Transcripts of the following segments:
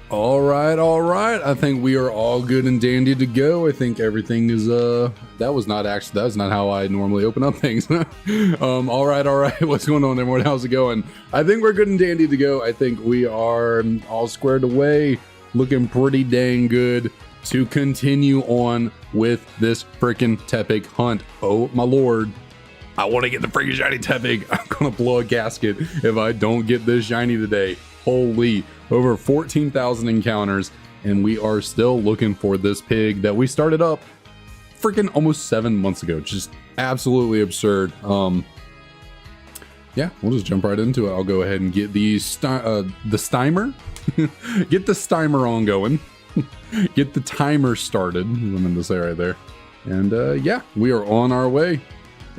All right. I think we are all good and dandy to go. I think everything is that's not how I normally open up things. All right. What's going on, everyone? How's it going? I think we're good and dandy to go. I think we are all squared away, looking pretty dang good to continue on with this freaking Tepig hunt. Oh my lord. I want to get the freaking shiny Tepig. I'm gonna blow a gasket if I don't get this shiny today. Holy, over 14,000 encounters, and we are still looking for this pig that we started up freaking almost 7 months ago. Just absolutely absurd. Yeah, we'll just jump right into it. I'll go ahead and get the Steimer. Get the Steimer on going. Get the timer started, as I meant to say right there. And yeah, we are on our way.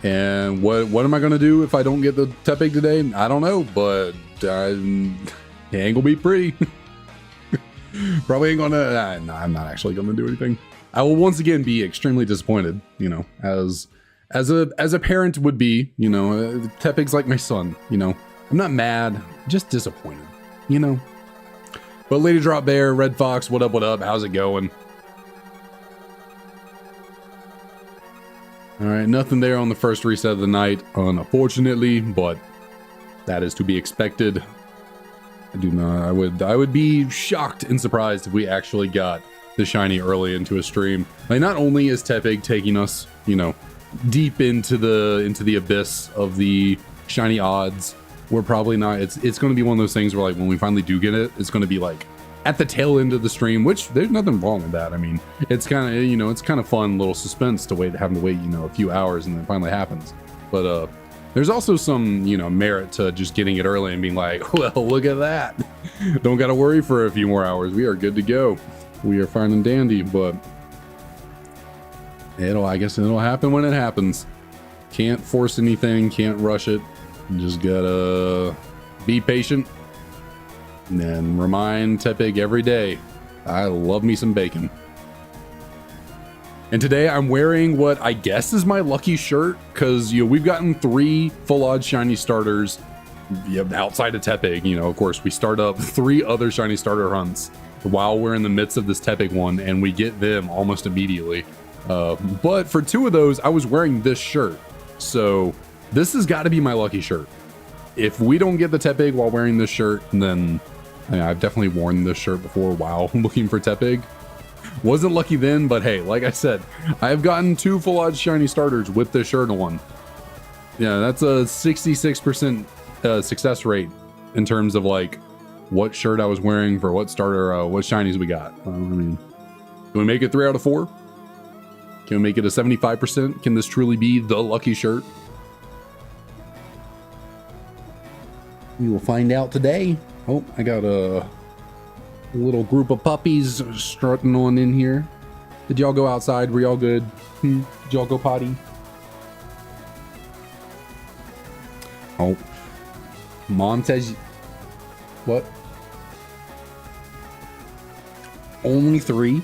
And what am I gonna do if I don't get the Tepig today? I don't know, but it ain't gonna be pretty. Probably ain't gonna. No, I'm not actually gonna do anything. I will once again be extremely disappointed. You know, as a parent would be. You know, Tepig's like my son. You know, I'm not mad, just disappointed. You know. But Lady Drop Bear, Red Fox, what up? What up? How's it going? All right, nothing there on the first reset of the night, unfortunately, but that is to be expected. I do not. I would be shocked and surprised if we actually got the shiny early into a stream. Like, not only is Tepig taking us, you know, deep into the abyss of the shiny odds, we're probably not. It's going to be one of those things where, like, when we finally do get it, it's going to be like at the tail end of the stream, which there's nothing wrong with that. I mean, it's kind of, you know, it's kind of fun little suspense to having to wait, you know, a few hours and then it finally happens. But there's also some, you know, merit to just getting it early and being like, well, look at that. Don't got to worry for a few more hours. We are good to go. We are fine and dandy, but I guess it'll happen when it happens. Can't force anything, can't rush it. Just gotta be patient and then remind Tepig every day, I love me some bacon. And today I'm wearing what I guess is my lucky shirt, because, you know, we've gotten 3 full odd shiny starters outside of Tepig. You know, of course, we start up 3 other shiny starter hunts while we're in the midst of this Tepig one, and we get them almost immediately. But for 2 of those, I was wearing this shirt. So this has got to be my lucky shirt. If we don't get the Tepig while wearing this shirt, then I've definitely worn this shirt before while looking for Tepig. Wasn't lucky then, but hey, like I said, I've gotten 2 full odd shiny starters with this shirt on. Yeah, that's a 66% success rate in terms of like what shirt I was wearing for what starter, what shinies we got. I mean, can we make it 3 out of 4? Can we make it a 75%? Can this truly be the lucky shirt? We will find out today. Oh, I got a little group of puppies strutting on in here. Did y'all go outside? Were y'all good? Did y'all go potty? Oh, Mom says, what? Only 3?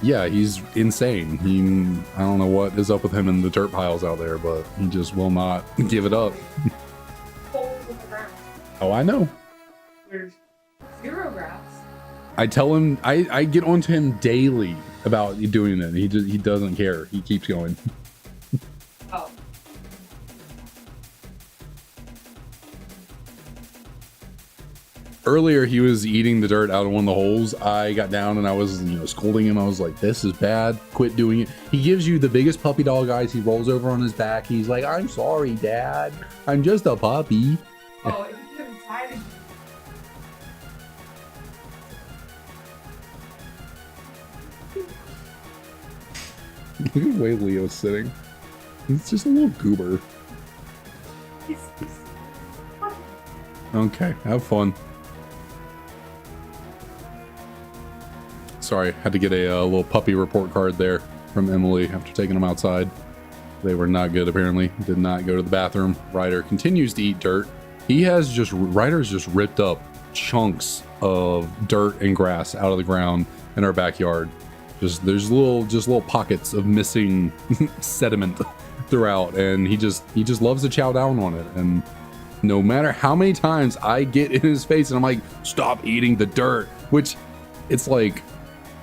Yeah, he's insane. I don't know what is up with him and the dirt piles out there, but he just will not give it up. Oh, I know. There's 0 grass. I tell him, I get onto him daily about doing it. He doesn't care. He keeps going. Oh. Earlier, he was eating the dirt out of one of the holes. I got down and I was, you know, scolding him. I was like, this is bad. Quit doing it. He gives you the biggest puppy dog eyes. He rolls over on his back. He's like, I'm sorry, Dad. I'm just a puppy. Oh, if you get inside. Look at the way Leo's sitting. He's just a little goober. Okay, have fun. Sorry, had to get a little puppy report card there from Emily after taking them outside. They were not good, apparently. Did not go to the bathroom. Ryder continues to eat dirt. Ryder's just ripped up chunks of dirt and grass out of the ground in our backyard. There's little pockets of missing sediment throughout, and he just loves to chow down on it. And No matter how many times I get in his face and I'm like, stop eating the dirt, which it's like,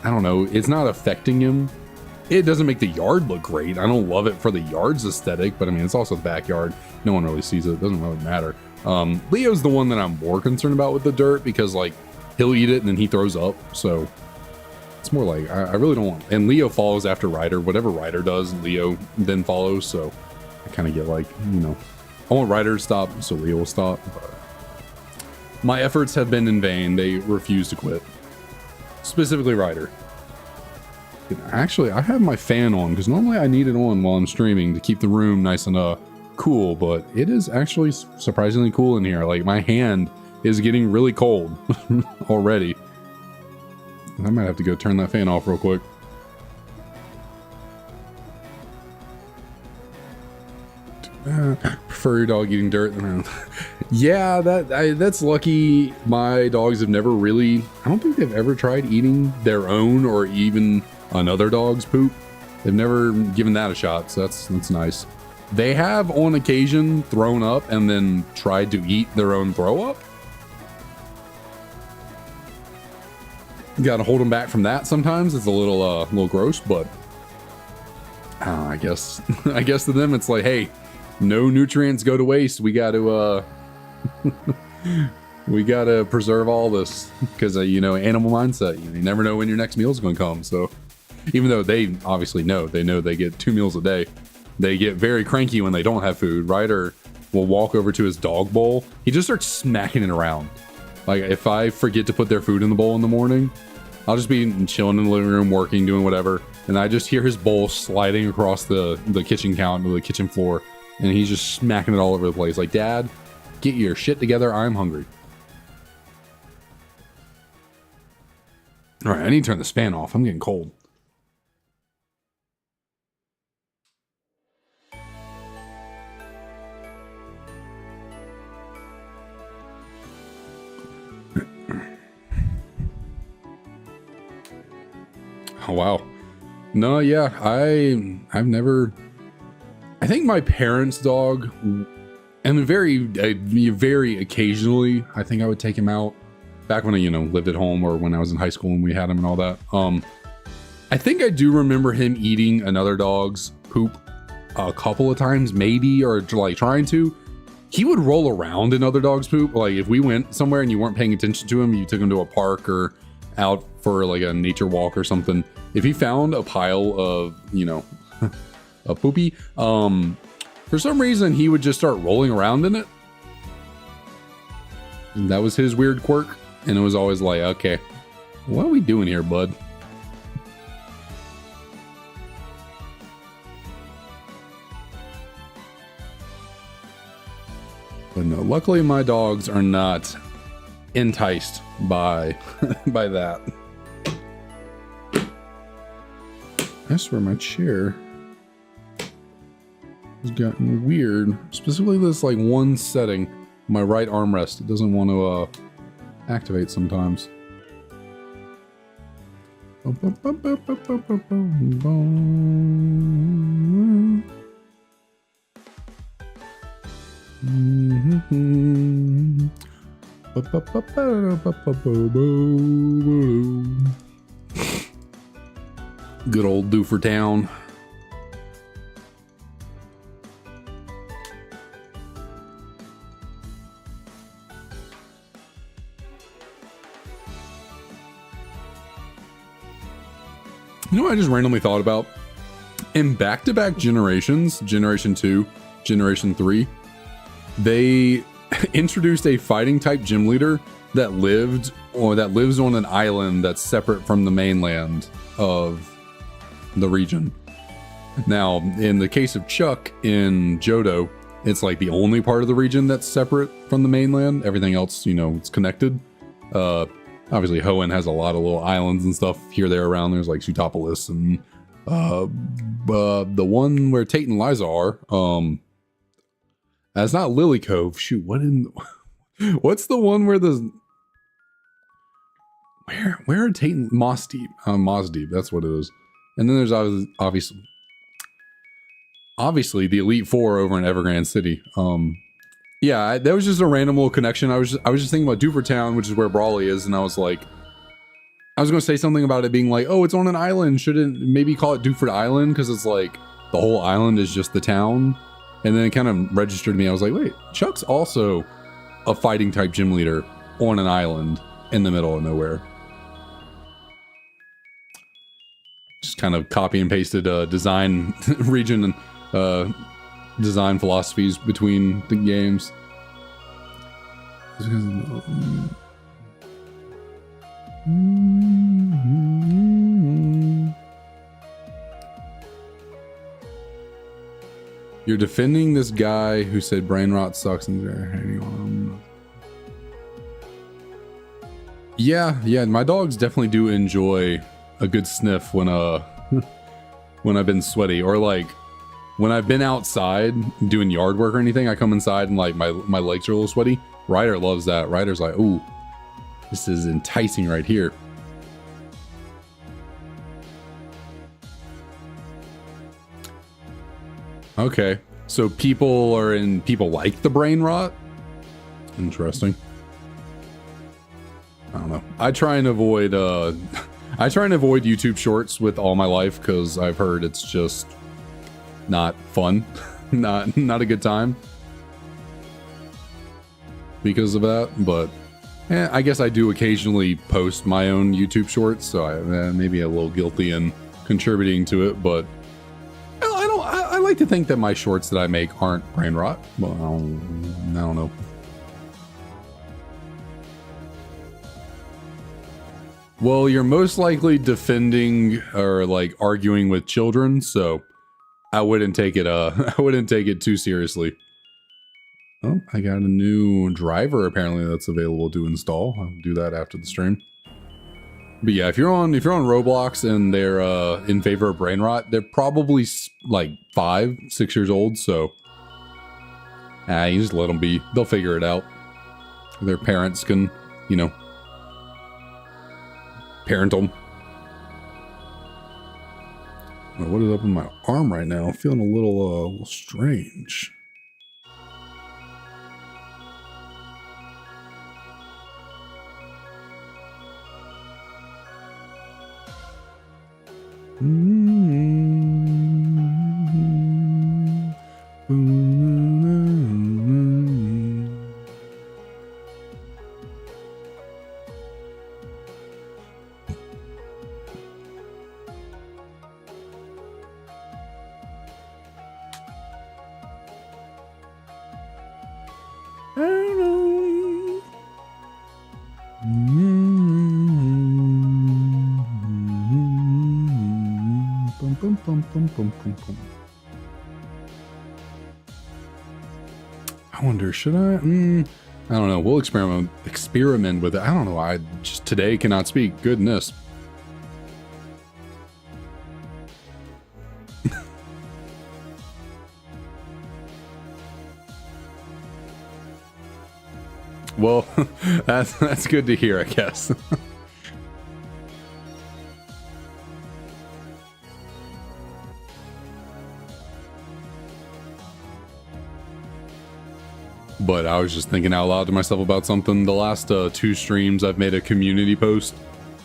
I don't know, it's not affecting him. It doesn't make the yard look great. I don't love it for the yard's aesthetic, but I mean, it's also the backyard. No one really sees it. It doesn't really matter. Leo's the one that I'm more concerned about with the dirt because like he'll eat it and then he throws up. So it's more like, I really don't want, and Leo follows after Ryder. Whatever Ryder does, Leo then follows. So I kind of get like, you know, I want Ryder to stop, so Leo will stop. But my efforts have been in vain. They refuse to quit. Specifically Ryder. Actually, I have my fan on because normally I need it on while I'm streaming to keep the room nice and cool, but it is actually surprisingly cool in here. Like my hand is getting really cold already. I might have to go turn that fan off real quick. Prefer your dog eating dirt. Yeah, that's lucky. My dogs have never really, I don't think they've ever tried eating their own or even another dog's poop. They've never given that a shot, so that's nice. They have on occasion thrown up and then tried to eat their own throw up. Got to hold them back from that sometimes. It's a little gross, but I guess to them it's like, hey, no nutrients go to waste. We got to we got to preserve all this because you know, animal mindset. You never know when your next meal is going to come. So even though they obviously know, they get 2 meals a day. They get very cranky when they don't have food. Ryder will walk over to his dog bowl. He just starts smacking it around. Like if I forget to put their food in the bowl in the morning, I'll just be chilling in the living room, working, doing whatever. And I just hear his bowl sliding across the kitchen counter, the kitchen floor. And he's just smacking it all over the place. Like, Dad, get your shit together. I'm hungry. All right, I need to turn this fan off. I'm getting cold. Oh, wow. No, yeah, I've never... I think my parents' dog, and very occasionally, I think I would take him out back when I, lived at home or when I was in high school and we had him and all that. I think I do remember him eating another dog's poop a couple of times, maybe, or like trying to. He would roll around in other dogs' poop. Like if we went somewhere and you weren't paying attention to him, you took him to a park or out for like a nature walk or something. If he found a pile of, a poopy, for some reason he would just start rolling around in it. And that was his weird quirk, and it was always like, okay, what are we doing here, bud? But no, luckily my dogs are not enticed by by that. I swear my chair has gotten weird. Specifically this like one setting, my right armrest. It doesn't want to activate sometimes. Good old Doofer Town. You know what I just randomly thought about? In back-to-back generations, Generation 2, Generation 3, they introduced a fighting type gym leader that lives on an island that's separate from the mainland of the region. Now, in the case of Chuck in Johto, it's like the only part of the region that's separate from the mainland. Everything else, it's connected. Obviously, Hoenn has a lot of little islands and stuff here, there, around. There's like Sutopolis and the one where Tate and Liza are. That's not Lily Cove. Shoot, what's the one where where are Tate and Moss Deep? Moss Deep, that's what it is. And then there's obviously the Elite Four over in Evergrande City. Yeah, that was just a random little connection. I was just thinking about Doofer Town, which is where Brawley is, and I was like, I was going to say something about it being like, oh, it's on an island. Shouldn't maybe call it Dooford Island? Because it's like the whole island is just the town. And then it kind of registered to me. I was like, wait, Chuck's also a fighting type gym leader on an island in the middle of nowhere. Just kind of copy and pasted design region and design philosophies between the games. You're defending this guy who said brain rot sucks and they're hating on him. Yeah, my dogs definitely do enjoy a good sniff when when I've been sweaty, or like when I've been outside doing yard work or anything. I come inside and like my legs are a little sweaty. Ryder loves that. Ryder's like, ooh, this is enticing right here. Okay, so people like the brain rot. Interesting. I don't know. I try and avoid YouTube Shorts with all my life because I've heard it's just not fun, not a good time because of that. But I guess I do occasionally post my own YouTube Shorts, so I may be a little guilty in contributing to it. But I like to think that my shorts that I make aren't brain rot. Well, I don't know. Well, you're most likely defending or like arguing with children, so I wouldn't take it too seriously. Oh, I got a new driver apparently that's available to install. I'll do that after the stream. But yeah, if you're on Roblox and they're in favor of brain rot, they're probably like 5-6 years old, so you just let them be. They'll figure it out. Their parents can, parent them. Oh, what is up with my arm right now? I'm feeling a little strange. I wonder, should I? I don't know. We'll experiment with it. I don't know. I just today cannot speak. Goodness. Well, that's good to hear, I guess. But I was just thinking out loud to myself about something. The last 2 streams, I've made a community post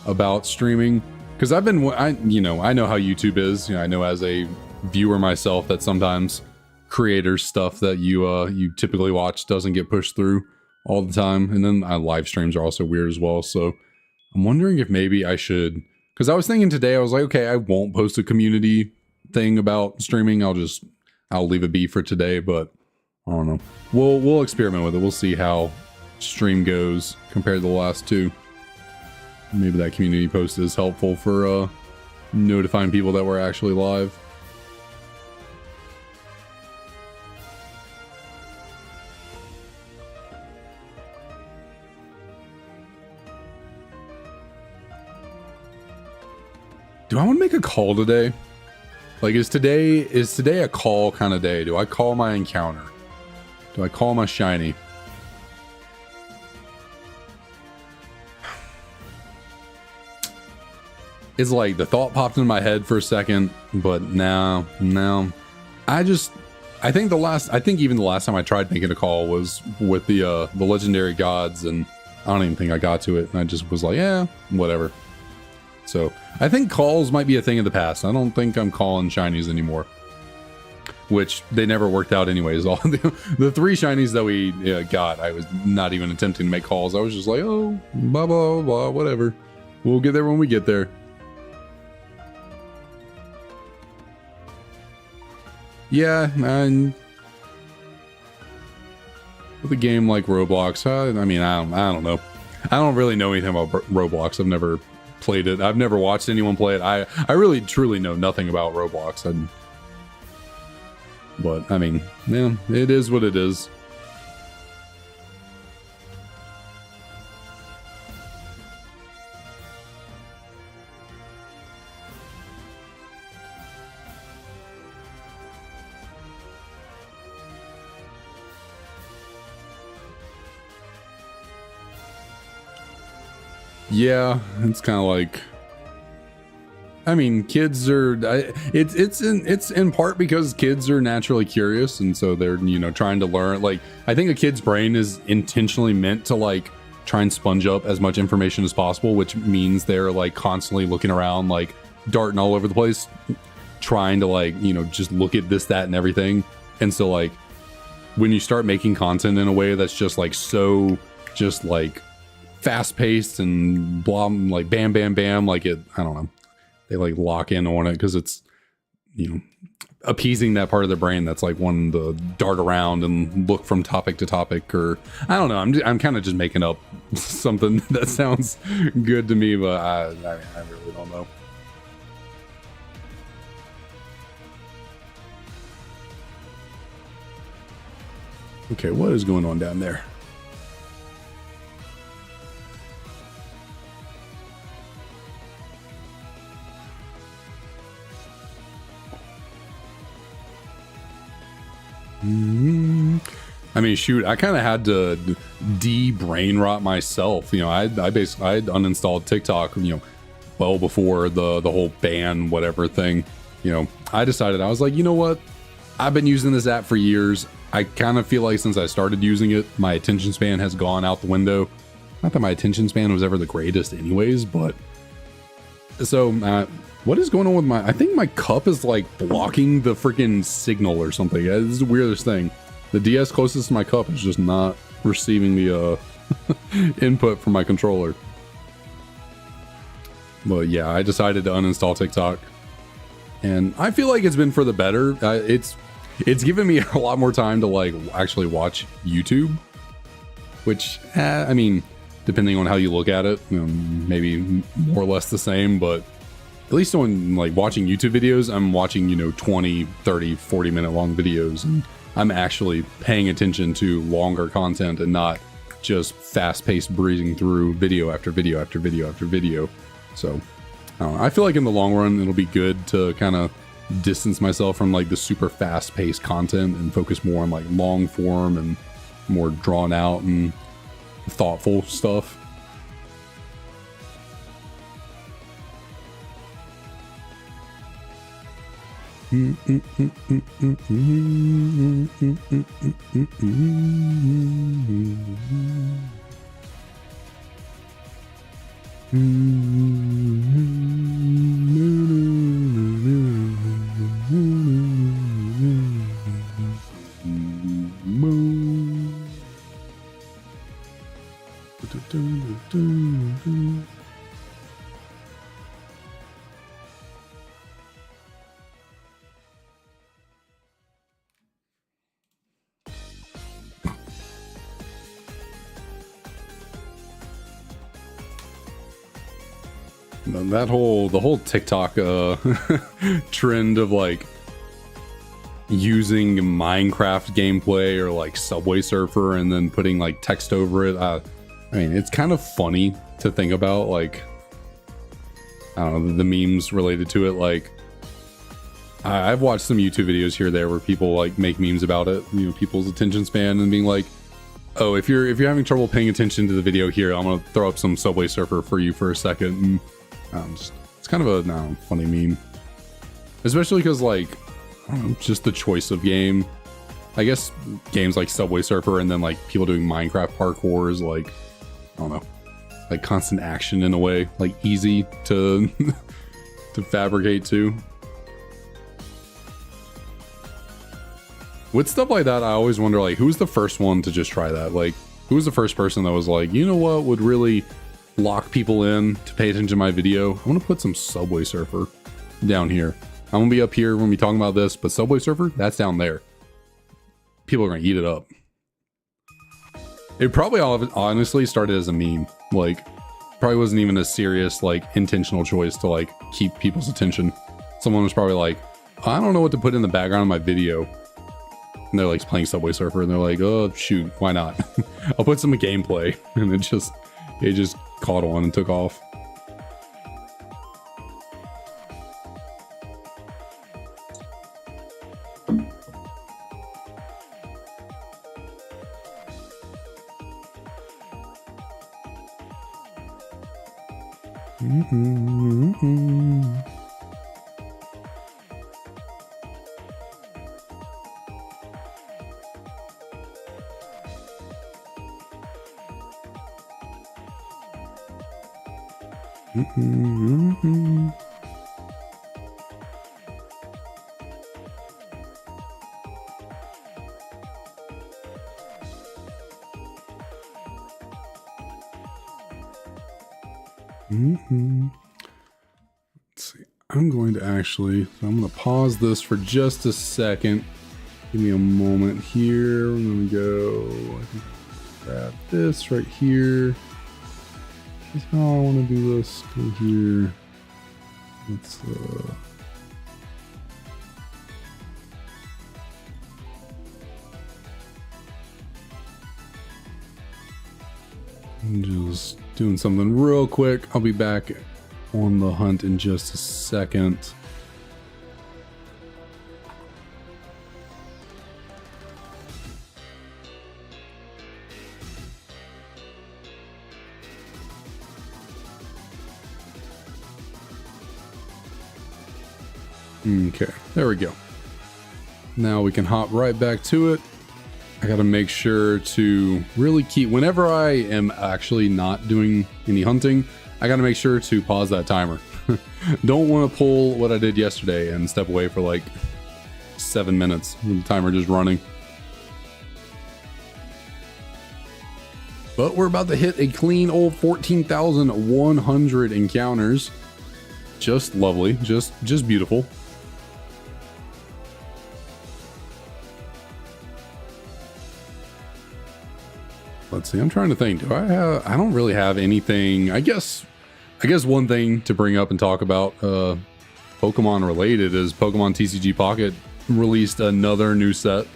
about streaming because I know how YouTube is. I know as a viewer myself that sometimes creators stuff that you typically watch doesn't get pushed through all the time, and then live streams are also weird as well. So I'm wondering if maybe I should, because I was thinking today, I was like, okay, I won't post a community thing about streaming. I'll leave it be for today, but I don't know. We'll experiment with it. We'll see how stream goes compared to the last 2. Maybe that community post is helpful for notifying people that we're actually live. Do I want to make a call today? Like, is today a call kind of day? Do I call my encounter? Do I call my shiny? It's like the thought popped in my head for a second, but no. I I think even the last time I tried making a call was with the legendary gods, and I don't even think I got to it. And I just was like, yeah, whatever. So I think calls might be a thing of the past. I don't think I'm calling shinies anymore, which they never worked out anyways. All the 3 shinies that we got, I was not even attempting to make calls. I was just like, oh, blah, blah, blah, whatever. We'll get there when we get there. Yeah, and with a game like Roblox, I mean, I don't know. I don't really know anything about Roblox. I've never played it. I've never watched anyone play it. I really truly know nothing about Roblox. But I mean, yeah, it is what it is. Yeah, it's kind of like, I mean, kids are, it's in part because kids are naturally curious, and so they're, trying to learn. Like, I think a kid's brain is intentionally meant to like try and sponge up as much information as possible, which means they're like constantly looking around, like darting all over the place, trying to like, just look at this, that, and everything. And so like when you start making content in a way that's just like so just like fast paced and blah, like bam, bam, bam, like it, I don't know. They like lock in on it because it's, appeasing that part of their brain that's like wanting to dart around and look from topic to topic, or I don't know. I'm kind of just making up something that sounds good to me, but I really don't know. Okay, what is going on down there? I mean, shoot, I kind of had to de-brain rot myself. I uninstalled TikTok, well before the whole ban whatever thing. I decided, I was like, you know what? I've been using this app for years. I kind of feel like since I started using it, my attention span has gone out the window. Not that my attention span was ever the greatest anyways, but so what is going on with I think my cup is like blocking the freaking signal or something. This is the weirdest thing. The DS closest to my cup is just not receiving the input from my controller. But yeah, I decided to uninstall TikTok, and I feel like it's been for the better. It's given me a lot more time to like actually watch YouTube, which I mean, depending on how you look at it, maybe more or less the same, but at least on like watching YouTube videos, I'm watching, 20, 30, 40 minute long videos, and I'm actually paying attention to longer content and not just fast paced breezing through video after video after video after video. So I feel like in the long run, it'll be good to kind of distance myself from like the super fast paced content and focus more on like long form and more drawn out and thoughtful stuff. The whole TikTok trend of like using Minecraft gameplay or like Subway Surfer and then putting like text over it. I mean, it's kind of funny to think about, like, I don't know, the memes related to it. Like, I've watched some YouTube videos here or there where people like make memes about it, people's attention span, and being like, oh, if you're having trouble paying attention to the video here, I'm gonna throw up some Subway Surfer for you for a second. And it's kind of a funny meme, especially because like, I don't know, just the choice of game. I guess games like Subway Surfer and then like people doing Minecraft parkour is like, I don't know, like constant action in a way, like easy to to fabricate too. With stuff like that, I always wonder like who's the first one to just try that? Like who was the first person that was like, you know what would really lock people in to pay attention to my video? I want to put some Subway Surfer down here. I'm gonna be up here when we talking about this, but Subway Surfer, that's down there. People are gonna eat it up. It probably all honestly started as a meme. Like, probably wasn't even a serious, like, intentional choice to like keep people's attention. Someone was probably like, I don't know what to put in the background of my video. And they're like playing Subway Surfer and they're like, oh shoot, why not? I'll put some gameplay. And it just caught on and took off. Let's see. I'm going to pause this for just a second. Give me a moment here. I'm going to go, I think, grab this right here. Here's how I want to do this. Go here. Let's, I'm just doing something real quick. I'll be back on the hunt in just a second. Okay, there we go. Now we can hop right back to it. I gotta make sure to really keep, whenever I am actually not doing any hunting, I gotta make sure to pause that timer. Don't want to pull what I did yesterday and step away for like 7 minutes with the timer just running. But we're about to hit a clean old 14,100 encounters. Just lovely, just beautiful. Let's see, I'm trying to think, I don't really have anything. I guess one thing to bring up and talk about Pokemon related is Pokemon TCG Pocket released another new set,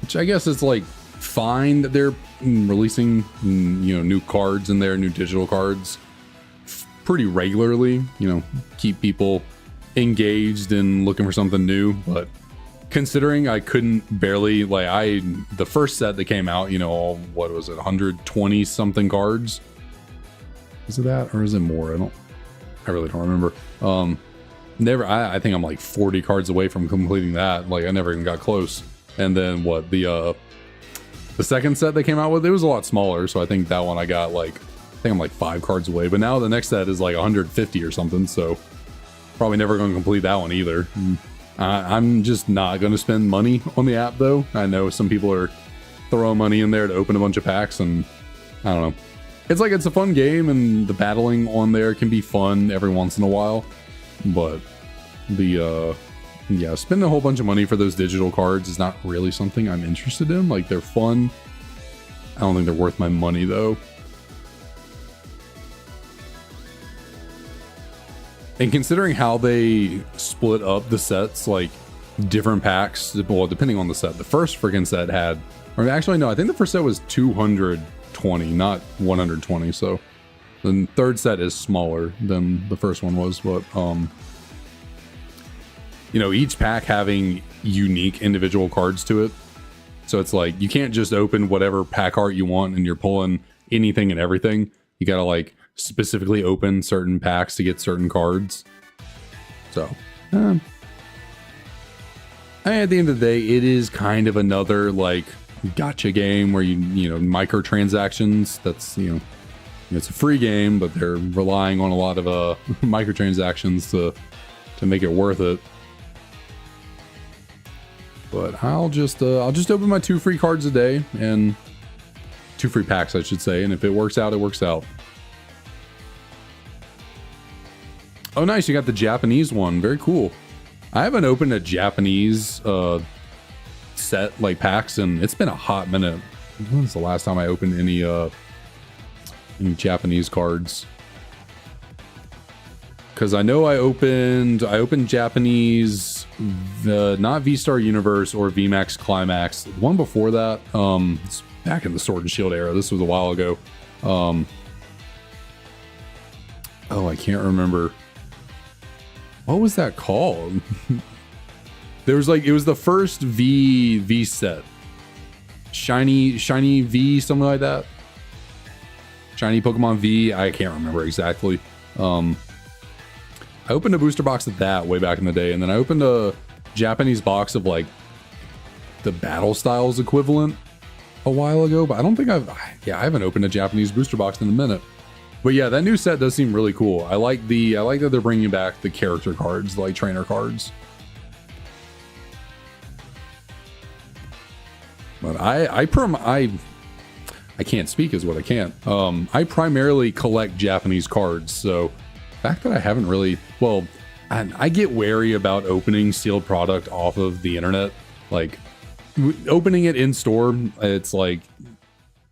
which I guess it's like fine that they're releasing, you know, new cards in there, new digital cards pretty regularly, you know, keep people engaged and looking for something new. But considering I couldn't barely, like, the first set that came out, you know, what was it, 120 something cards? Is it that, or is it more? I really don't remember. I think I'm like 40 cards away from completing that. Like, I never even got close. And then what, the second set they came out with, it was a lot smaller, so I think that one I got like, I think I'm like 5 cards away. But now the next set is like 150 or something, so probably never going to complete that one either. I'm just not going to spend money on the app, though. I know some people are throwing money in there to open a bunch of packs, and I don't know. It's like, it's a fun game, and the battling on there can be fun every once in a while. But yeah, spending a whole bunch of money for those digital cards is not really something I'm interested in. Like, they're fun. I don't think they're worth my money, though. And considering how they split up the sets, like different packs, well, depending on the set, the first freaking set had, or actually, no, I think the first set was 220, not 120. So the third set is smaller than the first one was, but, you know, each pack having unique individual cards to it. So it's like, you can't just open whatever pack art you want and you're pulling anything and everything. You gotta like specifically open certain packs to get certain cards. So At the end of the day, it is kind of another like gotcha game where you know, microtransactions. That's, you know, it's a free game, but they're relying on a lot of microtransactions to make it worth it. But I'll just open my 2 free cards a day, and 2 free packs, I should say. And if it works out, it works out. Oh, nice. You got the Japanese one. Very cool. I haven't opened a Japanese set like packs, and it's been a hot minute. When was the last time I opened any Japanese cards? Because I know I opened Japanese, not V-Star Universe or VMAX Climax. The one before that, it's back in the Sword and Shield era. This was a while ago. Oh, I can't remember. What was that called? There was like, it was the first V set. Shiny V, something like that. Shiny Pokemon V, I can't remember exactly. I opened a booster box of that way back in the day, and then I opened a Japanese box of like the Battle Styles equivalent a while ago, but I don't think I haven't opened a Japanese booster box in a minute. But yeah, that new set does seem really cool. I like that they're bringing back the character cards, like trainer cards. But I can't speak is what I can't. I primarily collect Japanese cards, so the fact that I haven't really, well, I get wary about opening sealed product off of the internet. Like opening it in store, it's like,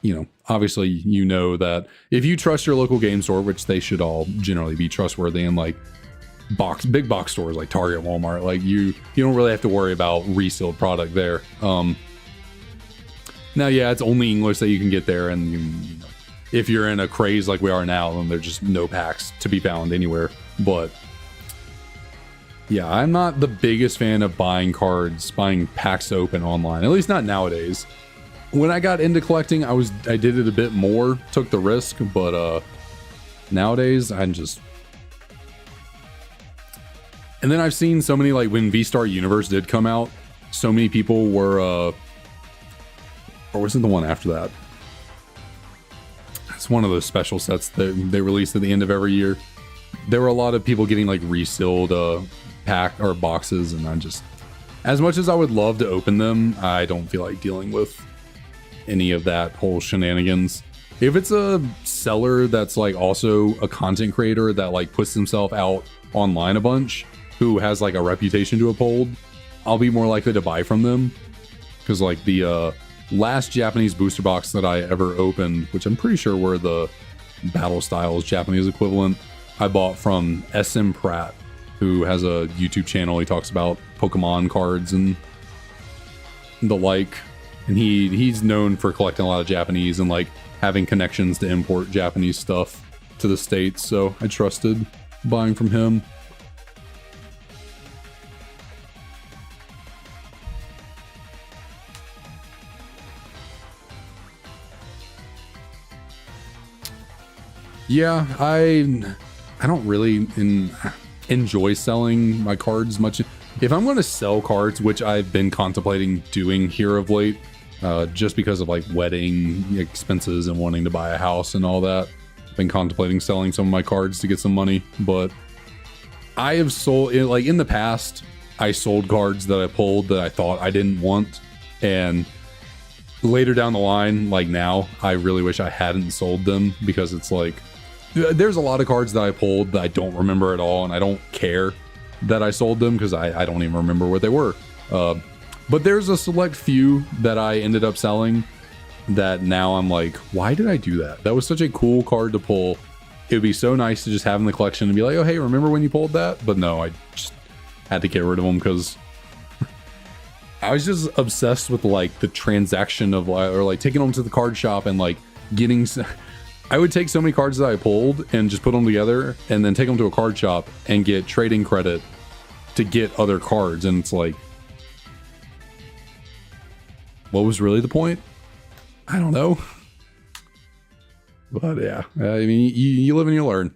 you know, obviously you know that if you trust your local game store, which they should all generally be trustworthy, in like big box stores like Target, Walmart, like you don't really have to worry about resealed product there. Now, yeah, it's only English that you can get there, and you know, if you're in a craze like we are now, then there's just no packs to be found anywhere. But yeah, I'm not the biggest fan of buying packs to open online, at least not nowadays. When I got into collecting, I did it a bit more, took the risk, but nowadays I'm just. And then I've seen so many, like when V-Star Universe did come out, so many people were or was it the one after that? It's one of those special sets that they released at the end of every year. There were a lot of people getting like resealed pack or boxes, and I just, as much as I would love to open them, I don't feel like dealing with any of that whole shenanigans. If it's a seller that's like also a content creator that like puts himself out online a bunch, who has like a reputation to uphold, I'll be more likely to buy from them. Because like the last Japanese booster box that I ever opened, which I'm pretty sure were the Battle Styles Japanese equivalent, I bought from SM Pratt, who has a YouTube channel. He talks about Pokemon cards and the like, and he's known for collecting a lot of Japanese and like having connections to import Japanese stuff to the States, so I trusted buying from him. Yeah, I don't really enjoy selling my cards much. If I'm going to sell cards, which I've been contemplating doing here of late, just because of like wedding expenses and wanting to buy a house and all that, I've been contemplating selling some of my cards to get some money. But I have sold, like in the past, I sold cards that I pulled that I thought I didn't want, and later down the line, like now, I really wish I hadn't sold them, because it's like, there's a lot of cards that I pulled that I don't remember at all, and I don't care that I sold them because I don't even remember what they were. But there's a select few that I ended up selling that now I'm like, why did I do that? That was such a cool card to pull. It would be so nice to just have in the collection and be like, oh, hey, remember when you pulled that? But no, I just had to get rid of them because I was just obsessed with like the transaction of or like taking them to the card shop and like getting. I would take so many cards that I pulled and just put them together and then take them to a card shop and get trading credit to get other cards. And it's like, what was really the point? I don't know. But yeah, I mean, you live and you learn.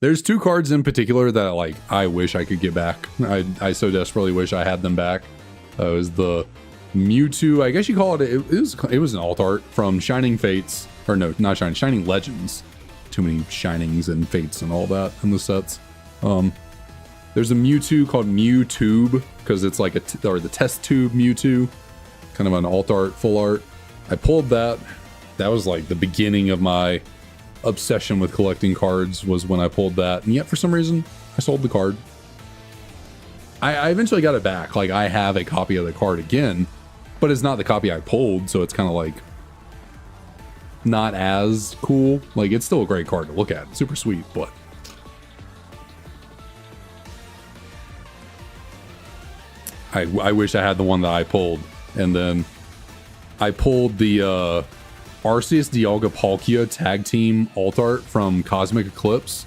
There's two cards in particular that like I wish I could get back. I so desperately wish I had them back. It was the Mewtwo, I guess you call it. It was an alt art from Shining Fates, or no, not Shining Legends. Too many Shinings and Fates and all that in the sets. There's a Mewtwo called Mewtube because it's like or the test tube Mewtwo, kind of an alt art, full art. I pulled that. That was like the beginning of my obsession with collecting cards, was when I pulled that, and yet for some reason I sold the card. I eventually got it back. Like, I have a copy of the card again, but it's not the copy I pulled, so it's kind of like not as cool. Like, it's still a great card to look at, super sweet, but I wish I had the one that I pulled. And then I pulled the Arceus Dialga Palkia Tag Team Alt Art from Cosmic Eclipse.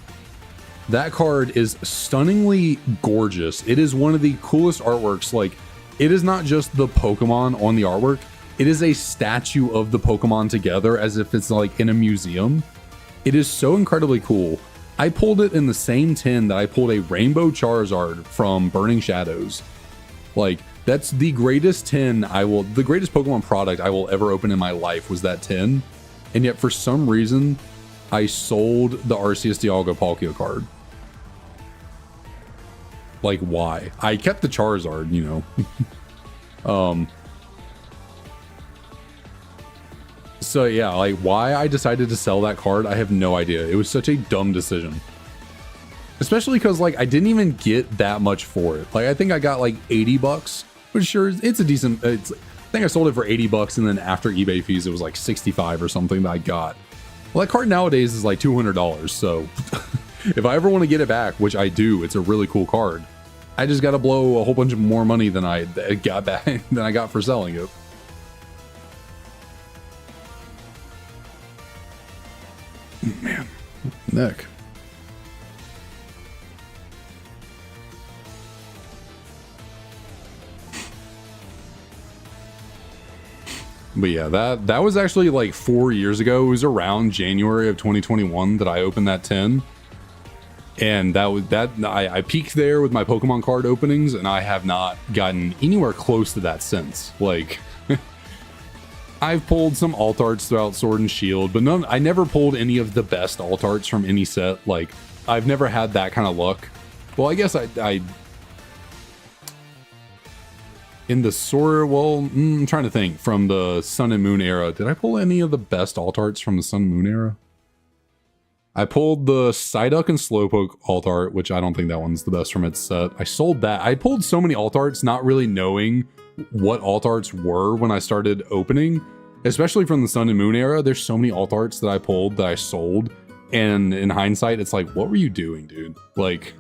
That card is stunningly gorgeous. It is one of the coolest artworks. Like, it is not just the Pokemon on the artwork. It is a statue of the Pokemon together as if it's like in a museum. It is so incredibly cool. I pulled it in the same tin that I pulled a Rainbow Charizard from Burning Shadows. Like, that's the greatest tin the greatest Pokemon product I will ever open in my life was that tin. And yet for some reason, I sold the Arceus Dialga Palkia card. Like, why? I kept the Charizard, you know. So yeah, like, why I decided to sell that card, I have no idea. It was such a dumb decision. Especially because, like, I didn't even get that much for it. Like, I think I got like 80 bucks, which sure, it's a decent, I think I sold it for 80 bucks, and then after eBay fees, it was like 65 or something that I got. Well, that card nowadays is like $200, so if I ever want to get it back, which I do, it's a really cool card. I just got to blow a whole bunch of more money than I got back, than I got for selling it. Man, neck. But yeah, that was actually like 4 years ago. It was around January of 2021 that I opened that tin. And I peaked there with my Pokemon card openings, and I have not gotten anywhere close to that since. Like, I've pulled some alt arts throughout Sword and Shield, but I never pulled any of the best alt arts from any set. Like, I've never had that kind of luck. Well, I guess I in the Sword, well, I'm trying to think, from the Sun and Moon era, did I pull any of the best alt arts from the Sun and Moon era? I pulled the Psyduck and Slowpoke alt art, which I don't think that one's the best from its set. I sold that. I pulled so many alt arts not really knowing what alt arts were when I started opening, especially from the Sun and Moon era. There's so many alt arts that I pulled that I sold, and in hindsight, it's like, what were you doing, dude? Like,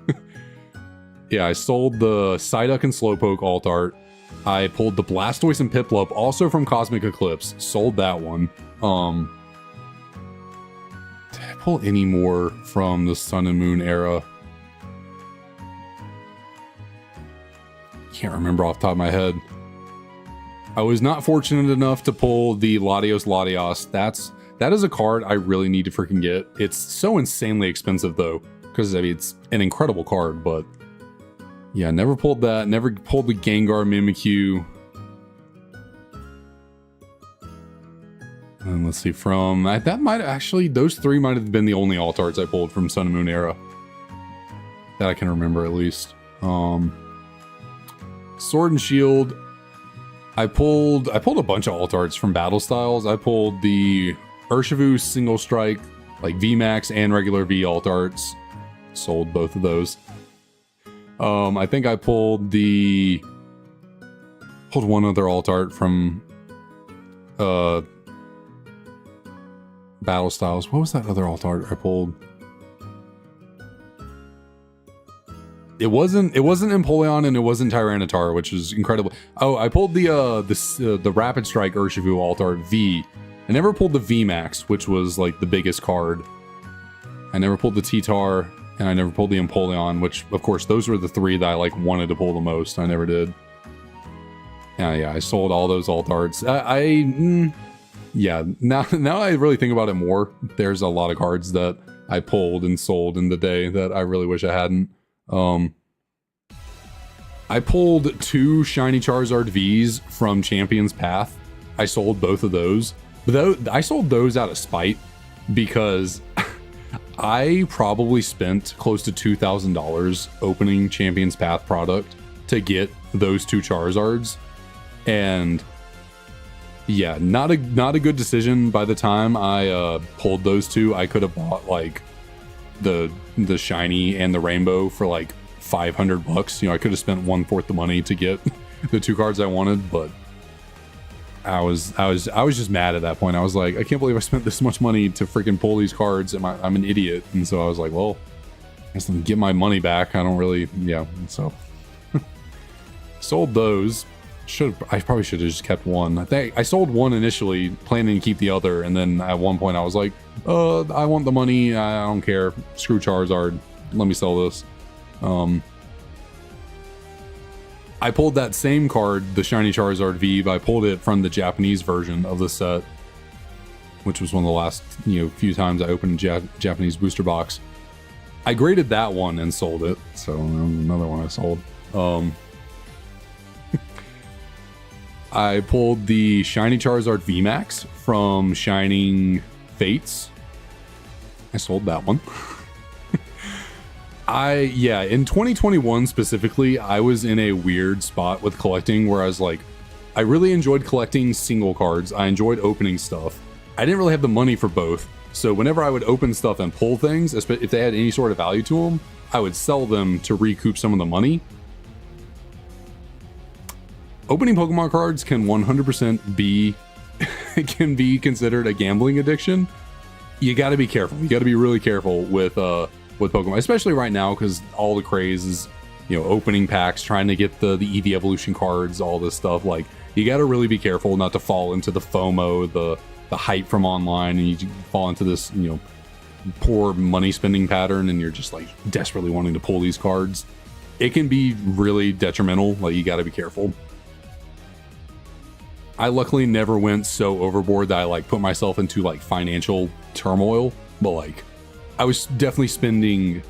yeah, I sold the Psyduck and Slowpoke alt art. I pulled the Blastoise and Piplup, also from Cosmic Eclipse. Sold that one. Did I pull any more from the Sun and Moon era? Can't remember off the top of my head. I was not fortunate enough to pull the Latios. That is a card I really need to freaking get. It's so insanely expensive though, because I mean, it's an incredible card, but yeah, never pulled that. Never pulled the Gengar Mimikyu. And let's see, from that might actually, those three might have been the only alt arts I pulled from Sun and Moon era that I can remember, at least. Sword and Shield, I pulled a bunch of alt arts from Battle Styles. I pulled the Urshifu Single Strike, like VMAX and regular V alt arts. Sold both of those. I think I pulled one other alt art from Battle Styles. What was that other alt art I pulled? It wasn't Empoleon, and it wasn't Tyranitar, which is incredible. Oh, I pulled the Rapid Strike Urshifu alt art V. I never pulled the VMAX, which was like the biggest card. I never pulled the T-Tar, and I never pulled the Empoleon, which of course those were the three that I like wanted to pull the most. I never did. Yeah, I sold all those alt arts. Yeah, now I really think about it more. There's a lot of cards that I pulled and sold in the day that I really wish I hadn't. I pulled 2 Shiny Charizard Vs from Champion's Path. I sold both of those. But I sold those out of spite because I probably spent close to $2,000 opening Champion's Path product to get those 2 Charizards. And yeah, not a good decision. By the time I pulled those 2, I could have bought like the shiny and the rainbow for like $500. You know, I could have spent 1/4 the money to get the 2 cards I wanted, but I was just mad at that point. I was like, I can't believe I spent this much money to freaking pull these cards. I'm an idiot. And so I was like, well, I guess I'll get my money back. I don't really, yeah. So sold those. I probably should have just kept one. I think I sold one initially, planning to keep the other, and then at one point I was like, I want the money. I don't care. Screw Charizard. Let me sell this. I pulled that same card, the Shiny Charizard V, but I pulled it from the Japanese version of the set, which was one of the last few times I opened a Japanese booster box. I graded that one and sold it, so another one I sold. I pulled the Shiny Charizard VMAX from Shining Fates. I sold that one. In 2021 specifically, I was in a weird spot with collecting where I was like, I really enjoyed collecting single cards. I enjoyed opening stuff. I didn't really have the money for both. So whenever I would open stuff and pull things, if they had any sort of value to them, I would sell them to recoup some of the money. Opening Pokemon cards can 100% be considered a gambling addiction. You got to be careful. You got to be really careful with Pokemon, especially right now because all the craze is, opening packs, trying to get the EV Evolution cards, all this stuff. Like, you got to really be careful not to fall into the FOMO, the hype from online, and you fall into this, poor money spending pattern, and you're just like desperately wanting to pull these cards. It can be really detrimental. Like, you got to be careful. I luckily never went so overboard that I put myself into financial turmoil, but I was definitely spending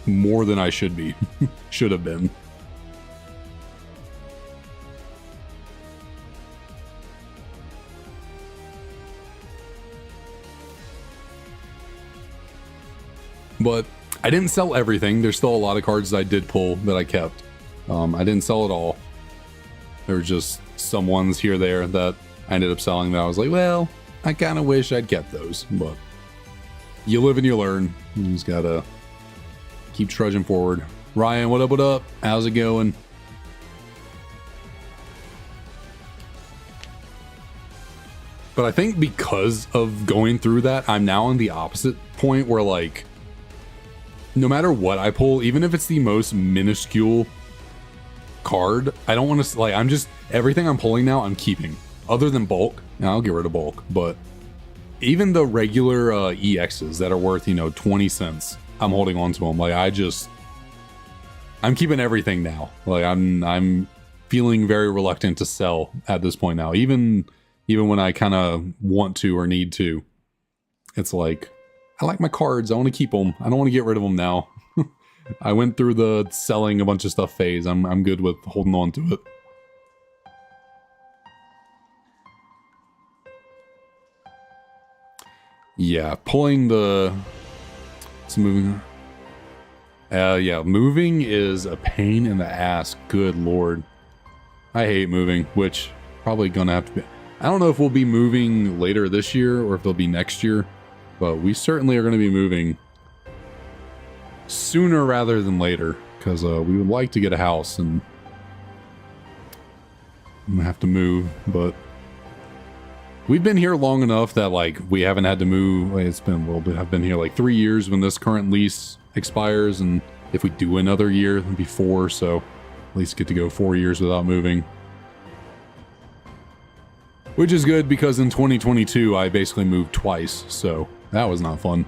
more than I should have been. But I didn't sell everything. There's still a lot of cards that I did pull that I kept. I didn't sell it all. There were just some ones here there that I ended up selling that I was like, well, I kind of wish I'd kept those, but you live and you learn. You just gotta keep trudging forward. Ryan, what up, what up? How's it going? But I think because of going through that, I'm now on the opposite point where no matter what I pull, even if it's the most minuscule card, I don't want to I'm just everything I'm pulling now I'm keeping, other than bulk. Now I'll get rid of bulk, but even the regular EXs that are worth 20 cents, I'm holding on to them. I'm keeping everything now. I'm feeling very reluctant to sell at this point now, even when I kind of want to or need to. It's I like my cards, I want to keep them, I don't want to get rid of them now. I went through the selling a bunch of stuff phase. I'm good with holding on to it. Yeah, pulling moving. Yeah, moving is a pain in the ass. Good lord. I hate moving, which probably gonna have to be. I don't know if we'll be moving later this year or if it'll be next year, but we certainly are going to be moving sooner rather than later, because we would like to get a house, and I'm gonna have to move. But we've been here long enough that we haven't had to move. It's been a little bit. I've been here 3 years when this current lease expires, and if we do another year, it'll be 4. So at least get to go 4 years without moving, which is good because in 2022 I basically moved twice, so that was not fun.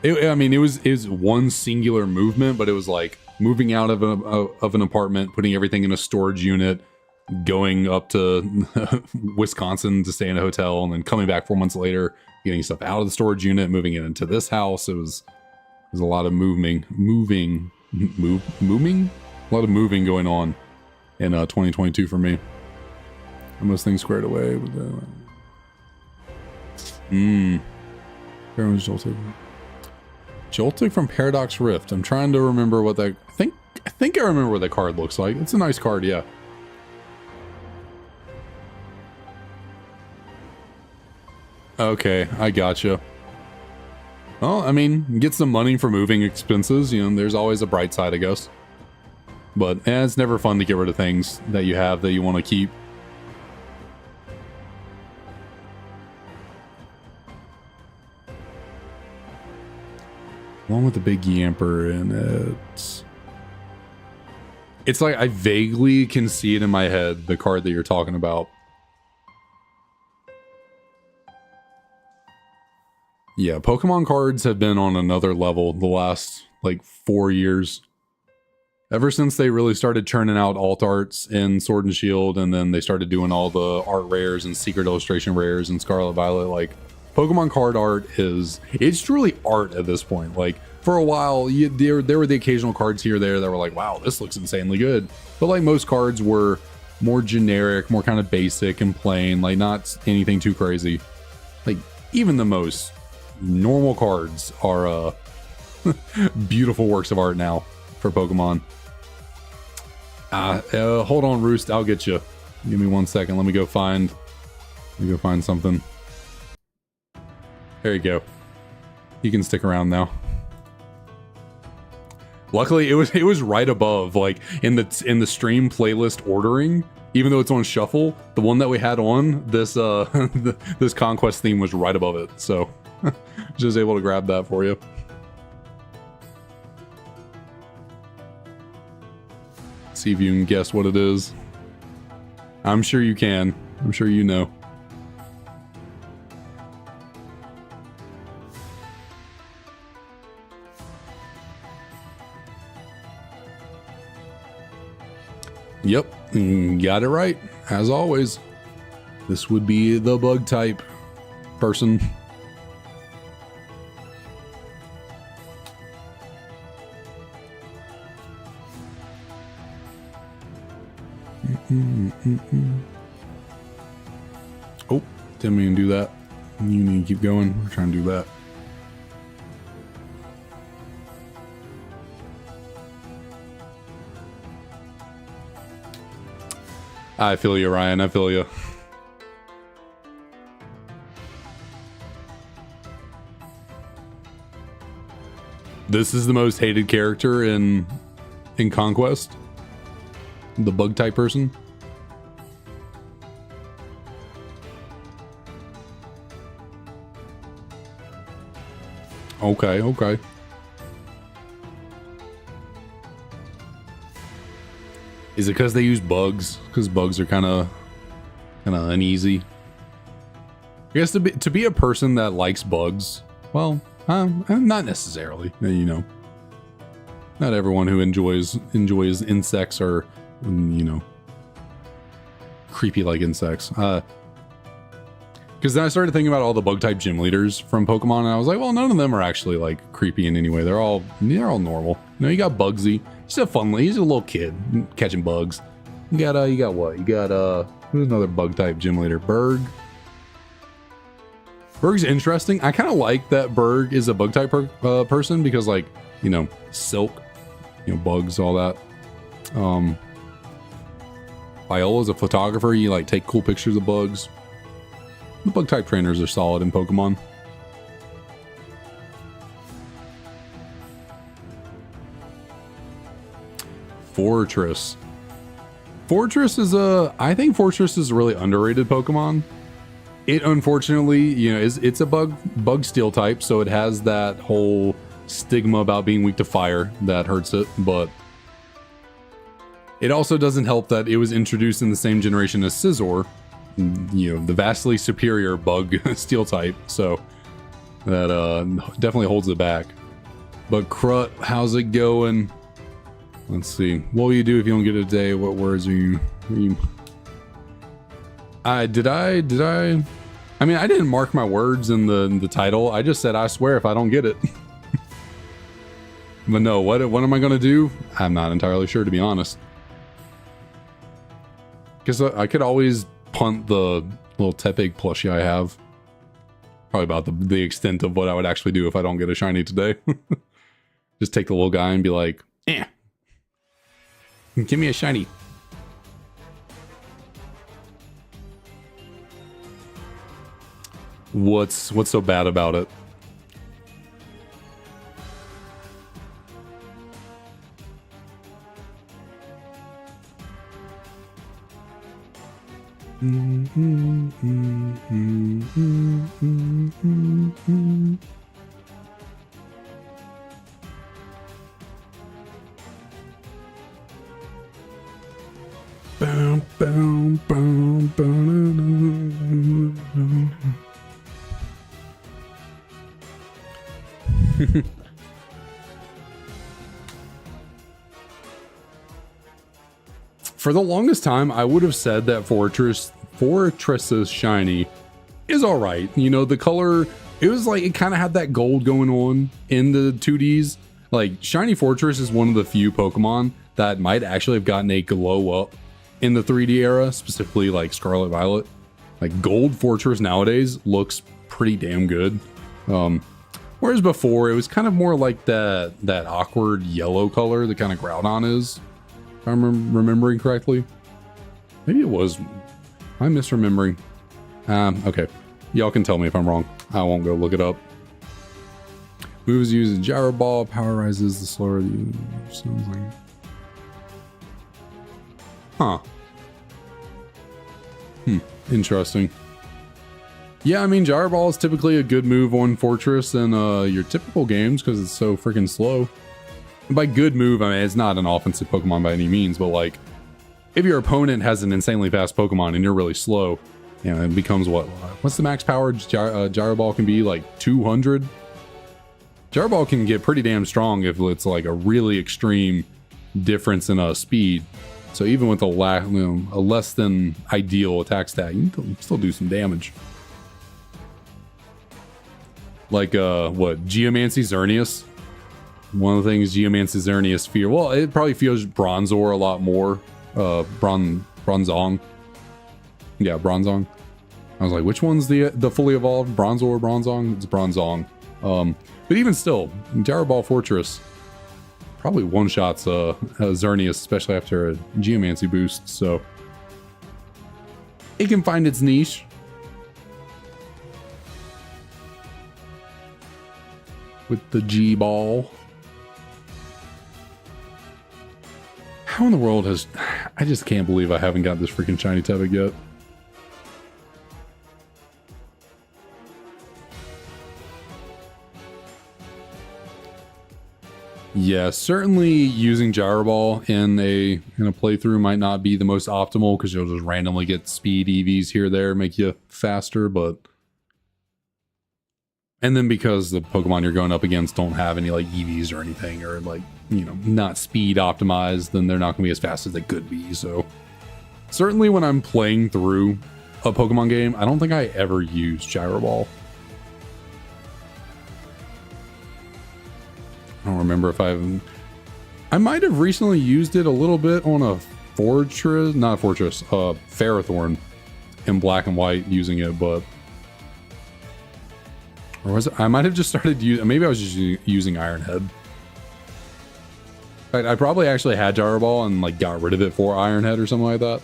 It was one singular movement, but it was moving out of an apartment, putting everything in a storage unit, going up to Wisconsin to stay in a hotel, and then coming back 4 months later, getting stuff out of the storage unit, moving it into this house. It was a lot of moving, a lot of moving going on in 2022 for me. Most things squared away with the Joltik from Paradox Rift. I'm trying to remember what that, I think I remember what that card looks like. It's a nice card, yeah. Okay, I gotcha. Well, I mean, get some money for moving expenses. You know, there's always a bright side, I guess. But it's never fun to get rid of things that you have that you want to keep. One with the big yamper in it. It's like I vaguely can see it in my head, the card that you're talking about. Yeah, Pokemon cards have been on another level the last, like, 4 years. Ever since they really started churning out alt arts in Sword and Shield, and then they started doing all the art rares and secret illustration rares in Scarlet Violet, like, Pokemon card art it's truly art at this point. Like, for a while, there were the occasional cards here or there that were like, wow, this looks insanely good. But like most cards were more generic, more kind of basic and plain, like not anything too crazy. Like, even the most normal cards are beautiful works of art now for Pokemon. Hold on, Roost, I'll get you. Give me 1 second. Let me go find something. There you go. You can stick around now. Luckily, it was right above, like in the stream playlist ordering. Even though it's on shuffle, the one that we had on this this conquest theme was right above it. So just able to grab that for you. See if you can guess what it is. I'm sure you can. I'm sure you know. Yep, got it right. As always, this would be the bug type person. Oh, didn't mean to do that. You need to keep going. We're trying to do that. I feel you, Ryan. I feel you. This is the most hated character in Conquest. The bug type person. Okay, okay. Is it because they use bugs? Because bugs are kind of uneasy. I guess to be a person that likes bugs, well, not necessarily. You know, not everyone who enjoys insects are, you know, creepy like insects. Because then I started thinking about all the bug type gym leaders from Pokemon, and I was like, well, none of them are actually like creepy in any way. They're all normal. You know, you got Bugsy. He's a fun. He's a little kid catching bugs. You got what? You got who's another bug type gym leader? Berg. Berg's interesting. I kind of like that Berg is a bug type person because, like, you know, silk, you know, bugs, all that. Viola's a photographer. You like take cool pictures of bugs. The bug type trainers are solid in Pokemon. Fortress. I think Fortress is a really underrated Pokemon. It unfortunately, you know, it's a bug steel type, so it has that whole stigma about being weak to fire that hurts it, but it also doesn't help that it was introduced in the same generation as Scizor, you know, the vastly superior bug steel type, so that definitely holds it back. But Crut, how's it going? Let's see. What will you do if you don't get it today? What words are you... Did I I mean, I didn't mark my words in the title. I just said, I swear if I don't get it. But no, what am I going to do? I'm not entirely sure, to be honest. Because I could always punt the little Tepig plushie I have. Probably about the extent of what I would actually do if I don't get a shiny today. Just take the little guy and be like, eh. Give me a shiny. What's so bad about it? Boom, boom, boom, boom. For the longest time, I would have said that Fortress's shiny is all right. You know, the color, it was like, it kind of had that gold going on in the 2Ds. Like, Shiny Fortress is one of the few Pokemon that might actually have gotten a glow up in the 3D era, specifically like Scarlet Violet. Like, Gold Fortress nowadays looks pretty damn good. Whereas before, it was kind of more like that awkward yellow color that kind of Groudon is, if I'm remembering correctly. Maybe it was. I'm misremembering. Okay. Y'all can tell me if I'm wrong. I won't go look it up. Moves using Gyro Ball, power rises the slower the sounds like. Huh. Interesting. Yeah, I mean, Gyro Ball is typically a good move on Fortress in your typical games because it's so freaking slow. And by good move, I mean, it's not an offensive Pokemon by any means, but like, if your opponent has an insanely fast Pokemon and you're really slow, you know, it becomes what's the max power Gyro Ball can be, like 200? Gyro Ball can get pretty damn strong if it's like a really extreme difference in speed. So even with a less than ideal attack stat, you can still do some damage. Like, Geomancy Xerneas. One of the things Geomancy Xerneas fear, well, it probably feels Bronzor a lot more. Bronzong. Yeah, Bronzong. I was like, which one's the fully evolved? Bronzor or Bronzong? It's Bronzong. But even still, Gyro Ball Fortress probably one-shots Xerneas, especially after a Geomancy boost, so it can find its niche. With the G-Ball. How in the world has... I just can't believe I haven't got this freaking Shiny Tepig yet. Yeah, certainly using Gyro Ball in a playthrough might not be the most optimal because you'll just randomly get speed EVs here or there, make you faster, but... And then because the Pokemon you're going up against don't have any like EVs or anything, or like, you know, not speed optimized, then they're not going to be as fast as they could be. So certainly when I'm playing through a Pokemon game, I don't think I ever use Gyro Ball. I don't remember if I might have recently used it a little bit on a Ferrothorn in Black and White using it, but... Or was it? I might have just started using... Maybe I was just using Iron Head. I probably actually had Gyro Ball and like got rid of it for Iron Head or something like that.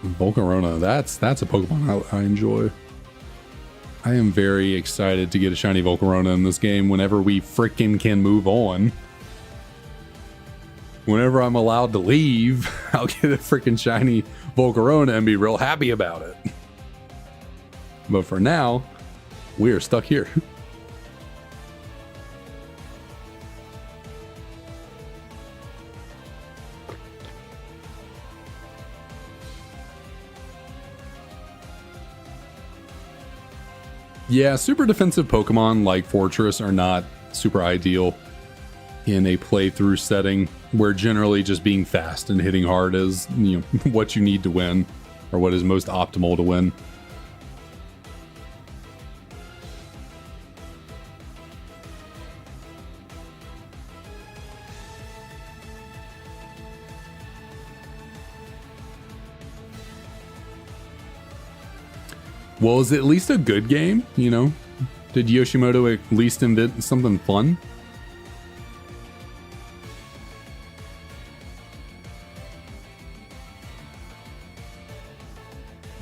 Volcarona, that's a Pokemon I enjoy. I am very excited to get a shiny Volcarona in this game whenever we frickin' can move on. Whenever I'm allowed to leave, I'll get a freaking shiny Volcarona and be real happy about it. But for now, we are stuck here. Yeah, super defensive Pokemon like Fortress are not super ideal in a playthrough setting where generally just being fast and hitting hard is, you know, what you need to win, or what is most optimal to win. Well, is it at least a good game, you know? Did Yoshimoto at least invent something fun?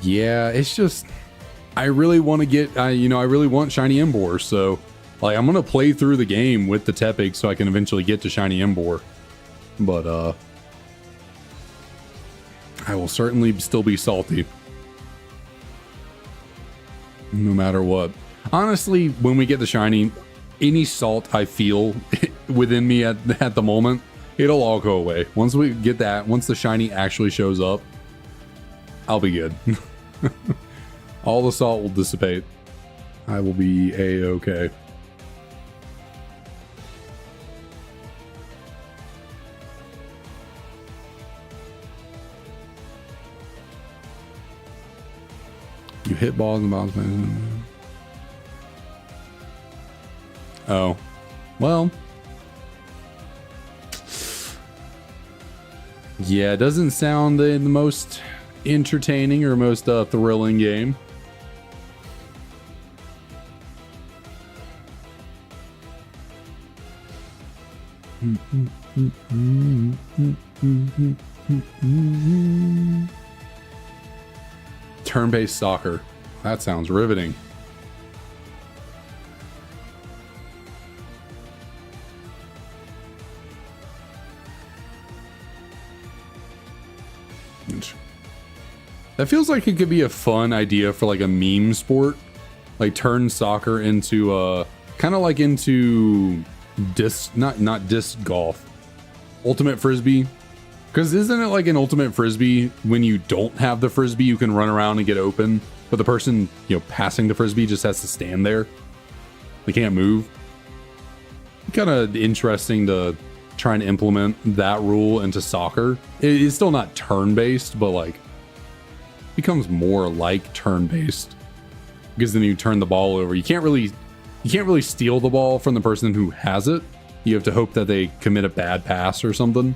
Yeah, it's just, I really want to get, you know, I really want Shiny Embor, so like I'm gonna play through the game with the Tepig so I can eventually get to Shiny Embor. But I will certainly still be salty, no matter what. Honestly, when we get the Shiny, any salt I feel within me at the moment, it'll all go away. Once we get that, once the Shiny actually shows up, I'll be good. All the salt will dissipate. I will be a-okay. You hit balls and balls. Oh, well. Yeah, it doesn't sound the most entertaining or most thrilling game. Turn-based soccer. That sounds riveting. That feels like it could be a fun idea for like a meme sport. Like turn soccer into kind of like into disc, not disc golf. Ultimate Frisbee. Because isn't it like an Ultimate Frisbee, when you don't have the Frisbee, you can run around and get open, but the person, you know, passing the Frisbee just has to stand there. They can't move. Kind of interesting to try and implement that rule into soccer. It's still not turn-based, but like becomes more like turn-based, because then you turn the ball over. You can't really steal the ball from the person who has it. You have to hope that they commit a bad pass or something.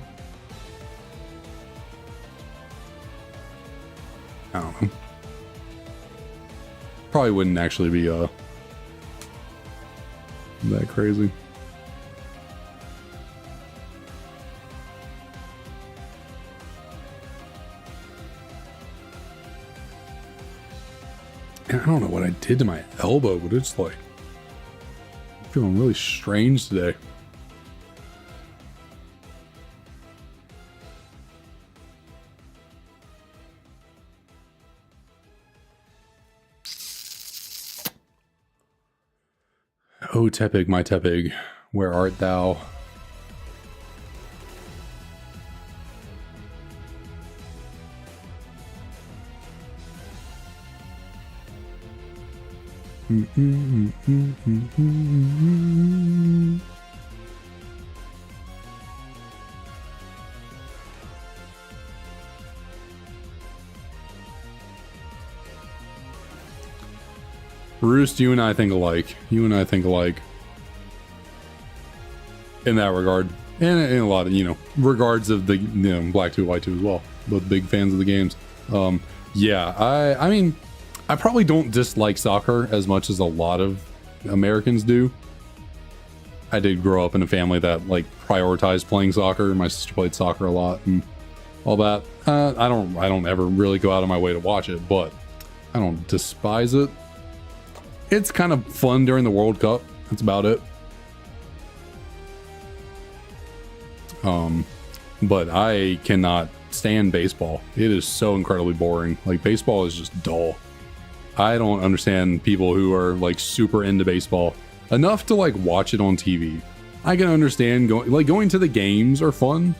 I don't know. Probably wouldn't actually be that crazy. And I don't know what I did to my elbow, but it's like I'm feeling really strange today. Oh, Tepig, my Tepig, where art thou? Roost, you and I think alike. You and I think alike. In that regard. And in a lot of, you know, regards of the, you know, Black 2, White 2 as well. Both big fans of the games. Yeah, I mean, I probably don't dislike soccer as much as a lot of Americans do. I did grow up in a family that, like, prioritized playing soccer. My sister played soccer a lot and all that. I don't ever really go out of my way to watch it, but I don't despise it. It's kind of fun during the World Cup. That's about it. But I cannot stand baseball. It is so incredibly boring. Like, baseball is just dull. I don't understand people who are like super into baseball enough to like watch it on TV. I can understand going to the games are fun.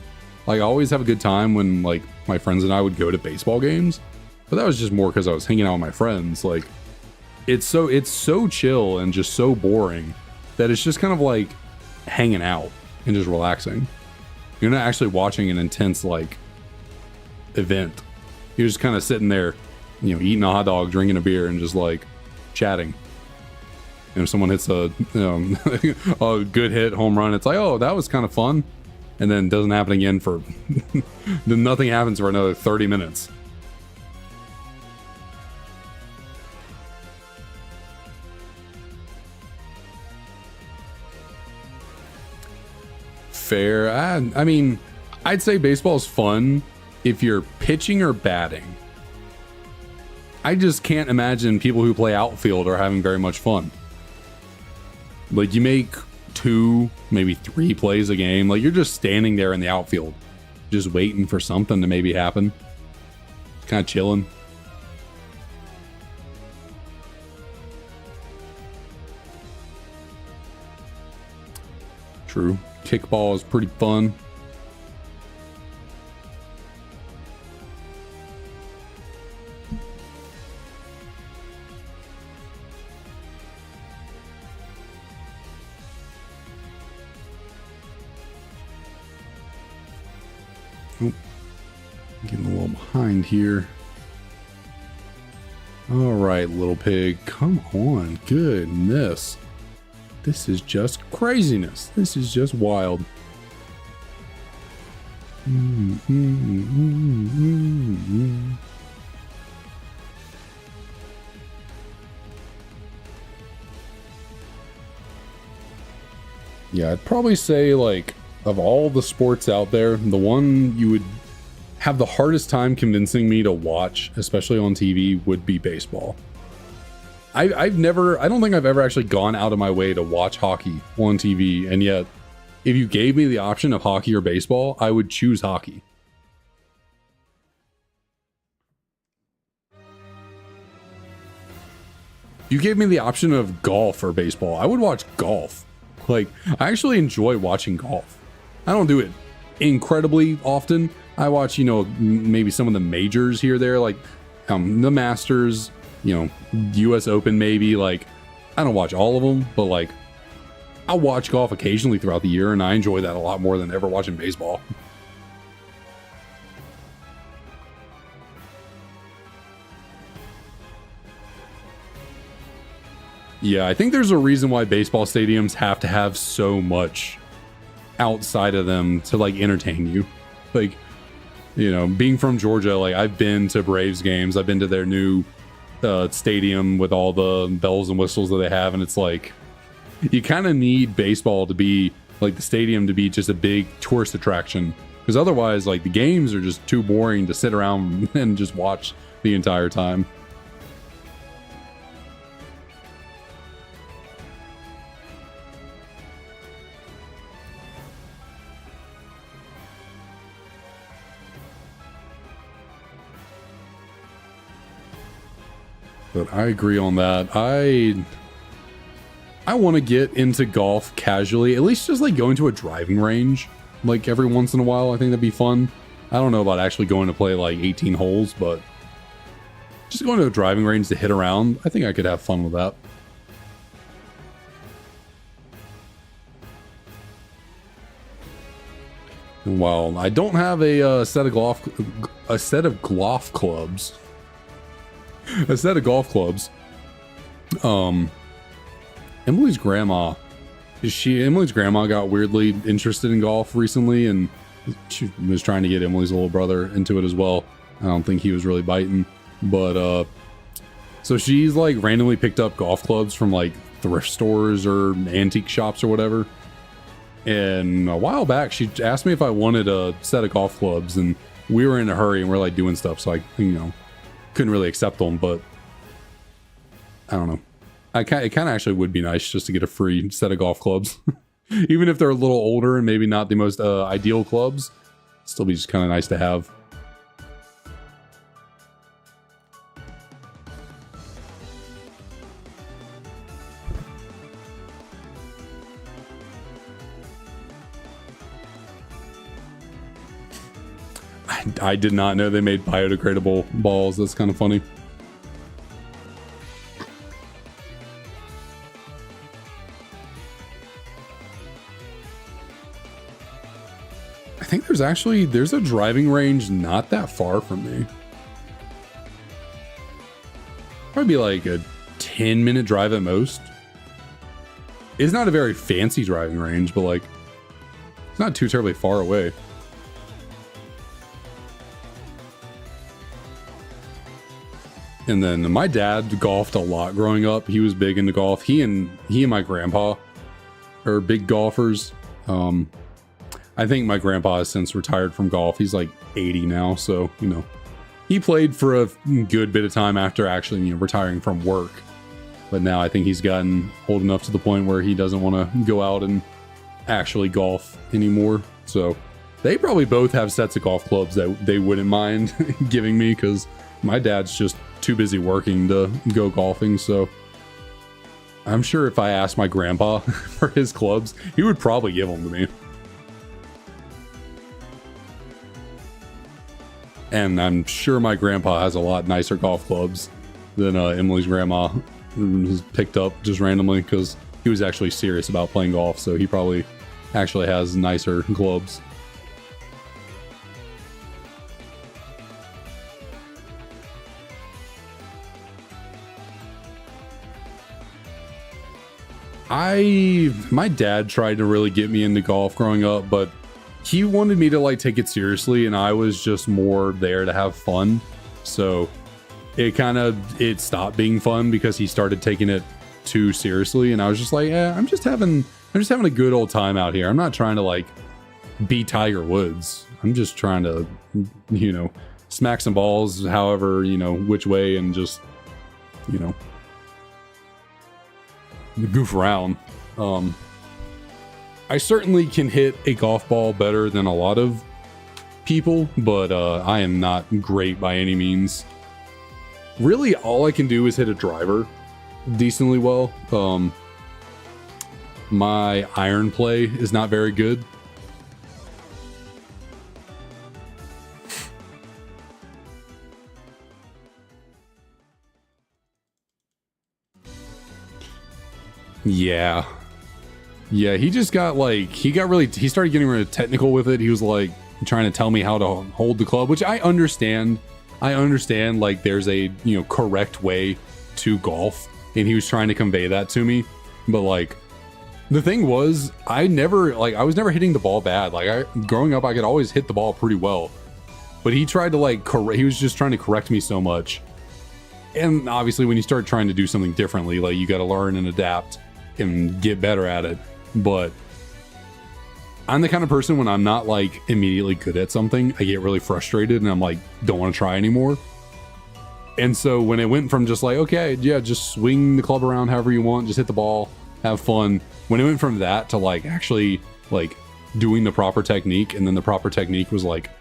Like, I always have a good time when like my friends and I would go to baseball games, but that was just more because I was hanging out with my friends. Like, it's so chill and just so boring that it's just kind of like hanging out. and just relaxing. You're not actually watching an intense like event. You're just kind of sitting there, you know, eating a hot dog, drinking a beer, and just like chatting. And if someone hits a a good hit home run, it's like, oh, that was kind of fun, and then it doesn't happen again for then nothing happens for another 30 minutes. Fair. I mean, I'd say baseball is fun if you're pitching or batting. I just can't imagine people who play outfield are having very much fun. Like, you make 2, maybe 3 plays a game. Like, you're just standing there in the outfield, just waiting for something to maybe happen. Kind of chilling. True. Kickball is pretty fun. Oh, getting a little behind here. All right, little pig, come on. Goodness. This is just craziness. This is just wild. Yeah, I'd probably say, like, of all the sports out there, the one you would have the hardest time convincing me to watch, especially on TV, would be baseball. I don't think I've ever actually gone out of my way to watch hockey on TV, and yet, if you gave me the option of hockey or baseball, I would choose hockey. You gave me the option of golf or baseball, I would watch golf. Like, I actually enjoy watching golf. I don't do it incredibly often. I watch, you know, maybe some of the majors here or there, like the Masters, you know, US Open maybe. Like, I don't watch all of them, but like, I'll watch golf occasionally throughout the year, and I enjoy that a lot more than ever watching baseball. Yeah, I think there's a reason why baseball stadiums have to have so much outside of them to like entertain you. Like, you know, being from Georgia, like I've been to Braves games, I've been to their new stadium with all the bells and whistles that they have, and it's like, you kind of need baseball to be like the stadium to be just a big tourist attraction, because otherwise like the games are just too boring to sit around and just watch the entire time. But I agree on that. I want to get into golf casually, at least just like going to a driving range like every once in a while. I think that'd be fun. I don't know about actually going to play like 18 holes, but just going to a driving range to hit around, I think I could have fun with that. And while I don't have a set of golf clubs. Emily's grandma got weirdly interested in golf recently, and she was trying to get Emily's little brother into it as well. I don't think he was really biting, but so she's like randomly picked up golf clubs from like thrift stores or antique shops or whatever. And a while back, she asked me if I wanted a set of golf clubs, and we were in a hurry and we're like doing stuff, so I, you know, couldn't really accept them. But I don't know. It kind of actually would be nice just to get a free set of golf clubs, even if they're a little older and maybe not the most ideal clubs. Still be just kind of nice to have. I did not know they made biodegradable balls. That's kind of funny. there's a driving range not that far from me. Probably like a 10-minute drive at most. It's not a very fancy driving range, but like it's not too terribly far away. And then my dad golfed a lot growing up. He was big into golf. He and my grandpa are big golfers. I think my grandpa has since retired from golf. He's like 80 now, so you know, he played for a good bit of time after actually, you know, retiring from work. But now I think he's gotten old enough to the point where he doesn't want to go out and actually golf anymore. So they probably both have sets of golf clubs that they wouldn't mind giving me, because my dad's just too busy working to go golfing. So I'm sure if I asked my grandpa for his clubs, he would probably give them to me. And I'm sure my grandpa has a lot nicer golf clubs than Emily's grandma has picked up just randomly, because he was actually serious about playing golf. So he probably actually has nicer clubs. My dad tried to really get me into golf growing up, but he wanted me to like take it seriously, and I was just more there to have fun. So it stopped being fun because he started taking it too seriously, and I was just like, yeah, I'm just having a good old time out here. I'm not trying to like be Tiger Woods. I'm just trying to, you know, smack some balls however, you know, which way, and just, you know, goof around. I certainly can hit a golf ball better than a lot of people, but I am not great by any means. Really, all I can do is hit a driver decently well. My iron play is not very good. Yeah, he just got like, he started getting really technical with it. He was like trying to tell me how to hold the club, which I understand. Like there's a, you know, correct way to golf, and he was trying to convey that to me. But like, the thing was, I was never hitting the ball bad. Like growing up, I could always hit the ball pretty well, but he tried to like, he was just trying to correct me so much. And obviously when you start trying to do something differently, like you got to learn and adapt and get better at it. But I'm the kind of person, when I'm not like immediately good at something, I get really frustrated and I'm like, don't want to try anymore. And so when it went from just like, okay, yeah, just swing the club around however you want, just hit the ball, have fun. When it went from that to like actually like doing the proper technique, and then the proper technique was like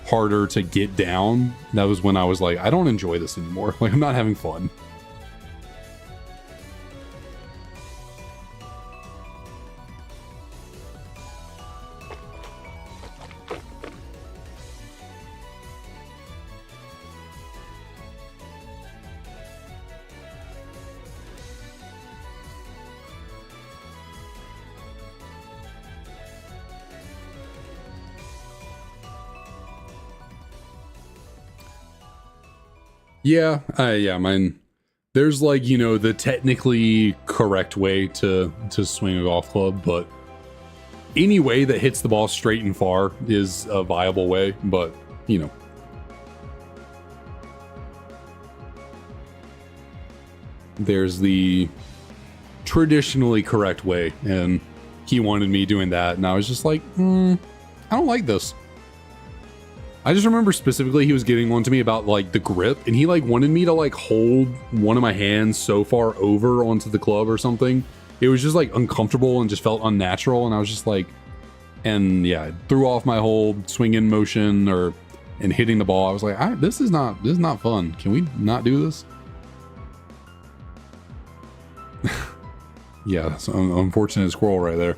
harder to get down, that was when I was like, I don't enjoy this anymore. Like, I'm not having fun. Yeah, mine. There's like, you know, the technically correct way to swing a golf club, but any way that hits the ball straight and far is a viable way. But, you know, there's the traditionally correct way, and he wanted me doing that, and I was just like, I don't like this. I just remember specifically he was getting on to me about like the grip, and he like wanted me to like hold one of my hands so far over onto the club or something. It was just like uncomfortable and just felt unnatural, and I was just like, and yeah, it threw off my whole swinging motion and hitting the ball. I was like, this is not fun. Can we not do this? Yeah, that's an unfortunate squirrel right there.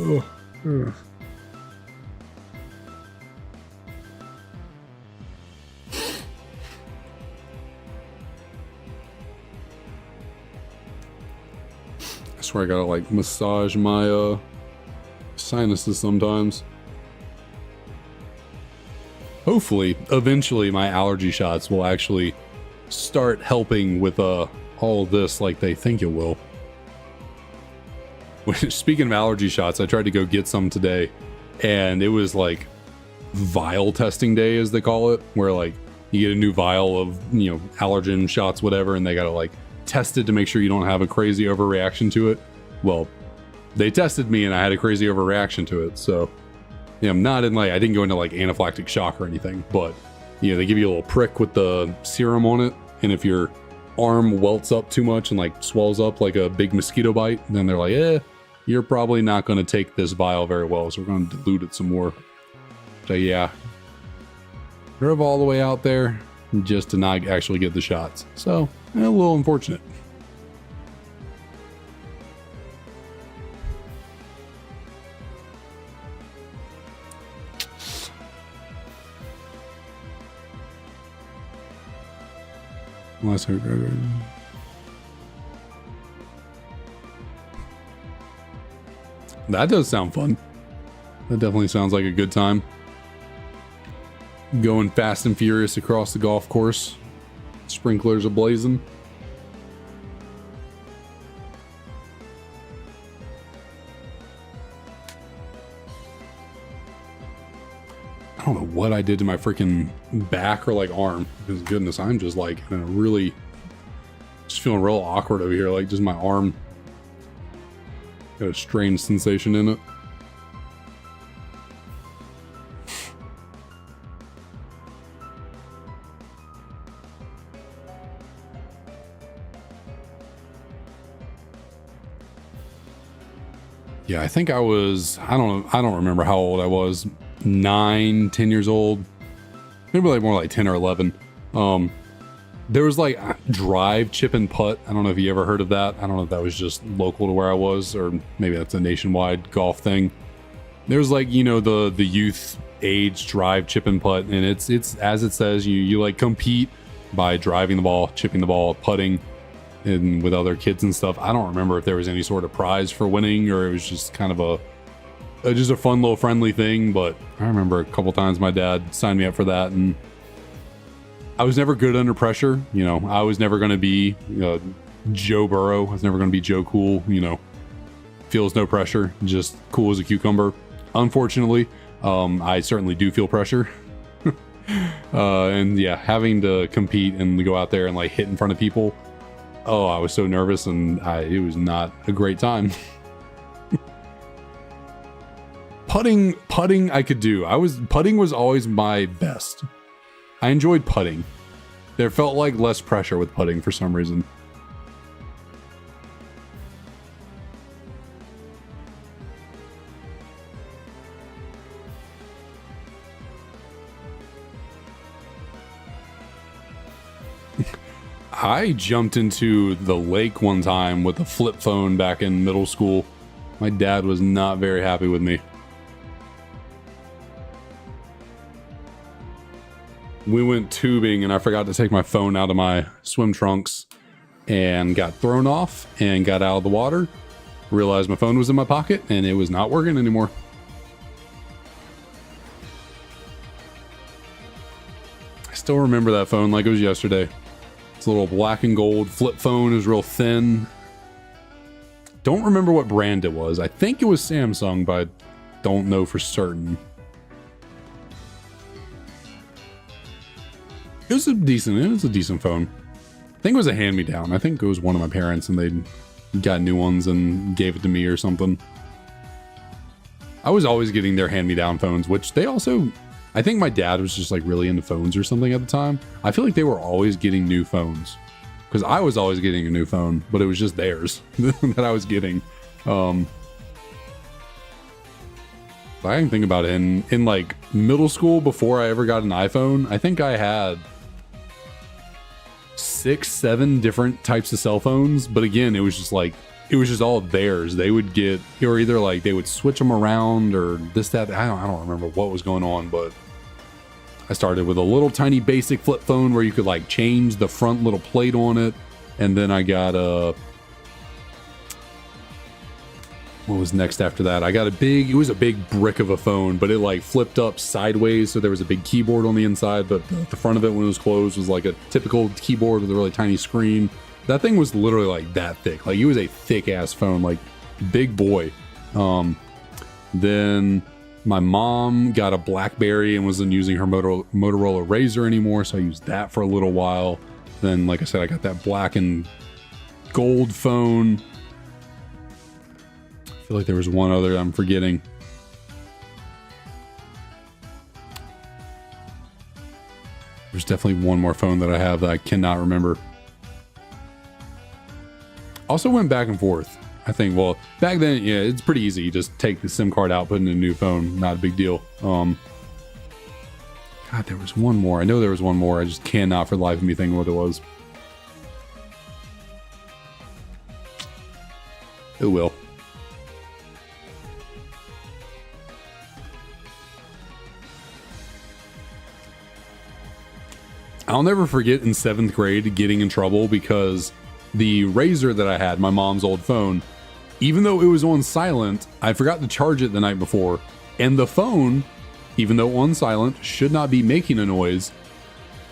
Oh. I swear I gotta like massage my sinuses sometimes. Hopefully, eventually my allergy shots will actually start helping with all of this like they think it will. Speaking of allergy shots, I tried to go get some today, and it was like vial testing day, as they call it, where like you get a new vial of, you know, allergen shots, whatever, and they gotta like test it to make sure you don't have a crazy overreaction to it. Well, they tested me and I had a crazy overreaction to it, so yeah, I'm not in like, I didn't go into like anaphylactic shock or anything, but you know, they give you a little prick with the serum on it, and if your arm welts up too much and like swells up like a big mosquito bite, then they're like, you're probably not going to take this vial very well, so we're going to dilute it some more. So yeah, drove all the way out there just to not actually get the shots, so a little unfortunate. That does sound fun. That definitely sounds like a good time. Going fast and furious across the golf course. Sprinklers ablazing. I don't know what I did to my freaking back or like arm, because goodness, I'm just like in a really, just feeling real awkward over here. Like just my arm got a strange sensation in it. Yeah, I think I was, I don't remember how old I was. 9, 10 years old, maybe like more like 10 or 11. There was like drive, chip and putt. I don't know if you ever heard of that. I don't know if that was just local to where I was, or maybe that's a nationwide golf thing. There's like, you know, the youth age drive, chip and putt, and it's as it says, you like compete by driving the ball, chipping the ball, putting, and with other kids and stuff. I don't remember if there was any sort of prize for winning, or it was just kind of just a fun little friendly thing. But I remember a couple times my dad signed me up for that, and I was never good under pressure. You know, I was never going to be Joe Burrow. I was never going to be Joe Cool, you know, feels no pressure, just cool as a cucumber. Unfortunately, I certainly do feel pressure. And yeah, having to compete and go out there and like hit in front of people, oh, I was so nervous, and it was not a great time. Putting I could do. Putting was always my best. I enjoyed putting. There felt like less pressure with putting for some reason. I jumped into the lake one time with a flip phone back in middle school. My dad was not very happy with me. We went tubing and I forgot to take my phone out of my swim trunks and got thrown off and got out of the water. Realized my phone was in my pocket and it was not working anymore. I still remember that phone like it was yesterday. It's a little black and gold flip phone. It was real thin. Don't remember what brand it was. I think it was Samsung, but I don't know for certain. It was a decent phone. I think it was a hand-me-down. I think it was one of my parents and they got new ones and gave it to me or something. I was always getting their hand-me-down phones, which they also, I think my dad was just like really into phones or something at the time. I feel like they were always getting new phones because I was always getting a new phone, but it was just theirs that I was getting. I can think about it in like middle school before I ever got an iPhone. I think I had 6-7 different types of cell phones, but again, it was just all theirs. They would get, or either like they would switch them around or this, that. I don't remember what was going on, but I started with a little tiny basic flip phone where you could like change the front little plate on it, and then I got what was next after that? I got it was a big brick of a phone, but it like flipped up sideways. So there was a big keyboard on the inside, but the front of it when it was closed was like a typical keyboard with a really tiny screen. That thing was literally like that thick. Like it was a thick ass phone, like big boy. Then my mom got a BlackBerry and wasn't using her Motorola Razr anymore. So I used that for a little while. Then, like I said, I got that black and gold phone. I feel like there was one other I'm forgetting. There's definitely one more phone that I have that I cannot remember. Also went back and forth. I think, well, back then, yeah, it's pretty easy. You just take the SIM card out, put in a new phone. Not a big deal. God, there was one more. I know there was one more. I just cannot for the life of me think what it was. It will. I'll never forget in 7th grade getting in trouble because the Razr that I had, my mom's old phone, even though it was on silent, I forgot to charge it the night before. And the phone, even though on silent, should not be making a noise.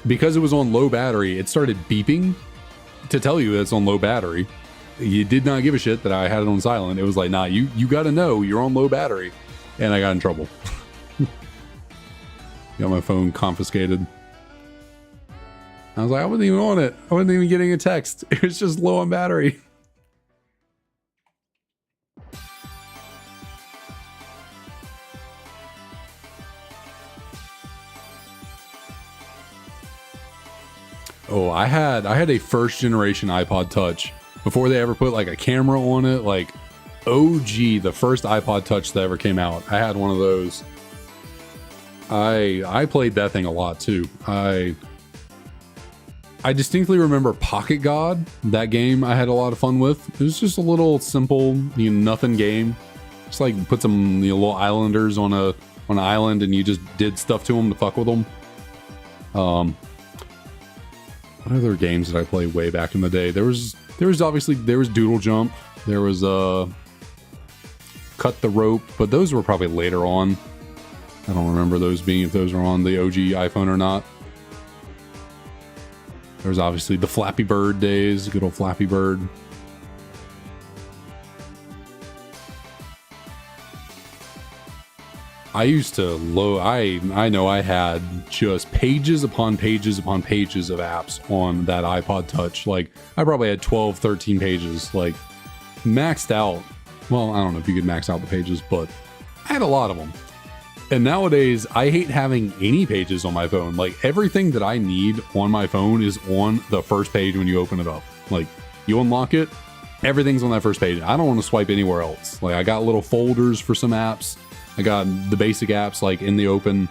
Because it was on low battery, it started beeping to tell you that it's on low battery. You did not give a shit that I had it on silent. It was like, nah, you gotta know you're on low battery. And I got in trouble. Got my phone confiscated. I was like, I wasn't even on it. I wasn't even getting a text. It was just low on battery. Oh, I had a first generation iPod Touch before they ever put like a camera on it. Like OG, the first iPod Touch that ever came out. I had one of those. I played that thing a lot too. I distinctly remember Pocket God. That game I had a lot of fun with. It was just a little simple, nothing game. Just like put some little islanders on an island, and you just did stuff to them to fuck with them. What other games did I play way back in the day? There was Doodle Jump. There was Cut the Rope, but those were probably later on. I don't remember those being if those were on the OG iPhone or not. There was obviously the Flappy Bird days, good old Flappy Bird. I used to load, I know I had just pages upon pages upon pages of apps on that iPod Touch. Like, I probably had 12, 13 pages, like, maxed out. Well, I don't know if you could max out the pages, but I had a lot of them. And nowadays, I hate having any pages on my phone. Like, everything that I need on my phone is on the first page when you open it up. Like, you unlock it, everyth's on that first page. I don't want to swipe anywhere else. Like, I got little folders for some apps. I got the basic apps, like, in the open.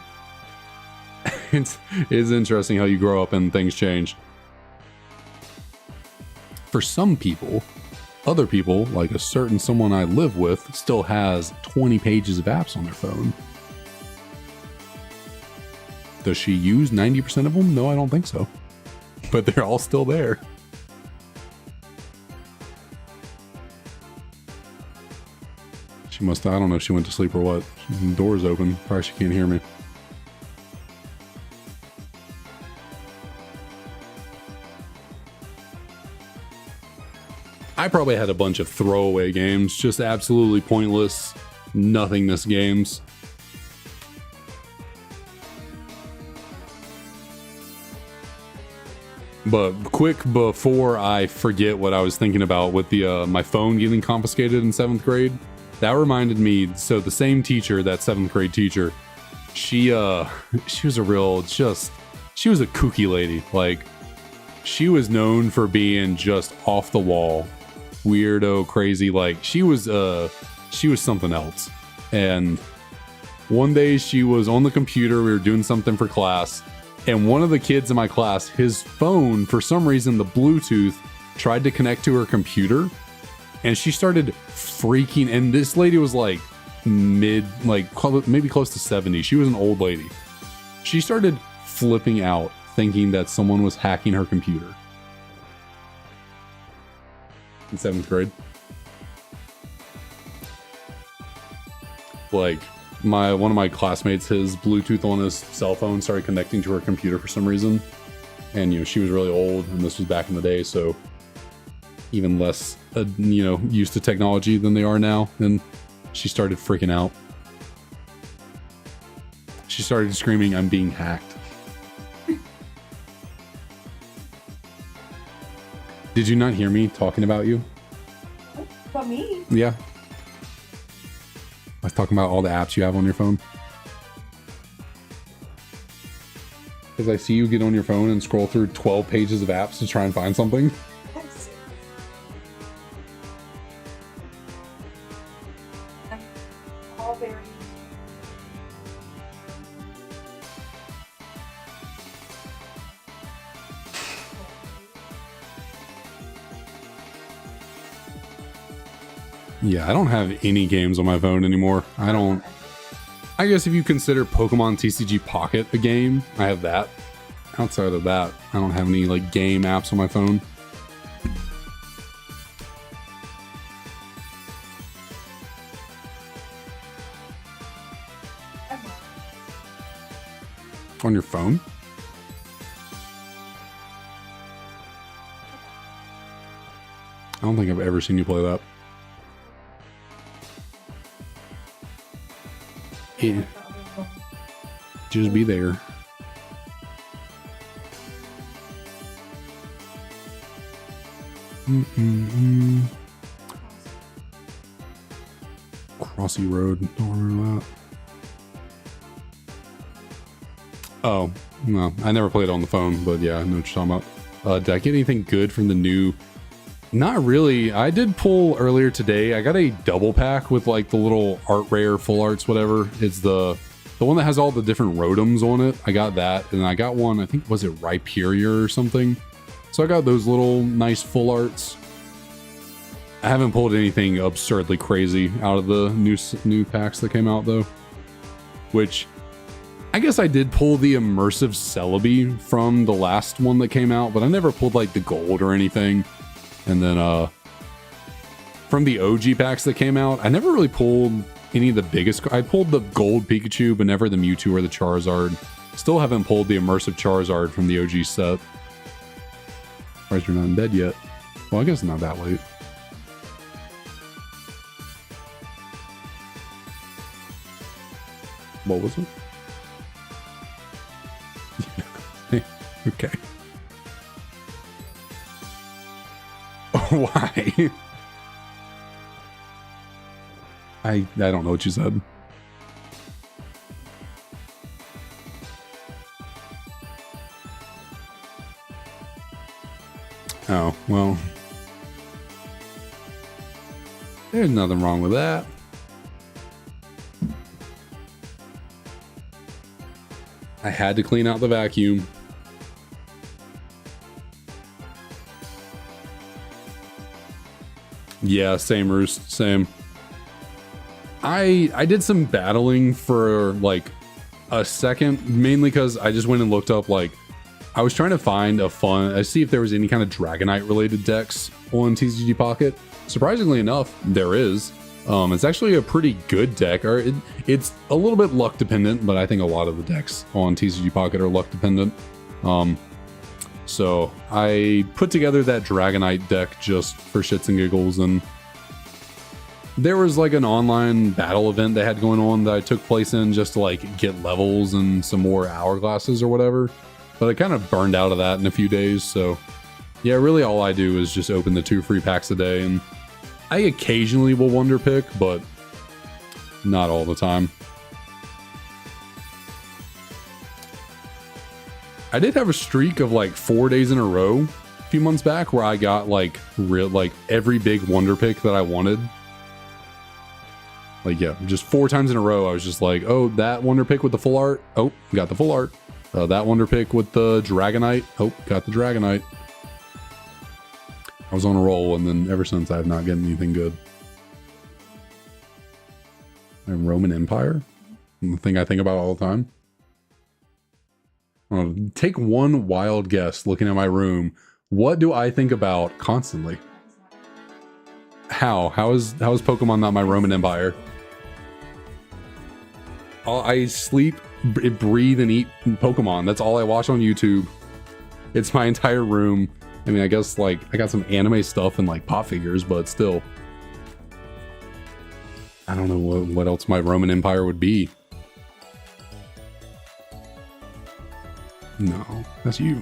It's interesting how you grow up and things change. For some people, other people, like a certain someone I live with, still has 20 pages of apps on their phone. Does she use 90% of them? No, I don't think so. But they're all still there. She must, I don't know if she went to sleep or what. The door's open. Probably she can't hear me. I probably had a bunch of throwaway games. Just absolutely pointless, nothingness games. But quick before I forget what I was thinking about with the my phone getting confiscated in 7th grade, that reminded me. So the same teacher, that 7th grade teacher, she was a real she was a kooky lady. Like, she was known for being just off the wall, weirdo, crazy. Like, she was something else. And one day she was on the computer. We were doing something for class. And one of the kids in my class, his phone, for some reason, the Bluetooth tried to connect to her computer, and she started freaking. And this lady was like maybe close to 70. She was an old lady. She started flipping out, thinking that someone was hacking her computer. In 7th grade. Like one of my classmates, his Bluetooth on his cell phone started connecting to her computer for some reason, and you know she was really old, and this was back in the day, so even less you know, used to technology than they are now, and she started freaking out. She started screaming, "I'm being hacked." Did you not hear me talking about you? About me? Yeah. I was talking about all the apps you have on your phone. Because I see you get on your phone and scroll through 12 pages of apps to try and find something. I'm all very... Yeah, I don't have any games on my phone anymore. I guess if you consider Pokemon TCG Pocket a game, I have that. Outside of that, I don't have any like game apps on my phone. On your phone? I don't think I've ever seen you play that. Yeah. Just be there. Crossy Road. Don't remember that. Oh, no. I never played it on the phone, but yeah, I know what you're talking about. Did I get anything good from the new... Not really. I did pull earlier today. I got a double pack with like the little art rare full arts, whatever. It's the one that has all the different Rotoms on it. I got that, and I got one, I think, was it Rhyperior or something? So I got those little nice full arts. I haven't pulled anything absurdly crazy out of the new packs that came out though. Which I guess I did pull the immersive Celebi from the last one that came out, but I never pulled like the gold or anything. And then from the OG packs that came out, I never really pulled any of the biggest. I pulled the gold Pikachu, but never the Mewtwo or the Charizard. Still haven't pulled the immersive Charizard from the OG set. Surprised you're not in bed yet. Well, I guess it's not that late. What was it? Okay. Why? I don't know what you said. Oh, well. There's nothing wrong with that. I had to clean out the vacuum. Yeah, same, Roost, same. I did some battling for like a second, mainly because I just went and looked up, like, I was trying to find I see if there was any kind of Dragonite related decks on TCG Pocket. Surprisingly enough, there is. It's actually a pretty good deck, or it's a little bit luck dependent, but I think a lot of the decks on TCG Pocket are luck dependent. So I put together that Dragonite deck just for shits and giggles, and there was like an online battle event they had going on that I took place in just to like get levels and some more hourglasses or whatever. But I kind of burned out of that in a few days, so yeah, really all I do is just open the 2 free packs a day, and I occasionally will wonder pick, but not all the time. I did have a streak of like 4 days in a row a few months back where I got like every big wonder pick that I wanted. Like, yeah, just 4 times in a row I was just like, oh, that wonder pick with the full art. Oh, got the full art. That wonder pick with the Dragonite. Oh, got the Dragonite. I was on a roll, and then ever since I have not gotten anything good. Roman Empire? The thing I think about all the time. Take one wild guess looking at my room. What do I think about constantly? How is Pokemon not my Roman Empire? I sleep, breathe, and eat Pokemon. That's all I watch on YouTube. It's my entire room. I mean, I guess like I got some anime stuff and like pop figures, but still. I don't know what else my Roman Empire would be. No, that's you.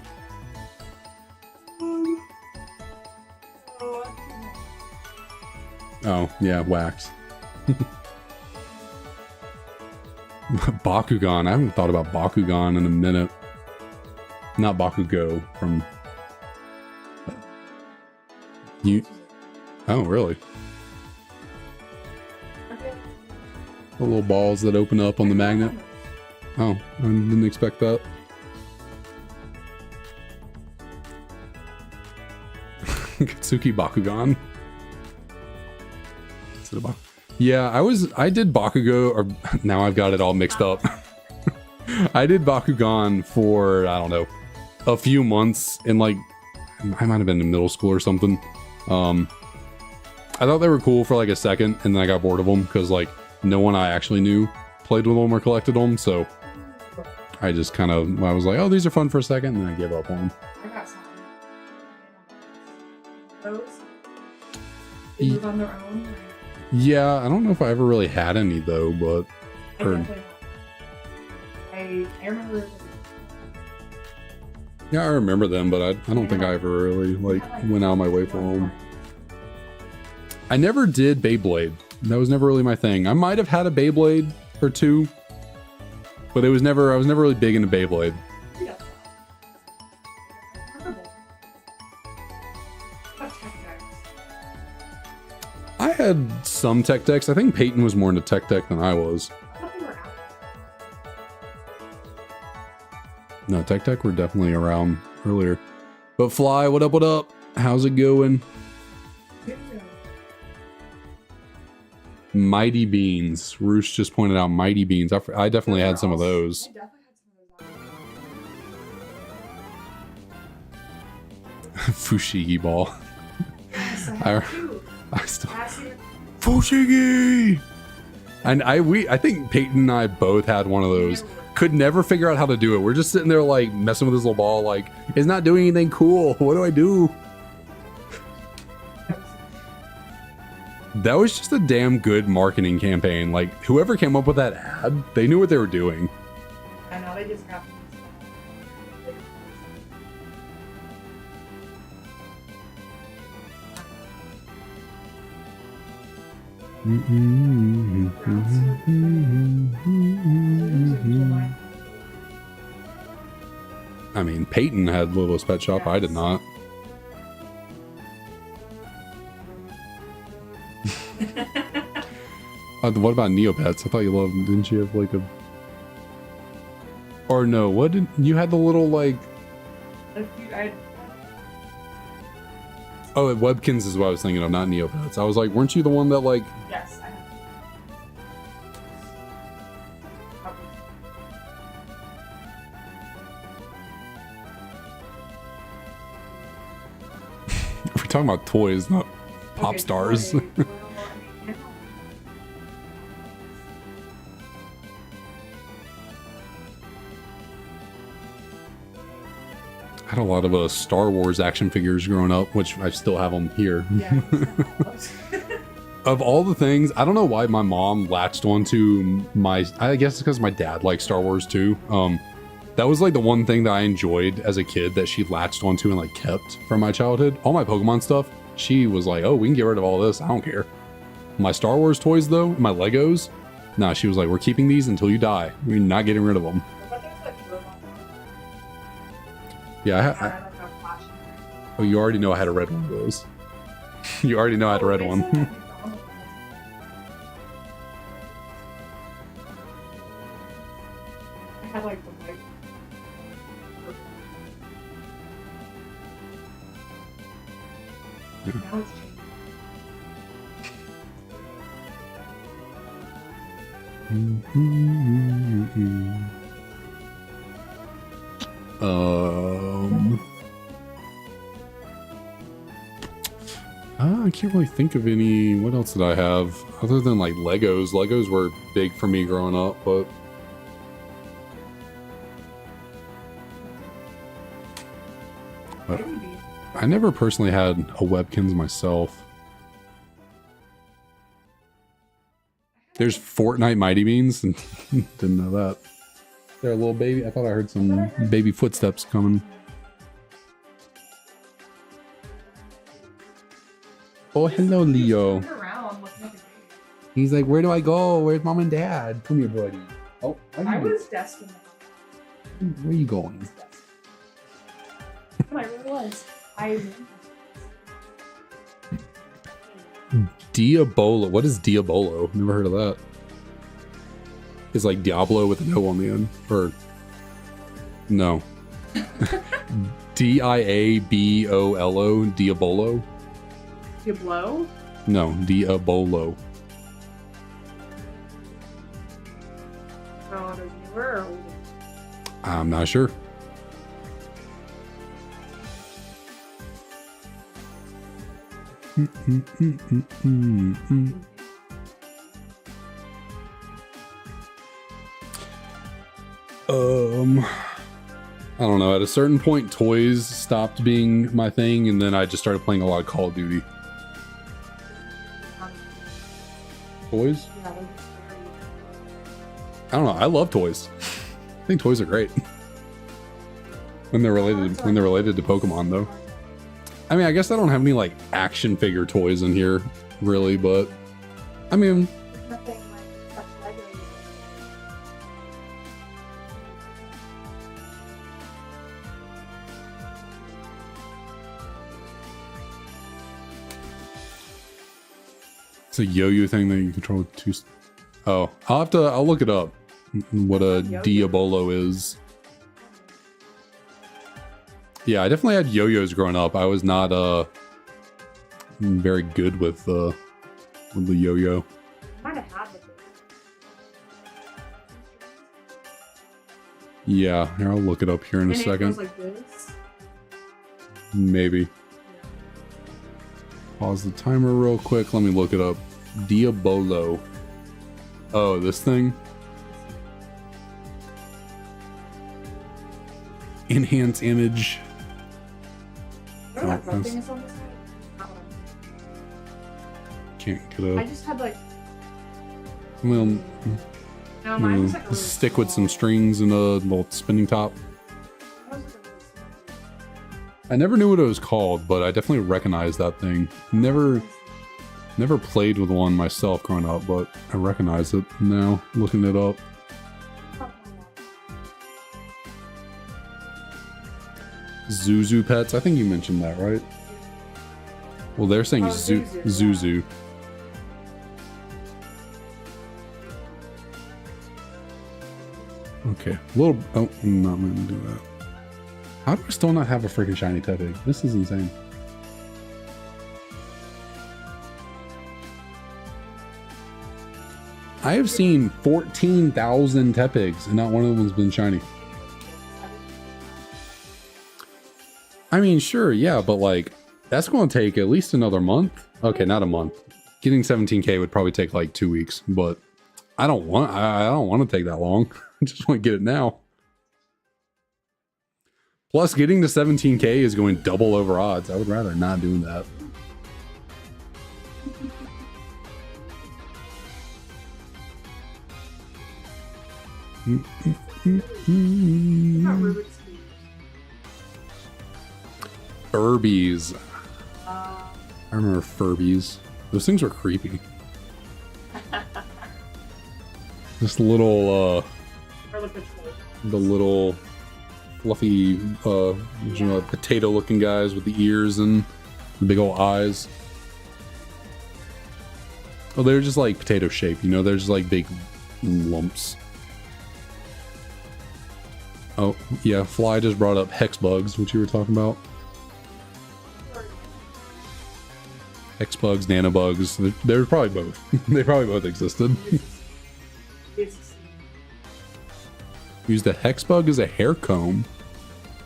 Oh, yeah, wax. Bakugan. I haven't thought about Bakugan in a minute. Not Bakugo from... You... Oh, really? The little balls that open up on the magnet. Oh, I didn't expect that. Katsuki Bakugan. Yeah, I did Bakugo, or now I've got it all mixed up. I did Bakugan for, I don't know, a few months in like, I might have been in middle school or something. I thought they were cool for like a second, and then I got bored of them because like no one I actually knew played with them or collected them, so I just kind of, I was like, oh, these are fun for a second, and then I gave up on them. I got some. Those? They move on their own? Yeah, I don't know if I ever really had any though, but... I remember... Yeah, I remember them, but I don't think I ever really like went out of my way for them. I never did Beyblade. That was never really my thing. I might have had a Beyblade or two, but I was never really big into Beyblade. I had some Tech Decks. I think Peyton was more into Tech Deck than I was. No, Tech Deck were definitely around earlier. But Fly, what up, what up? How's it going? Mighty Beans. Roosh just pointed out Mighty Beans. I definitely had some of those. Fushigi Ball. I still Fushigi! And I think Peyton and I both had one of those. Could never figure out how to do it. We're just sitting there like messing with this little ball, like, it's not doing anything cool. What do I do? That was just a damn good marketing campaign. Like, whoever came up with that ad, they knew what they were doing. I know, they just got... I mean, Peyton had Littlest Pet Shop. Yes. I did not. What about Neopets? I thought you loved them. Didn't you have like a... Or no, what did... You had the little like... Oh, Webkins is what I was thinking of, not Neopets. I was like, weren't you the one that like... Yes, I have. We're talking about toys, not pop stars. Toys. I had a lot of Star Wars action figures growing up, which I still have them here. Yeah. Of all the things, I don't know why my mom latched onto my... I guess it's because my dad liked Star Wars too. That was like the one thing that I enjoyed as a kid that she latched onto and like kept from my childhood. All my Pokemon stuff, she was like, oh, we can get rid of all this. I don't care. My Star Wars toys though, my Legos, nah, she was like, we're keeping these until you die. We're not getting rid of them. Yeah, oh, you already know I had a red one of those. You already know I had a red one. I had like the white. Now it's changed. I can't really think of any. What else did I have other than like Legos? Legos were big for me growing up, but I never personally had a Webkins myself. There's Fortnite Mighty Beans. Didn't know that. They're a little baby. I thought I heard some baby footsteps coming. Oh, hello, Leo. He's like, where do I go? Where's mom and dad? Come here, buddy. Oh, I was destined. Where are you going? I really was. Diabolo. What is Diabolo? Never heard of that. It's like Diablo with an O on the end. Or no. Diabolo. Diabolo. Diablo? No, Diabolo. Oh, it is newer or older? I'm not sure. I don't know. At a certain point, toys stopped being my thing, and then I just started playing a lot of Call of Duty. Toys? Yeah, they're just I don't know. I love toys. I think toys are great. When they're related to Pokemon, though. I mean, I guess I don't have any like action figure toys in here, really, but I mean, nothing like Lego. it's a yo-yo thing that you control with two. Oh, I'll look it up. What a Diabolo is. Yeah, I definitely had yo-yos growing up. I was not very good with the yo-yo. Might have had the Yeah, here I'll look it up here in a second. It goes like this. Maybe. Yeah. Pause the timer real quick. Let me look it up. Diabolo. Oh, this thing? Enhance image. Remember that that's- thing is on the side? That one. Can't get I a... just had like. Well, No, mine was like a really stick with some small- strings and a little spinning top. Mine was like a really small. I never knew what it was called, but I definitely recognized that thing. Never played with one myself growing up, but I recognize it now, looking it up. Zuzu pets, I think you mentioned that, right? Well, they're saying Oh, Zuzu, yeah. Zuzu. Okay, a little... Oh, I'm not going to do that. How do I still not have a freaking Shiny Tepig? This is insane. I have seen 14,000 Tepigs, and not one of them's been shiny. I mean, sure, yeah, but like, that's going to take at least another month. Okay, not a month. Getting 17K would probably take like 2 weeks, but I don't want to take that long. I just want to get it now. Plus, getting to 17K is going double over odds. I would rather not doing that. Not Rubik's Cube. Furbies. Uh, I remember Furbies. Those things were creepy. This little, or the patrol. the little fluffy, you know, potato-looking guys with the ears and the big old eyes. Well, they're just like potato shape, you know? They're just like big lumps. Oh, yeah, Fly just brought up hex bugs, which you were talking about. Hex bugs, nanobugs, they're probably both. They probably both existed. It's Used a hex bug as a hair comb.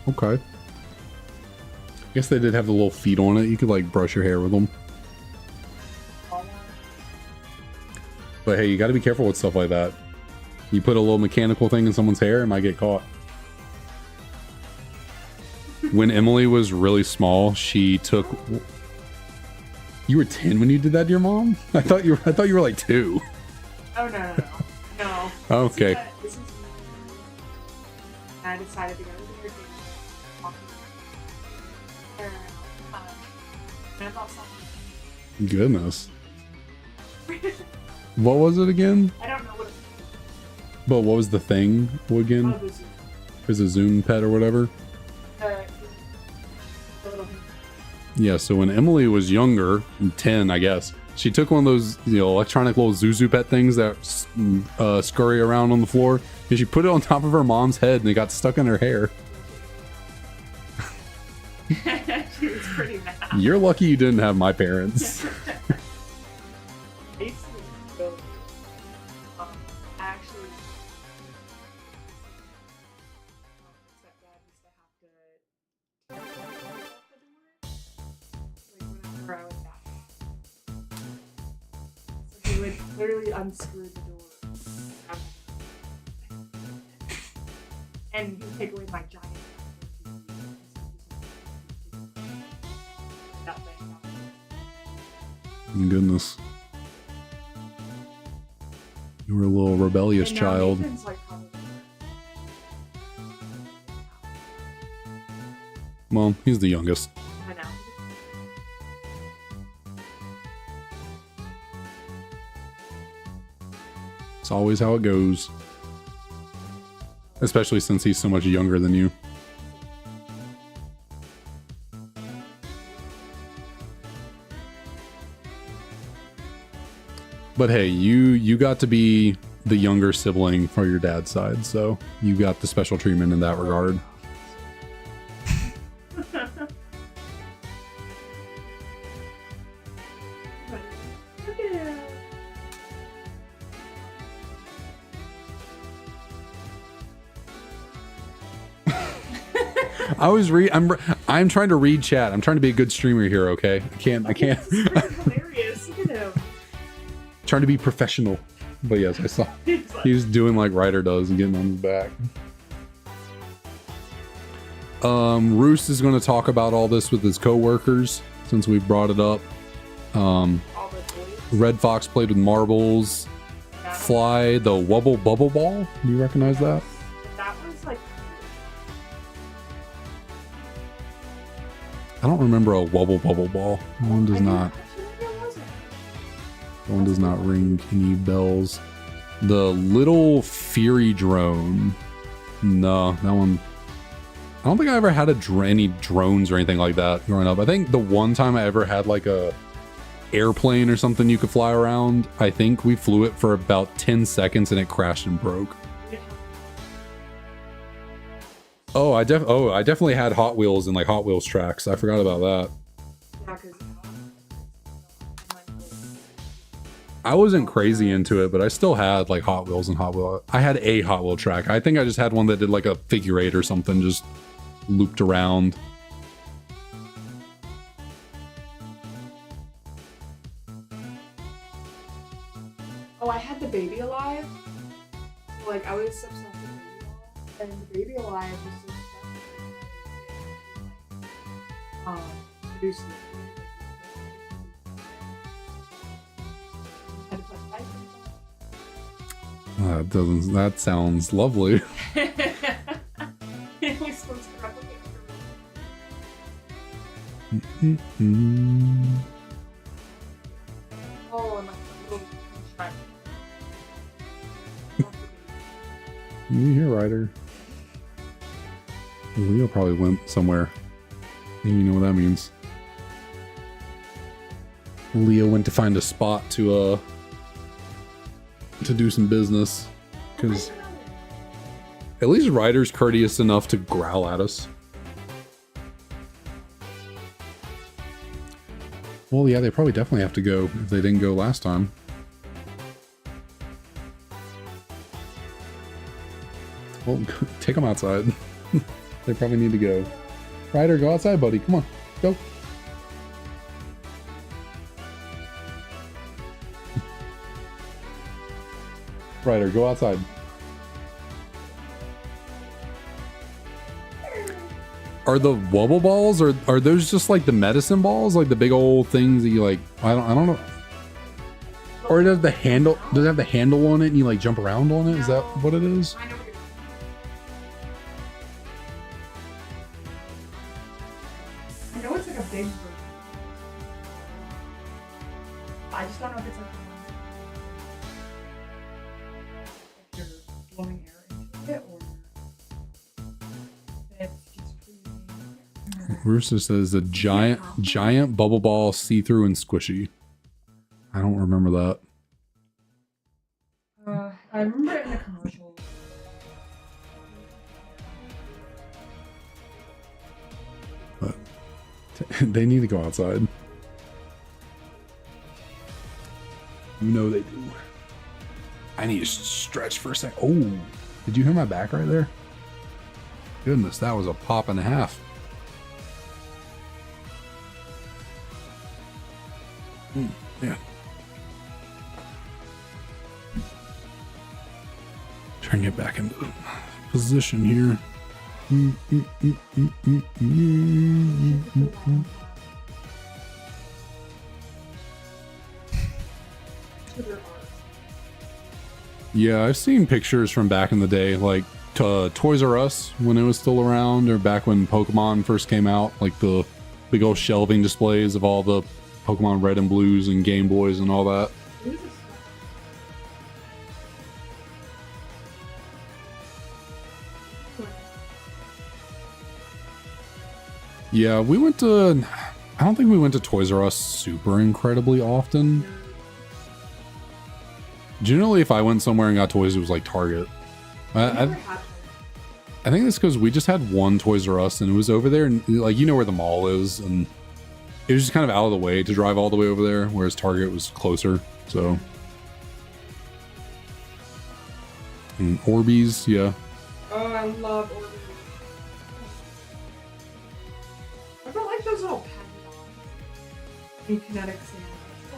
Okay. I guess they did have the little feet on it. You could like brush your hair with them. But hey, you got to be careful with stuff like that. You put a little mechanical thing in someone's hair, it might get caught. When Emily was really small, she took. You were 10 when you did that to your mom? I thought you were like 2. Oh no. No. Okay. This is I decided to go to the game. And I bought something. Goodness. What was it again? I don't know what it was. But what was the thing again? Oh, this is Is a Zoom pet or whatever? the little Yeah, so when Emily was younger, 10, I guess, she took one of those, electronic little Zuzu pet things that scurry around on the floor, and she put it on top of her mom's head, and it got stuck in her hair. She was pretty mad. You're lucky you didn't have my parents. I used to go. I actually. Stepdad used to have to take the door off the door, like whenever I was back. So he would literally unscrew the door. And he would take away my giant. That thing. Goodness. You were a little rebellious And now child. Nathan's, like, probably Well, he's the youngest. I know. It's always how it goes. Especially since he's so much younger than you. But hey, you got to be the younger sibling for your dad's side, so you got the special treatment in that regard. I always read. I'm trying to read chat. I'm trying to be a good streamer here. Okay, I can't. This is hilarious. Look at him. Trying to be professional. But yes, I saw He's like, he's doing like Ryder does and getting on his back. Roos is going to talk about all this with his coworkers since we brought it up. all the toys. Red Fox played with marbles. Fly the Wubble Bubble Ball. Do you recognize that? That was like. I don't remember a Wubble Bubble Ball. One does not. One does not ring any bells. The Little Fury Drone. No, that one. I don't think I ever had any drones or anything like that growing up. I think the one time I ever had like a airplane or something you could fly around, I think we flew it for about 10 seconds and it crashed and broke. Oh, I definitely had Hot Wheels and like Hot Wheels tracks. I forgot about that. Yeah, because. I wasn't crazy into it, but I still had like Hot Wheels and Hot Wheel. I had a Hot Wheel track. I think I just had one that did like a figure eight or something, just looped around. Oh, I had the Baby Alive. So, like, I was obsessed with Baby Alive. And the Baby Alive was so special. Producing it. Had to put ice That sounds lovely. in it was supposed to replicate Oh, and like a little shrine. You hear Ryder? Leo probably went somewhere. And you know what that means. Leo went to find a spot to do some business. Because at least Ryder's courteous enough to growl at us. Well, yeah, they probably definitely have to go if they didn't go last time. Well, take them outside. They probably need to go. Ryder, go outside, buddy. Come on, go. Ryder, go outside. Are the wubble balls, or are those just like the medicine balls, like the big old things that you like? I don't know. Or does the handle? Does it have the handle on it and you like jump around on it? Is that what it is? I know what you're I know it's like a big version. I just don't know if it's like the ones if you're blowing air into it or if it's just freezing air. Rooster says a giant bubble ball, see-through and squishy. I don't remember that. I remember it in the commercial. But they need to go outside. You know they do. I need to stretch for a sec. Oh, did you hear my back right there? Goodness, that was a pop and a half. Yeah. Try and get back into position here. Yeah, I've seen pictures from back in the day, like Toys R Us when it was still around, or back when Pokemon first came out, like the big old shelving displays of all the Pokemon Red and Blues and Game Boys and all that. Yeah, we went to... I don't think we went to Toys R Us super incredibly often. Generally, if I went somewhere and got toys, it was like Target. I think that's because we just had one Toys R Us, and it was over there, and like, you know where the mall is, and it was just kind of out of the way to drive all the way over there, whereas Target was closer. So, and Orbeez, yeah. Oh, I love Orbeez. I don't like those little padded in kinetic sand.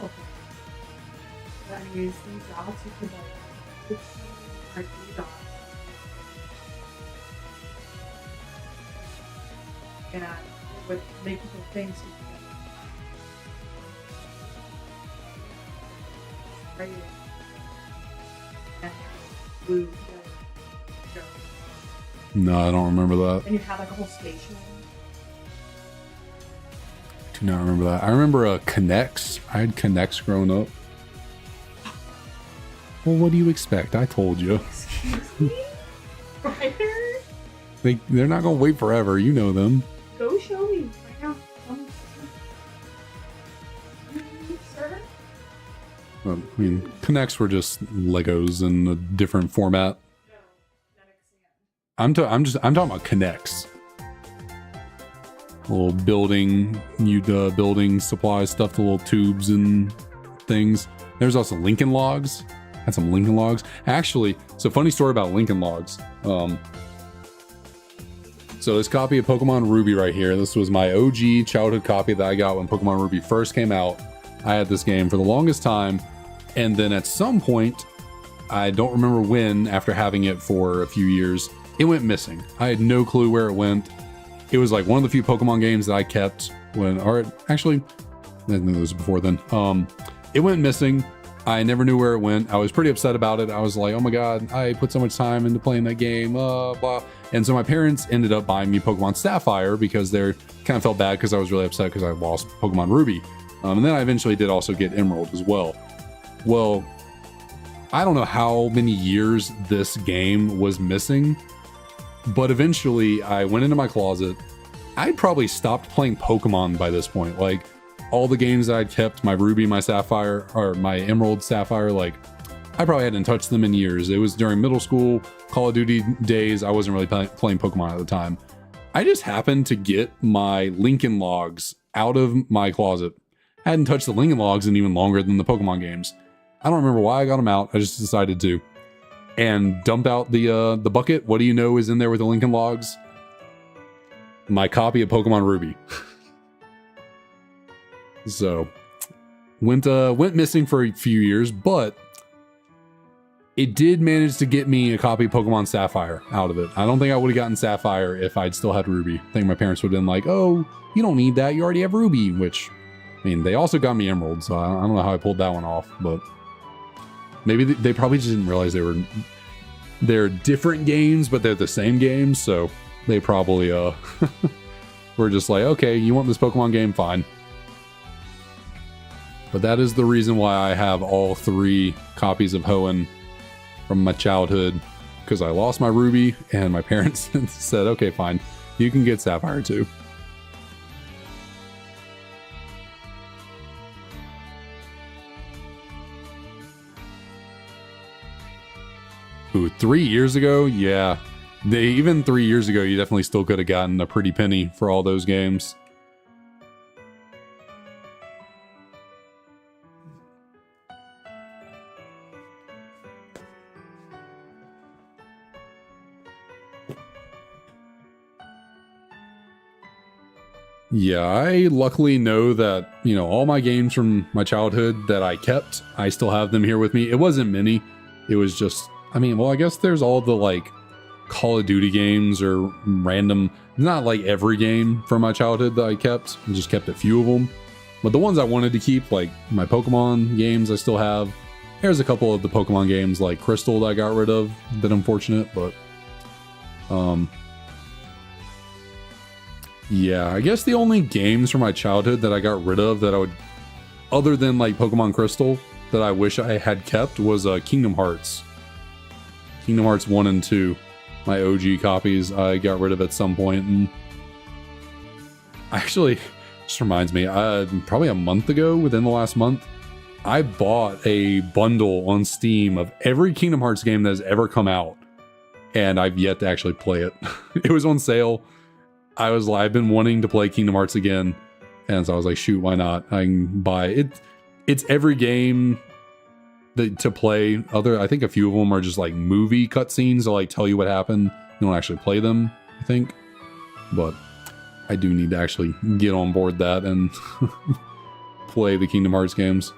Oh, but anyways, these dots you could like 3 dots. And it would make little things you could right and blue together. No, I don't remember that. And you had like a whole station. Do not remember that. I remember Connects. I had Connects growing up. Well, what do you expect? I told you. Excuse me? Right there? They're not gonna wait forever. You know them. Go show me. Right now. Sir? Well, I mean, Connects were just Legos in a different format. No, kinetic sand. I'm talking about Connects. Little building supply stuff, the little tubes and things. There's also Lincoln Logs. Had some Lincoln Logs. Actually, so funny story about Lincoln Logs. So this copy of Pokemon Ruby right here, this was my OG childhood copy that I got when Pokemon Ruby first came out. I had this game for the longest time, and then at some point, I don't remember when, after having it for a few years, it went missing. I had no clue where it went. It was like one of the few Pokemon games that I kept when, or actually, I think it was before then. It went missing. I never knew where it went. I was pretty upset about it. I was like, oh my God, I put so much time into playing that game, blah. And so my parents ended up buying me Pokemon Sapphire because they kind of felt bad because I was really upset because I lost Pokemon Ruby. And then I eventually did also get Emerald as well. Well, I don't know how many years this game was missing, but eventually I went into my closet. I'd probably stopped playing Pokemon by this point. Like, all the games that I'd kept, my Ruby, my Sapphire, or my Emerald, Sapphire, like, I probably hadn't touched them in years. It was during middle school, Call of Duty days. I wasn't really playing Pokemon at the time. I just happened to get my Lincoln Logs out of my closet. I hadn't touched the Lincoln Logs in even longer than the Pokemon games. I don't remember why I got them out. I just decided to. And dump out the bucket. What do you know is in there with the Lincoln Logs? My copy of Pokemon Ruby. So, went missing for a few years, but it did manage to get me a copy of Pokemon Sapphire out of it. I don't think I would have gotten Sapphire if I'd still had Ruby. I think my parents would have been like, oh, you don't need that. You already have Ruby, which, I mean, they also got me Emerald, so I don't know how I pulled that one off, but maybe they probably just didn't realize they're different games, but they're the same games, so they probably were just like, okay, you want this Pokemon game? Fine. But that is the reason why I have all 3 copies of Hoenn from my childhood, because I lost my Ruby and my parents said, okay, fine, you can get Sapphire too. Ooh, 3 years ago? Yeah. Even 3 years ago, you definitely still could have gotten a pretty penny for all those games. Yeah, I luckily know that, you know, all my games from my childhood that I kept, I still have them here with me. It wasn't many. It was just, I mean, well, I guess there's all the, like, Call of Duty games or random, not like every game from my childhood that I kept. I just kept a few of them. But the ones I wanted to keep, like my Pokemon games, I still have. There's a couple of the Pokemon games like Crystal that I got rid of. A bit unfortunate, but yeah, I guess the only games from my childhood that I got rid of that I would, other than like Pokemon Crystal, that I wish I had kept was Kingdom Hearts. Kingdom Hearts 1 and 2. My OG copies I got rid of at some point, and actually, just reminds me, probably a month ago, within the last month, I bought a bundle on Steam of every Kingdom Hearts game that has ever come out, and I've yet to actually play it. It was on sale. I've been wanting to play Kingdom Hearts again, and so I was like, shoot, why not? I can buy it. It's every game to play. I think a few of them are just like movie cutscenes to like tell you what happened. You don't actually play them, I think. But I do need to actually get on board that and play the Kingdom Hearts games.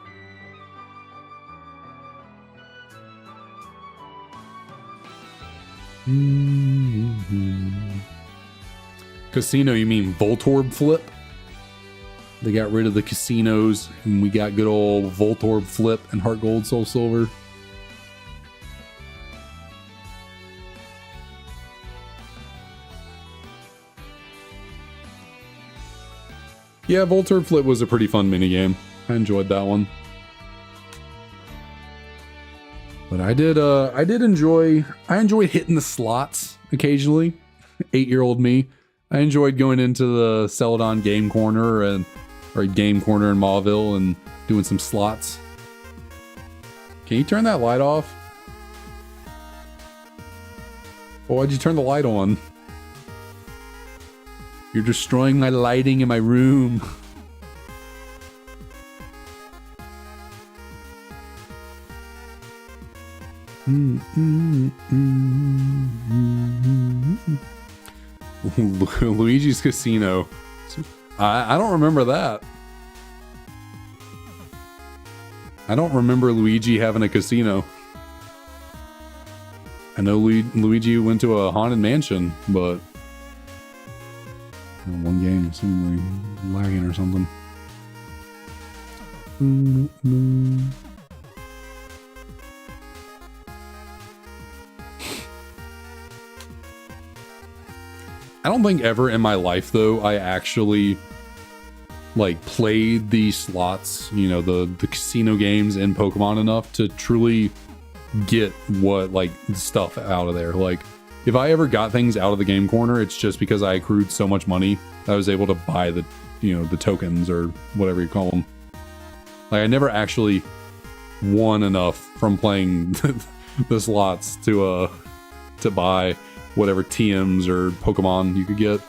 Casino, you mean Voltorb Flip? They got rid of the casinos, and we got good old Voltorb Flip and Heart Gold, Soul Silver. Yeah, Voltorb Flip was a pretty fun minigame. I enjoyed that one. But I enjoyed hitting the slots occasionally. 8-year-old me. I enjoyed going into the Celadon Game Corner or Game Corner in Mauville and doing some slots. Can you turn that light off? Well, why'd you turn the light on? You're destroying my lighting in my room. Luigi's Casino. I don't remember that. I don't remember Luigi having a casino. I know Luigi went to a haunted mansion, but one game seemingly lagging or something. I don't think ever in my life, though, I actually like played the slots, you know, the casino games in Pokemon enough to truly get what like stuff out of there. Like, if I ever got things out of the game corner, it's just because I accrued so much money that I was able to buy the, you know, the tokens or whatever you call them. Like, I never actually won enough from playing the slots to buy whatever TMs or Pokemon you could get.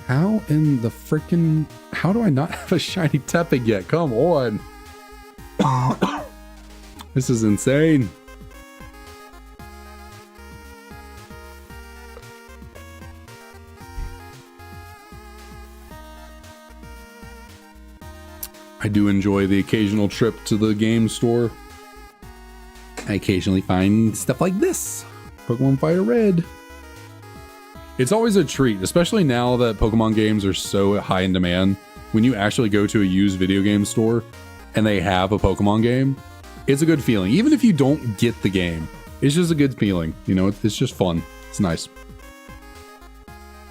How in the frickin'... How do I not have a shiny Tepig yet? Come on. This is insane. I do enjoy the occasional trip to the game store. I occasionally find stuff like this. Pokemon Fire Red. It's always a treat, especially now that Pokemon games are so high in demand. When you actually go to a used video game store and they have a Pokemon game, it's a good feeling. Even if you don't get the game, it's just a good feeling. You know, it's just fun. It's nice.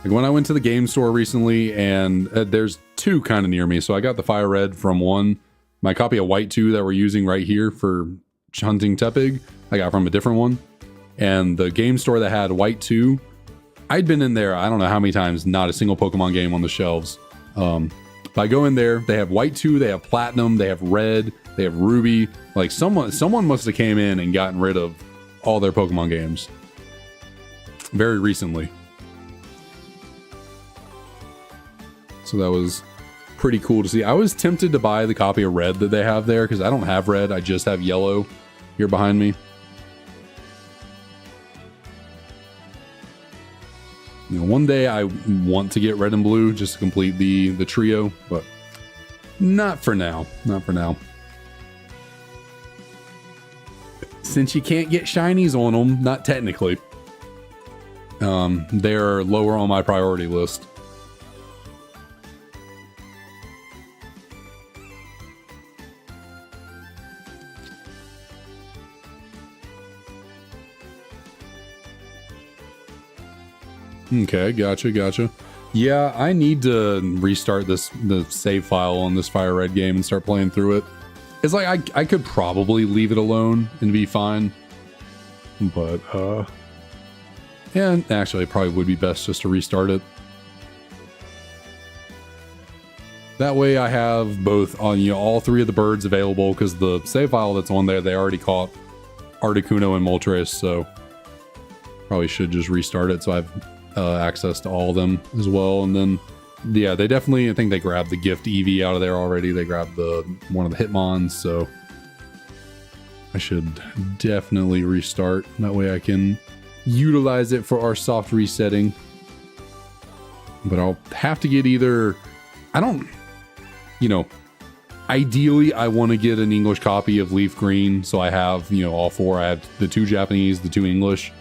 Like when I went to the game store recently, and there's two kind of near me. So I got the Fire Red from one. My copy of White 2 that we're using right here for hunting Tepig, I got from a different one. And the game store that had White 2, I'd been in there, I don't know how many times, not a single Pokemon game on the shelves. I go in there, they have White 2, they have Platinum, they have Red, they have Ruby. Like someone must have came in and gotten rid of all their Pokemon games very recently. So that was pretty cool to see. I was tempted to buy the copy of Red that they have there because I don't have Red, I just have Yellow here behind me. You know, one day I want to get Red and Blue just to complete the trio, but not for now. Not for now. Since you can't get shinies on them, not technically, they're lower on my priority list. Okay, gotcha. Yeah, I need to restart the save file on this Fire Red game and start playing through it. It's like I could probably leave it alone and be fine. But, and actually it probably would be best just to restart it. That way I have both on, you know, all three of the birds available, because the save file that's on there, they already caught Articuno and Moltres, so probably should just restart it so I've access to all of them as well. And then yeah, they definitely, I think they grabbed the gift Eevee out of there already. They grabbed one of the Hitmons, so I should definitely restart. That way I can utilize it for our soft resetting. But I'll have to get either, I don't, you know, ideally I want to get an English copy of Leaf Green, so I have, you know, all four. I have the 2 Japanese, the 2 English.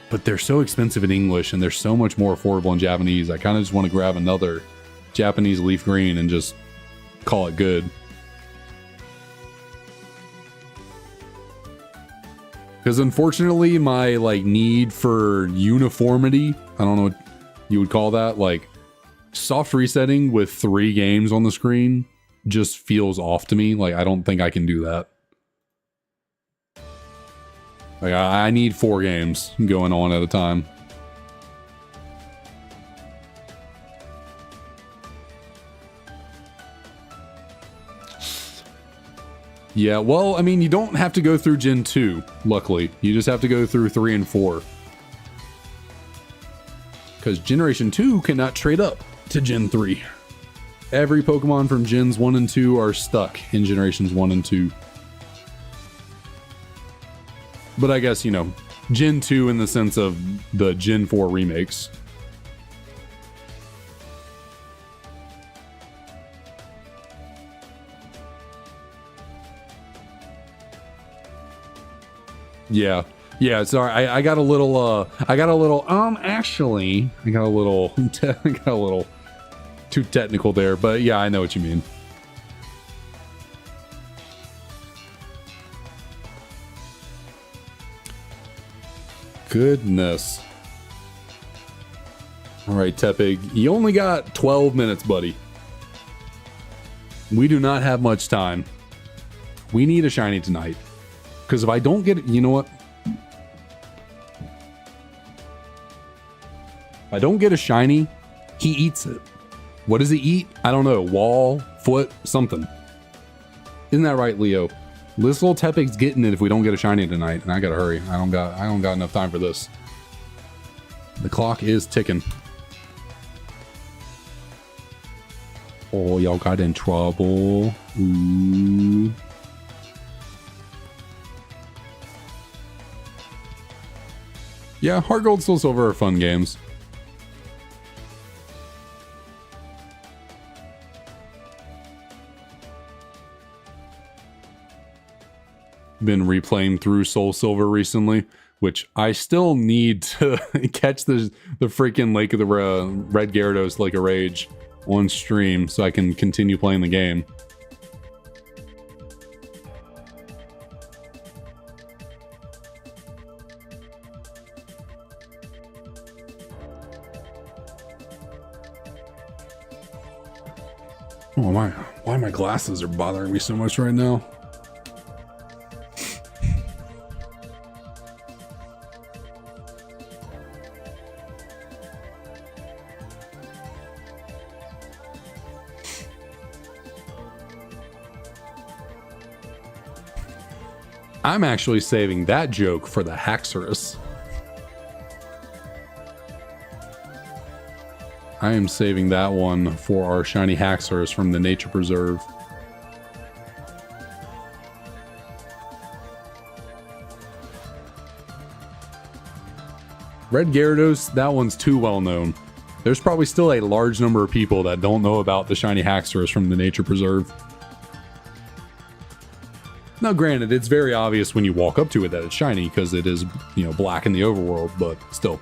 But they're so expensive in English and they're so much more affordable in Japanese. I kind of just want to grab another Japanese Leaf Green and just call it good. Because unfortunately, my like need for uniformity, I don't know what you would call that, like soft resetting with 3 games on the screen just feels off to me. Like I don't think I can do that. Like, I need 4 games going on at a time. Yeah, well, I mean, you don't have to go through Gen 2, luckily. You just have to go through 3 and 4. Because Generation 2 cannot trade up to Gen 3. Every Pokemon from Gens 1 and 2 are stuck in Generations 1 and 2. But I guess, you know, Gen 2 in the sense of the Gen 4 remakes. Yeah. Yeah, sorry. I got a little actually, I got a little too technical there, but yeah, I know what you mean. Goodness. All right, Tepig, you only got 12 minutes, buddy. We do not have much time. We need a shiny tonight. Because if I don't get it, you know what? If I don't get a shiny, he eats it. What does he eat? I don't know. Wall, foot, something. Isn't that right, Leo? This little Tepig's getting it if we don't get a shiny tonight, and I gotta hurry. I don't got enough time for this. The clock is ticking. Oh, y'all got in trouble. Ooh. Yeah, Heart Gold, Soul Silver are fun games. Been replaying through Soul Silver recently, which I still need to catch the freaking Lake of the Red Gyarados Lake of Rage on stream so I can continue playing the game. Oh my, why my glasses are bothering me so much right now. I'm actually saving that joke for the Haxorus. I am saving that one for our shiny Haxorus from the Nature Preserve. Red Gyarados, that one's too well known. There's probably still a large number of people that don't know about the shiny Haxorus from the Nature Preserve. Now granted, it's very obvious when you walk up to it that it's shiny because it is, you know, black in the overworld, but still.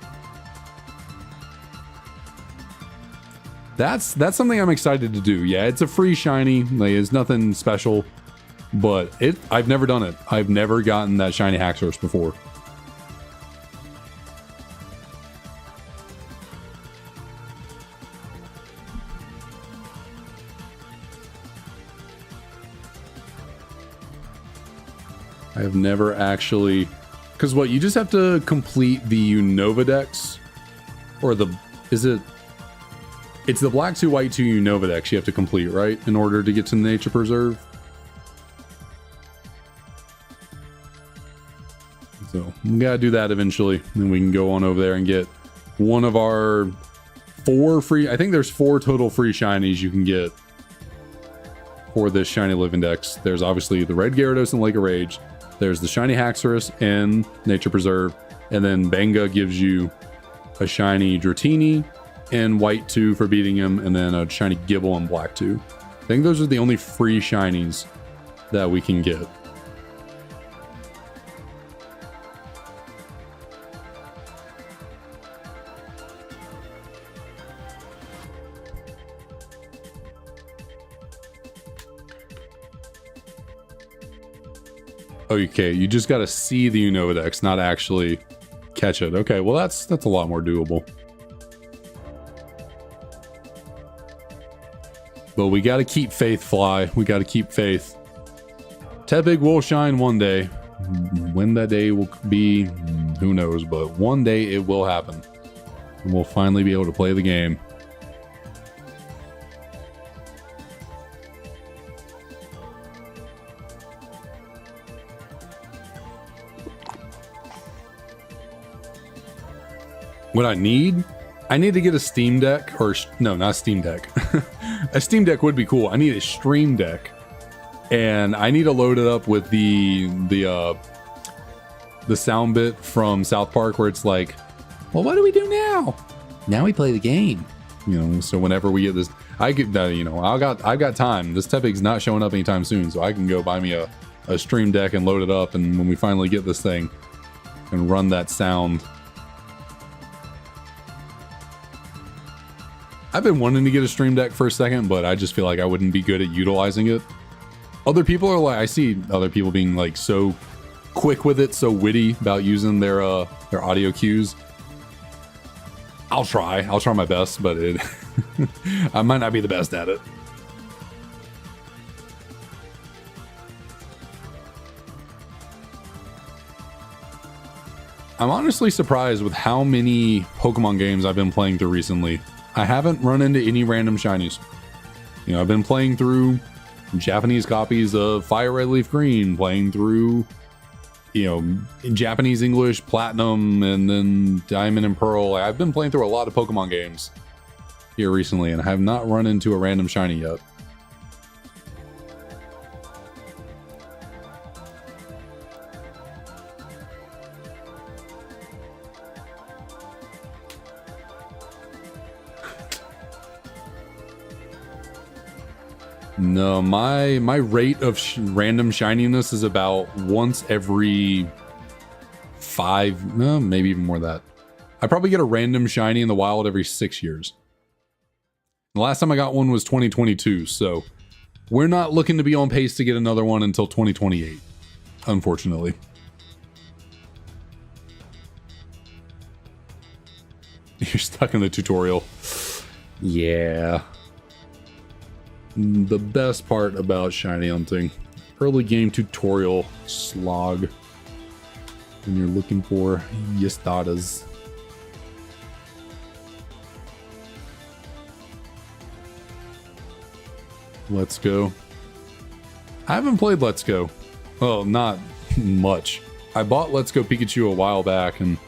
That's something I'm excited to do. Yeah, it's a free shiny, like it's nothing special, but I've never done it. I've never gotten that shiny Haxorus before. I have never actually, because what, you just have to complete the Unova Dex, or it's the Black 2 White 2 Unova Dex you have to complete, right, in order to get to the Nature Preserve. So we gotta do that eventually, then we can go on over there and get one of our 4 free, I think there's 4 total free shinies you can get for this Shiny Living Dex. There's obviously the Red Gyarados and Lake of Rage. There's the shiny Haxorus and Nature Preserve, and then Banga gives you a shiny Dratini and White 2 for beating him, and then a shiny Gibble and Black 2. I think those are the only free shinies that we can get. Okay, you just gotta see the Unova Dex, not actually catch it. Okay, well that's a lot more doable. But we gotta keep faith, Fly. We gotta keep faith. Tepig will shine one day. When that day will be, who knows, but one day it will happen. And we'll finally be able to play the game. What I need to get a Steam Deck, or no, not a Steam Deck. A Steam Deck would be cool. I need a Stream Deck, and I need to load it up with the sound bit from South Park where it's like, well, what do we do now? Now we play the game. You know, so whenever we get this, I get, you know, I've got time. This Tepig's not showing up anytime soon, so I can go buy me a Stream Deck and load it up, and when we finally get this thing, and run that sound. I've been wanting to get a Stream Deck for a second, but I just feel like I wouldn't be good at utilizing it. Other people are like, I see other people being like so quick with it, so witty about using their audio cues. I'll try my best, but I might not be the best at it. I'm honestly surprised with how many Pokemon games I've been playing through recently. I haven't run into any random shinies. You know, I've been playing through Japanese copies of Fire Red Leaf Green, playing through, you know, Japanese English Platinum, and then Diamond and Pearl. I've been playing through a lot of Pokemon games. here recently, and I have not run into a random shiny yet. No, my rate of random shininess is about once every 5, no, maybe even more than that. I probably get a random shiny in the wild every 6 years. The last time I got one was 2022, so we're not looking to be on pace to get another one until 2028, unfortunately. You're stuck in the tutorial. Yeah. The best part about shiny hunting, early game tutorial slog when you're looking for Yistadas. Let's Go. I haven't played Let's Go. Well, not much. I bought Let's Go Pikachu a while back, and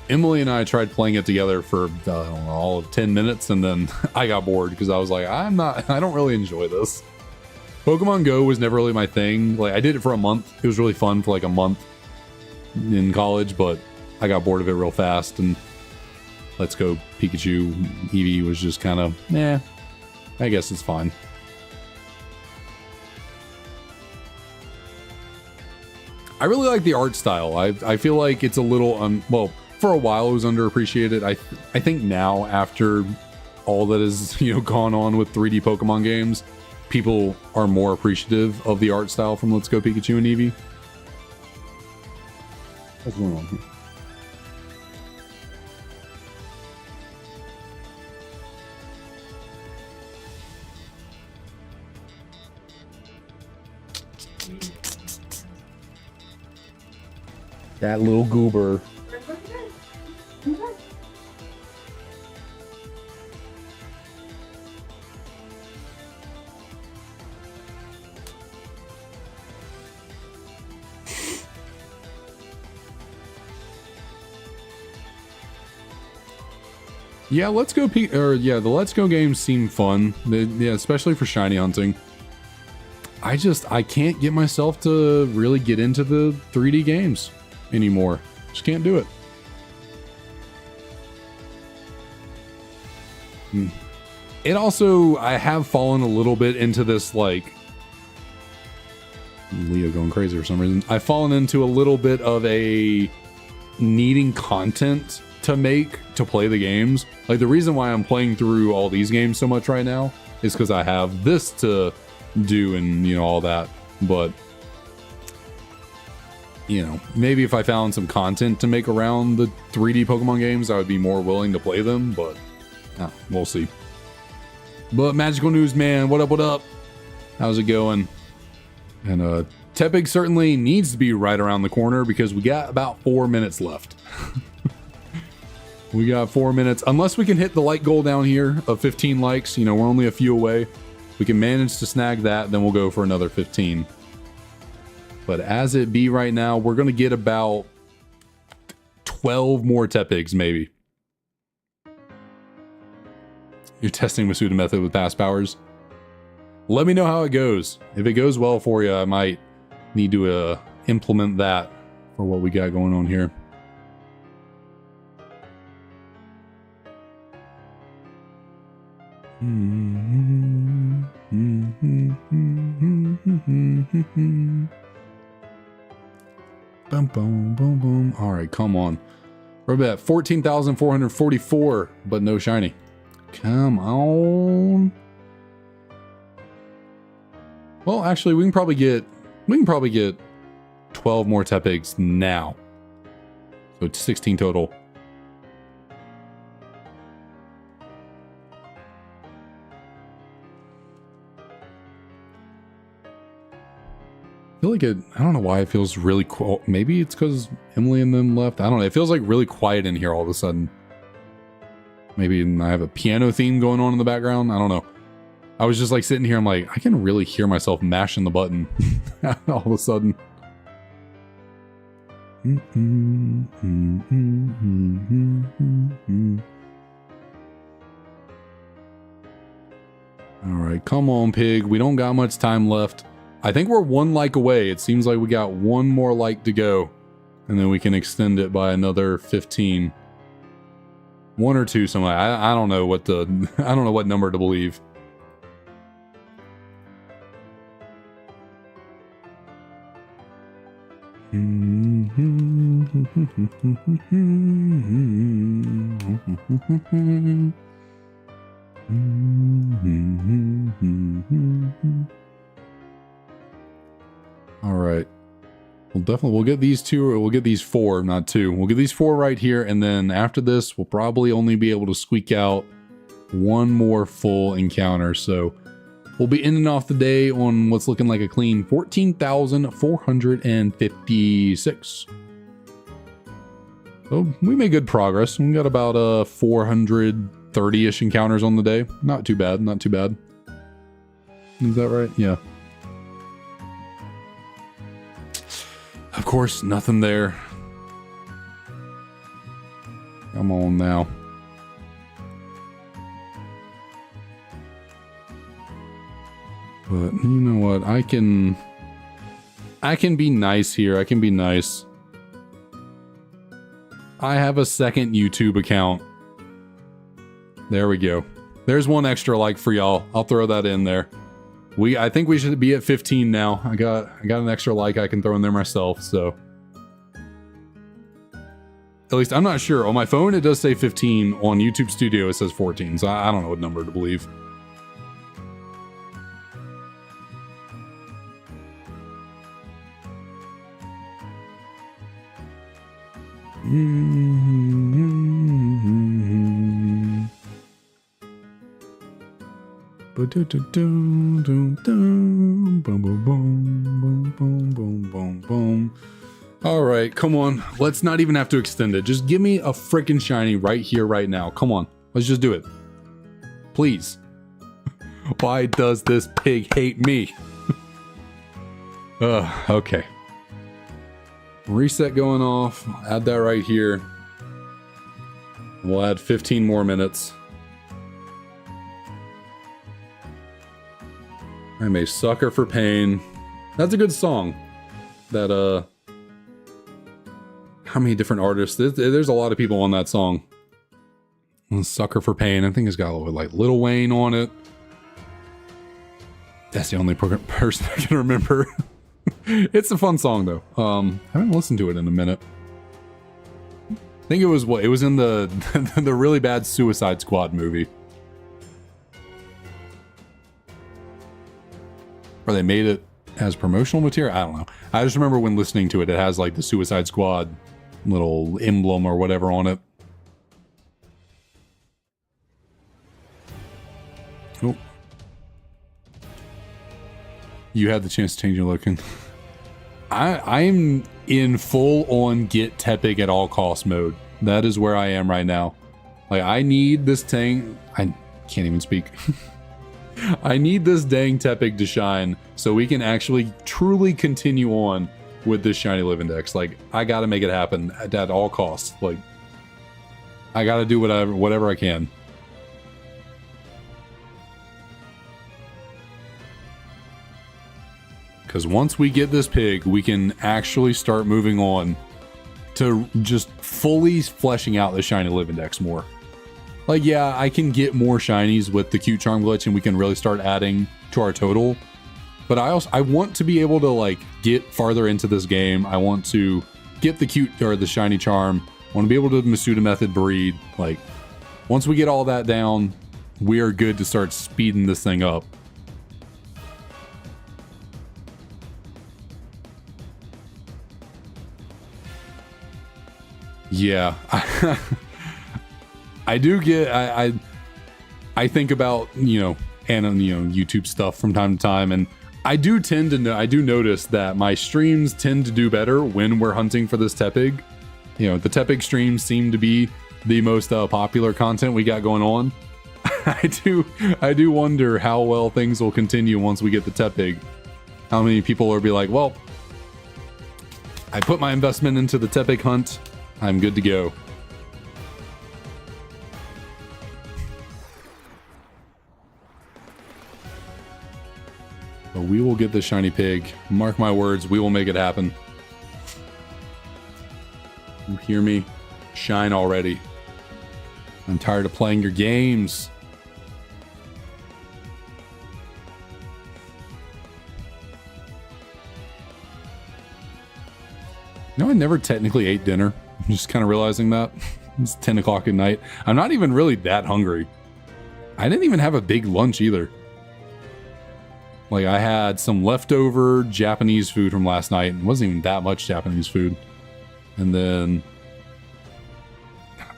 Emily and I tried playing it together for I don't know, all of 10 minutes, and then I got bored because I was like, I don't really enjoy this. Pokemon Go was never really my thing. Like, I did it for a month. It was really fun for like a month in college, but I got bored of it real fast, and Let's Go Pikachu Eevee was just kind of, I guess it's fine. I really like the art style. I feel like it's a little, well, for a while it was underappreciated. I think now, after all that is, gone on with 3D Pokemon games, people are more appreciative of the art style from Let's Go Pikachu and Eevee. What's going on here? That little goober. Yeah, Let's Go the Let's Go games seem fun. Yeah, especially for shiny hunting. I can't get myself to really get into the 3D games anymore. Just can't do it. It also, I have fallen a little bit into this, like, Leo going crazy for some reason. I've fallen into a little bit of a needing content to make to play the games. Like, the reason why I'm playing through all these games so much right now is because I have this to do and, all that. But, maybe if I found some content to make around the 3D Pokemon games, I would be more willing to play them, but we'll see. But Magical News Man, what up, what up? How's it going? And Tepig certainly needs to be right around the corner because we got about 4 minutes left. We got 4 minutes. Unless we can hit the like goal down here of 15 likes, we're only a few away. We can manage to snag that, then we'll go for another 15. But as it be right now, we're going to get about 12 more Tepigs, maybe. You're testing Masuda method with past powers. Let me know how it goes. If it goes well for you, I might need to implement that for what we got going on here. Boom, boom, boom, boom. All right, come on. We're at 14,444, but no shiny. Come on. Well, actually, we can probably get 12 more Tepigs now. So it's 16 total. I feel like I don't know why it feels really cool. Maybe it's because Emily and them left. I don't know. It feels like really quiet in here all of a sudden. Maybe I have a piano theme going on in the background. I don't know. I was just like sitting here. I'm like, I can really hear myself mashing the button all of a sudden. All right, come on, pig. We don't got much time left. I think we're 1 like away. It seems like we got 1 more like to go, and then we can extend it by another 15. 1 or 2, something. I don't know what the I don't know what number to believe. All right. We'll get these 2, or we'll get these 4, not 2. We'll get these 4 right here, and then after this, we'll probably only be able to squeak out 1 more full encounter. So we'll be ending off the day on what's looking like a clean 14,456. So we made good progress. We got about 430-ish encounters on the day. Not too bad, not too bad. Is that right? Yeah. Of course, nothing there. Come on now. But you know what? I can be nice here. I can be nice. I have a second YouTube account. There we go. There's 1 extra like for y'all. I'll throw that in there. I think we should be at 15 now. I got an extra like I can throw in there myself, so. At least I'm not sure. On my phone it does say 15. On YouTube Studio it says 14, so I don't know what number to believe. All right, come on. Let's not even have to extend it. Just give me a freaking shiny right here, right now. Come on. Let's just do it. Please. Why does this pig hate me? Okay. Reset going off. Add that right here. We'll add 15 more minutes. I'm a sucker for pain. That's a good song. That, how many different artists? There's a lot of people on that song. Sucker for Pain. I think it's got a little, like, Lil Wayne on it. That's the only person I can remember. It's a fun song, though. I haven't listened to it in a minute. I think it was what? It was in the the really bad Suicide Squad movie. Or they made it as promotional material? I don't know. I just remember when listening to it, it has like the Suicide Squad little emblem or whatever on it. Oh. You had the chance to change your looking. I'm in full on get Tepig at all costs mode. That is where I am right now. Like, I need this thing. I can't even speak. I need this dang Tepig to shine so we can actually truly continue on with this Shiny Living Dex. Like, I gotta make it happen at all costs. Like, I gotta do whatever I can. Because once we get this pig, we can actually start moving on to just fully fleshing out the Shiny Living Dex more. Like, yeah, I can get more shinies with the cute charm glitch and we can really start adding to our total. But I want to be able to, like, get farther into this game. I want to get the cute, or the shiny charm. I want to be able to Masuda method breed. Like, once we get all that down, we are good to start speeding this thing up. Yeah. I do get, I think about, YouTube stuff from time to time, and I do tend to I do notice that my streams tend to do better when we're hunting for this Tepig. You know, the Tepig streams seem to be the most popular content we got going on. I do wonder how well things will continue once we get the Tepig. How many people will be like, well, I put my investment into the Tepig hunt. I'm good to go. But we will get the shiny pig. Mark my words, we will make it happen. You hear me? Shine already. I'm tired of playing your games. No, I never technically ate dinner. I'm just kind of realizing that. It's 10 o'clock at night. I'm not even really that hungry. I didn't even have a big lunch either. Like, I had some leftover Japanese food from last night. It wasn't even that much Japanese food. And then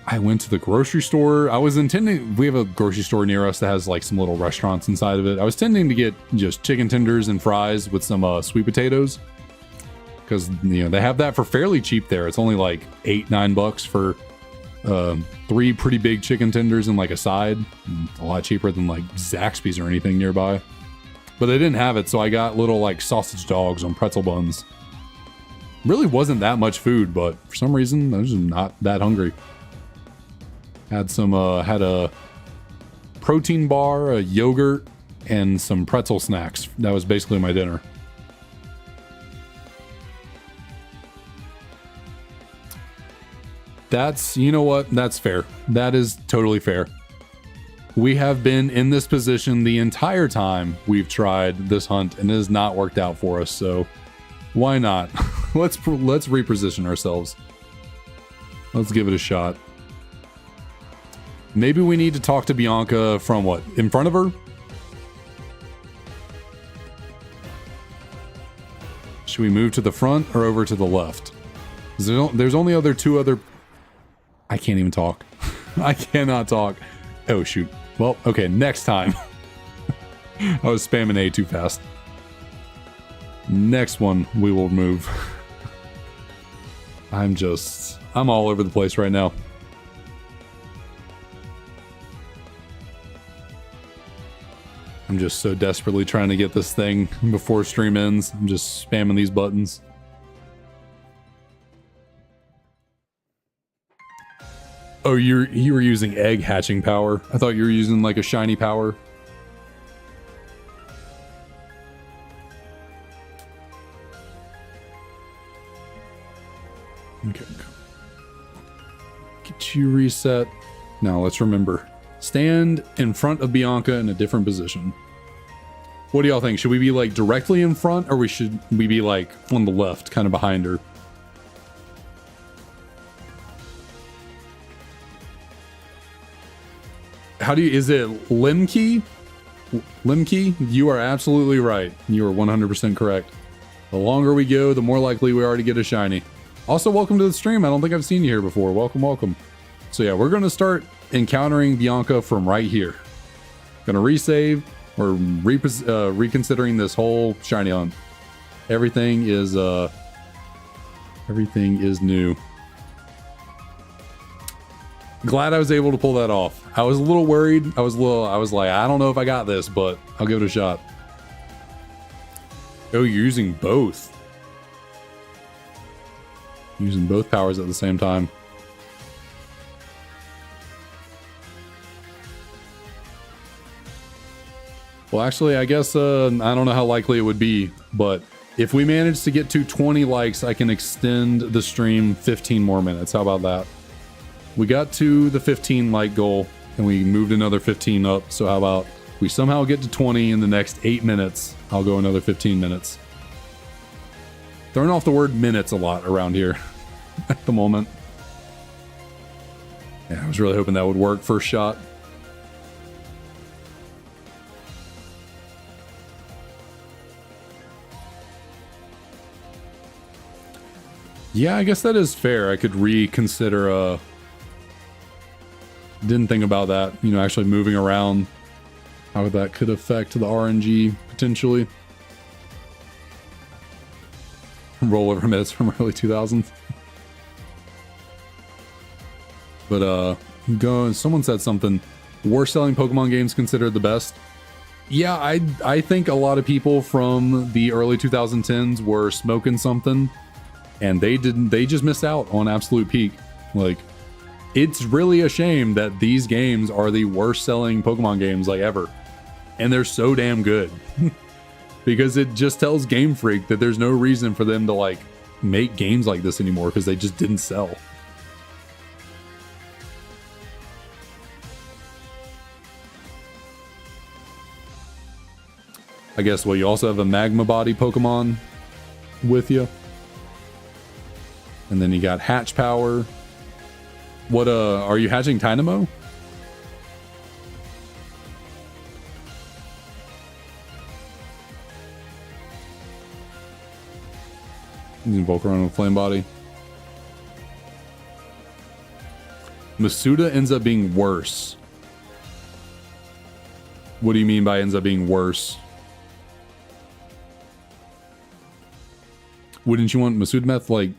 I went to the grocery store. I was intending, we have a grocery store near us that has like some little restaurants inside of it. I was intending to get just chicken tenders and fries with some sweet potatoes. Because, you know, they have that for fairly cheap there. It's only like $8-9 for 3 pretty big chicken tenders and like a side. A lot cheaper than like Zaxby's or anything nearby. But they didn't have it, so I got little like sausage dogs on pretzel buns. Really wasn't that much food, but for some reason I was just not that hungry. Had some had a protein bar, a yogurt, and some pretzel snacks. That was basically my dinner. That's, you know what? That's fair. That is totally fair. We have been in this position the entire time we've tried this hunt, and it has not worked out for us, so why not? Let's reposition ourselves. Let's give it a shot. Maybe we need to talk to Bianca from what? In front of her? Should we move to the front or over to the left? There's only two other... I can't even talk. I cannot talk. Oh, shoot. Well, okay, next time. I was spamming A too fast. Next one, we will move. I'm all over the place right now. I'm just so desperately trying to get this thing before stream ends. I'm just spamming these buttons. Oh, you were using egg hatching power. I thought you were using like a shiny power. Okay. Get you reset. Now let's remember. Stand in front of Bianca in a different position. What do y'all think? Should we be like directly in front, or should we be like on the left, kind of behind her? Is it Limkey? Limkey? You are absolutely right. You are 100% correct. The longer we go, the more likely we are to get a shiny. Also, welcome to the stream. I don't think I've seen you here before. Welcome, welcome. So yeah, we're going to start encountering Bianca from right here. Gonna resave or reconsidering this whole shiny hunt. Everything is new. Glad I was able to pull that off. I was a little worried. I was like, I don't know if I got this, but I'll give it a shot. Oh, you're using both. Using both powers at the same time. Well, actually, I guess I don't know how likely it would be, but if we manage to get to 20 likes, I can extend the stream 15 more minutes. How about that? We got to the 15 like goal, and we moved another 15 up. So how about we somehow get to 20 in the next 8 minutes? I'll go another 15 minutes. Throwing off the word minutes a lot around here at the moment. Yeah, I was really hoping that would work first shot. Yeah, I guess that is fair. I could reconsider, didn't think about that, you know, actually moving around, how that could affect the RNG potentially. Rollover minutes from early 2000s. But someone said something, worst selling Pokemon games considered the best. Yeah, I think a lot of people from the early 2010s were smoking something, and they just missed out on absolute peak. Like, it's really a shame that these games are the worst selling Pokemon games like ever, and they're so damn good. because it just tells Game Freak that there's no reason for them to like make games like this anymore because they just didn't sell. I guess, well, you also have a Magma Body Pokemon with you. And then you got Hatch Power. What, are you hatching Dynamo? Using Volcarona with Flame Body. Masuda ends up being worse. What do you mean by ends up being worse? Wouldn't you want Masuda Method, like...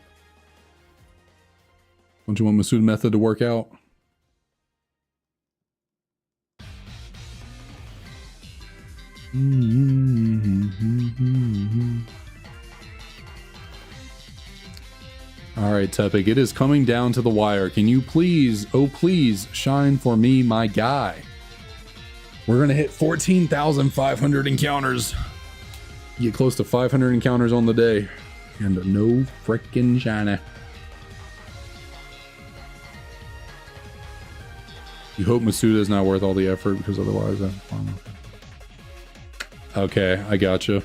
Don't you want Masuda Method to work out? Alright, Tepig, it is coming down to the wire. Can you please, oh please, shine for me, my guy? We're gonna hit 14,500 encounters. Get close to 500 encounters on the day. And no frickin' shiny. You hope Masuda is not worth all the effort, because otherwise I'm fine. Okay, I gotcha.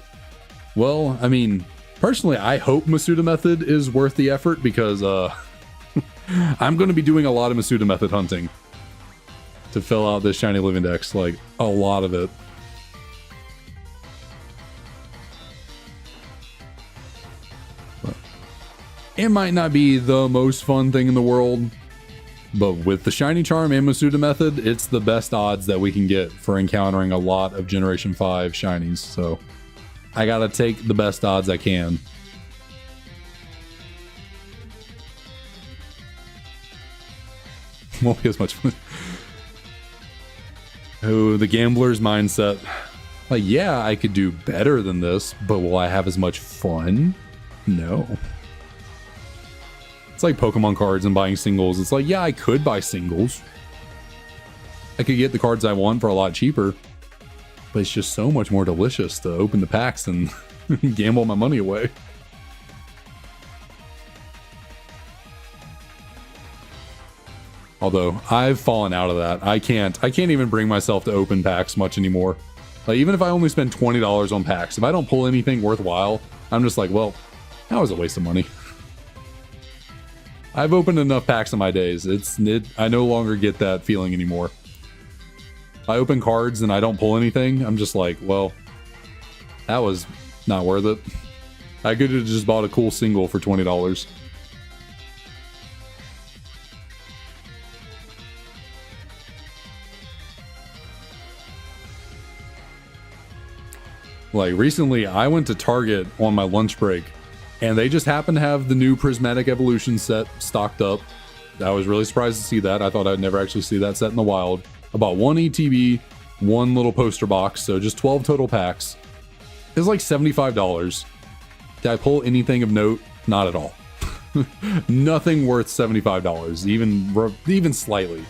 Well, I mean, personally, I hope Masuda Method is worth the effort, because I'm going to be doing a lot of Masuda Method hunting to fill out this Shiny Living Dex, like a lot of it. It might not be the most fun thing in the world, but with the Shiny Charm and Masuda Method, it's the best odds that we can get for encountering a lot of Generation 5 Shinies, so I gotta take the best odds I can. Won't be as much fun. Oh, the gambler's mindset. Like, yeah, I could do better than this, but will I have as much fun? No. It's like Pokemon cards and buying singles. It's like, yeah, I could buy singles. I could get the cards I want for a lot cheaper. But it's just so much more delicious to open the packs and gamble my money away. Although, I've fallen out of that. I can't even bring myself to open packs much anymore. Like, even if I only spend $20 on packs, if I don't pull anything worthwhile, I'm just like, well, that was a waste of money. I've opened enough packs in my days. I no longer get that feeling anymore. I open cards and I don't pull anything. I'm just like, well, that was not worth it. I could have just bought a cool single for $20. Like recently, I went to Target on my lunch break, and they just happened to have the new Prismatic Evolution set stocked up. I was really surprised to see that. I thought I'd never actually see that set in the wild. I bought one ETB, one little poster box, so just 12 total packs. It was like $75. Did I pull anything of note? Not at all. Nothing worth $75, even slightly.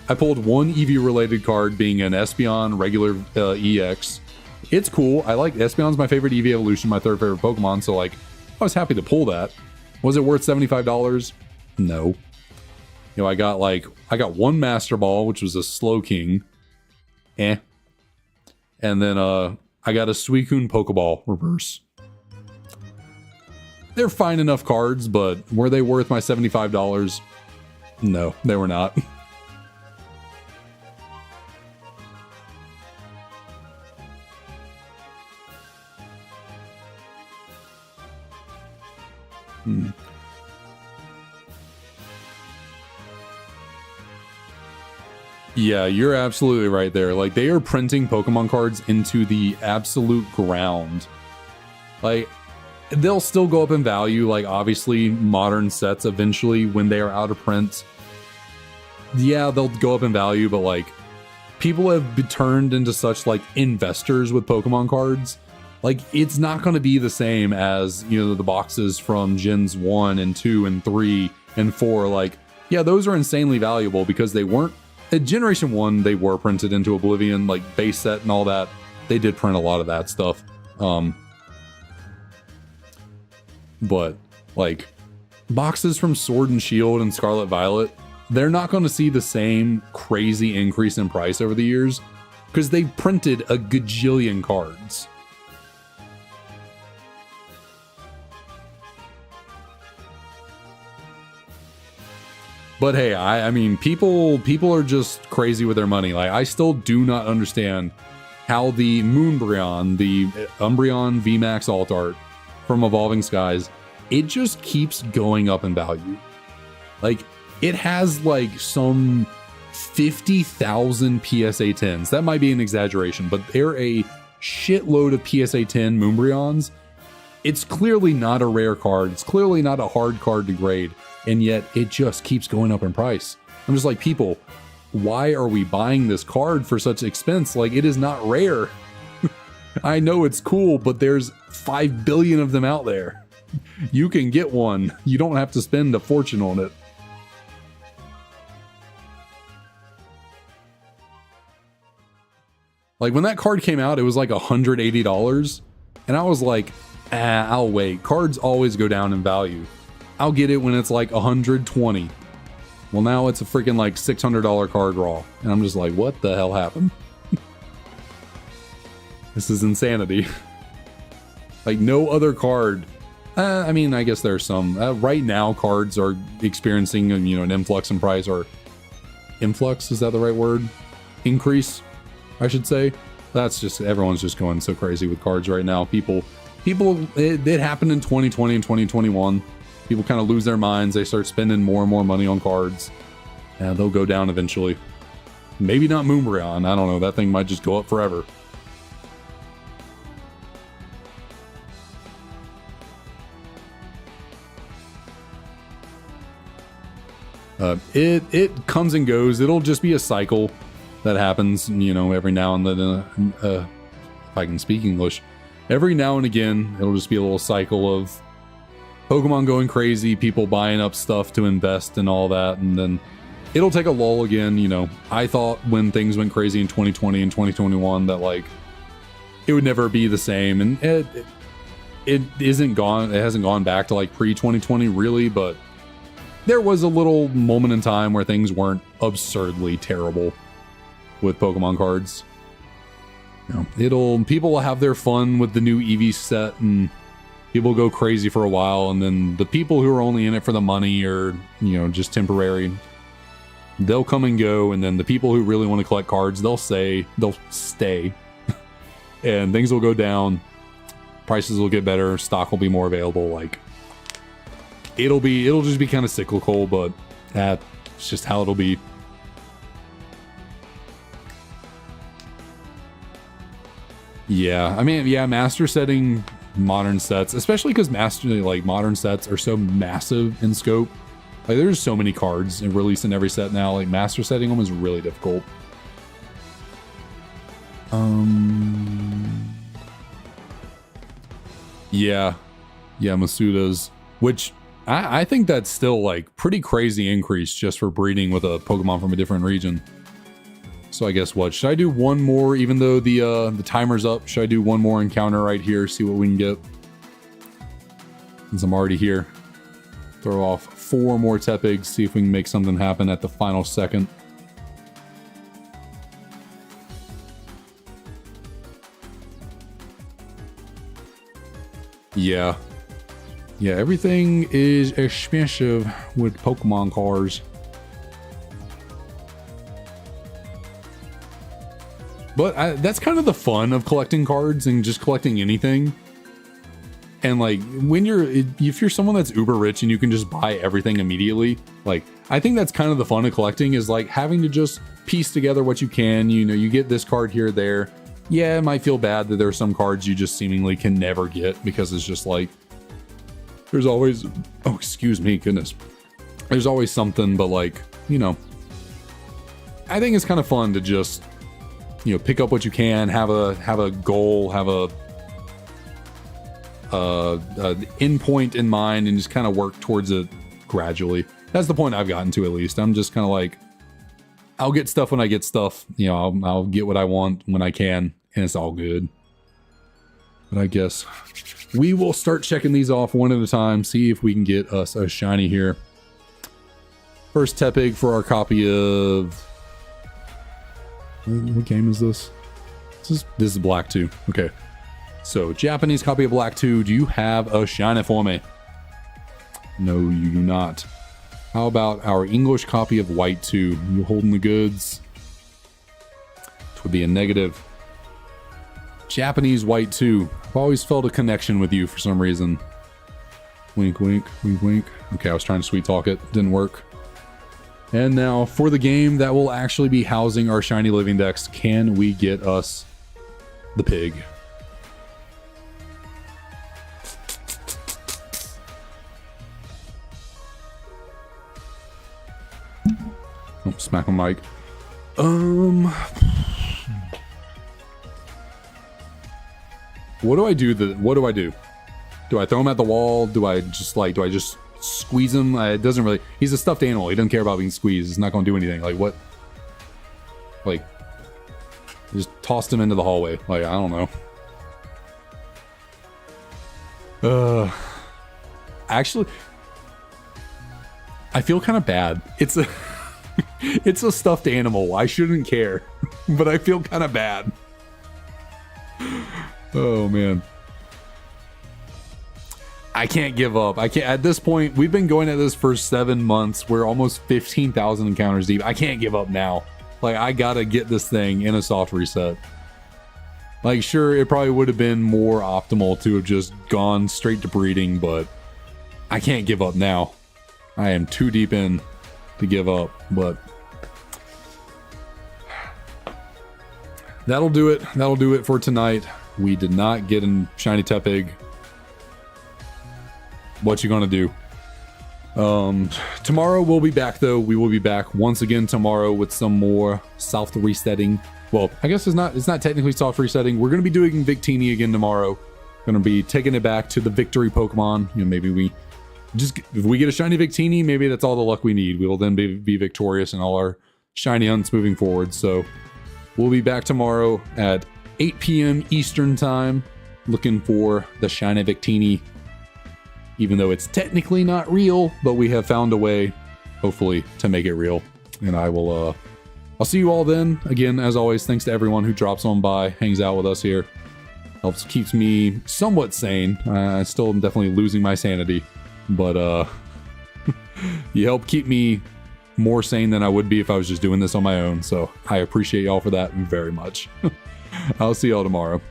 I pulled one EV related card, being an Espeon regular EX. It's cool. I like Espeon's my favorite EV evolution, my third favorite Pokemon, so like I was happy to pull that. Was it worth $75? No. You know, I got one Master Ball, which was a Slowking. And then I got a Suicune Pokeball reverse. They're fine enough cards, but were they worth my $75? No, they were not. Yeah, you're absolutely right there. Like, they are printing Pokemon cards into the absolute ground. Like, they'll still go up in value, like, obviously, modern sets eventually, when they are out of print. Yeah, they'll go up in value, but, like, people have been turned into such, like, investors with Pokemon cards. Like, it's not going to be the same as, you know, the boxes from Gens 1 and 2 and 3 and 4. Like, yeah, those are insanely valuable because they weren't... At Generation 1, they were printed into Oblivion, like base set and all that. They did print a lot of that stuff. But like boxes from Sword and Shield and Scarlet Violet, they're not going to see the same crazy increase in price over the years because they printed a gajillion cards. But hey, I mean, people are just crazy with their money. Like, I still do not understand how the Moonbryon, the Umbreon VMAX Alt Art from Evolving Skies, it just keeps going up in value. Like, it has like some 50,000 PSA 10s. That might be an exaggeration, but they're a shitload of PSA 10 Moonbryons. It's clearly not a rare card. It's clearly not a hard card to grade. And yet it just keeps going up in price. I'm just like, people, why are we buying this card for such expense? Like, it is not rare. I know it's cool, but there's 5 billion of them out there. You can get one. You don't have to spend a fortune on it. Like, when that card came out, it was like $180. And I was like, I'll wait. Cards always go down in value. I'll get it when it's like 120. Well, now it's a freaking like $600 card raw. And I'm just like, what the hell happened? This is insanity. Like, no other card. I mean, I guess there's some. Right now, cards are experiencing, you know, an influx in price, or influx, is that the right word? Increase, I should say. That's just, everyone's just going so crazy with cards right now. People, it happened in 2020 and 2021. People kind of lose their minds. They start spending more and more money on cards. And they'll go down eventually. Maybe not Moonbryon. I don't know. That thing might just go up forever. It comes and goes. It'll just be a cycle that happens, you know, every now and then. If I can speak English. Every now and again, it'll just be a little cycle of Pokemon going crazy, people buying up stuff to invest and all that, and then it'll take a lull again. You know, I thought when things went crazy in 2020 and 2021 that like it would never be the same, and it isn't gone. It hasn't gone back to like pre-2020 really, but there was a little moment in time where things weren't absurdly terrible with Pokemon cards. You know, people will have their fun with the new Eevee set, and people go crazy for a while, and then the people who are only in it for the money or, you know, just temporary, they'll come and go, and then the people who really want to collect cards, they'll stay, and things will go down, prices will get better, stock will be more available. Like, it'll just be kind of cyclical, but that's just how it'll be. Yeah, I mean, yeah, master setting modern sets, especially because modern sets are so massive in scope. Like, there's so many cards released in every set now. Like, master setting them is really difficult. Yeah, Masuda's, which I think that's still like pretty crazy increase just for breeding with a Pokemon from a different region. So I guess what, should I do one more, even though the timer's up? Should I do one more encounter right here, see what we can get? Since I'm already here. Throw off 4 more Tepigs, see if we can make something happen at the final second. Yeah, everything is expensive with Pokemon cards. But that's kind of the fun of collecting cards and just collecting anything. And like, if you're someone that's uber rich and you can just buy everything immediately, like, I think that's kind of the fun of collecting, is like having to just piece together what you can. You know, you get this card here, there. Yeah, it might feel bad that there are some cards you just seemingly can never get, because it's just like, there's always, oh, excuse me, goodness. There's always something, but like, you know, I think it's kind of fun to just, you know, pick up what you can, have a goal, have a end point in mind, and just kind of work towards it gradually. That's the point I've gotten to, at least. I'm just kind of like, I'll get stuff when I get stuff. You know, I'll get what I want when I can, and it's all good. But I guess we will start checking these off one at a time, see if we can get us a shiny here. First Tepig for our copy of... What game is this? This is Black 2. Okay. So, Japanese copy of Black 2. Do you have a shiny for me? No, you do not. How about our English copy of White 2? You holding the goods? Which would be a negative. Japanese White 2. I've always felt a connection with you for some reason. Wink, wink, wink, wink. Okay, I was trying to sweet talk it. Didn't work. And now for the game that will actually be housing our Shiny Living Dex, can we get us the pig? Oh, smack my mic. What do I do? What do I do? Do I throw him at the wall? Do I just squeeze him? It doesn't really... He's a stuffed animal. He doesn't care about being squeezed. It's not going to do anything. Like, what? Like, just tossed him into the hallway. Like, I don't know. Actually, I feel kind of bad. It's a... It's a stuffed animal. I shouldn't care. But I feel kind of bad. Oh, man. I can't give up. I can't. At this point, we've been going at this for 7 months. We're almost 15,000 encounters deep. I can't give up now. Like, I gotta get this thing in a soft reset. Like, sure, it probably would have been more optimal to have just gone straight to breeding, but I can't give up now. I am too deep in to give up, but that'll do it. That'll do it for tonight. We did not get in Shiny Tepig. What you gonna do? Tomorrow we'll be back though. We will be back once again tomorrow with some more soft resetting. Well, I guess it's not technically soft resetting. We're gonna be doing Victini again tomorrow. Gonna be taking it back to the victory Pokemon. You know, maybe we just, if we get a shiny Victini, maybe that's all the luck we need. We will then be victorious in all our shiny hunts moving forward. So we'll be back tomorrow at 8 p.m. Eastern time, looking for the shiny Victini. Even though it's technically not real, but we have found a way, hopefully, to make it real. And I'll see you all then. Again, as always, thanks to everyone who drops on by, hangs out with us here. Keeps me somewhat sane. I still am definitely losing my sanity, but you help keep me more sane than I would be if I was just doing this on my own. So I appreciate y'all for that very much. I'll see y'all tomorrow.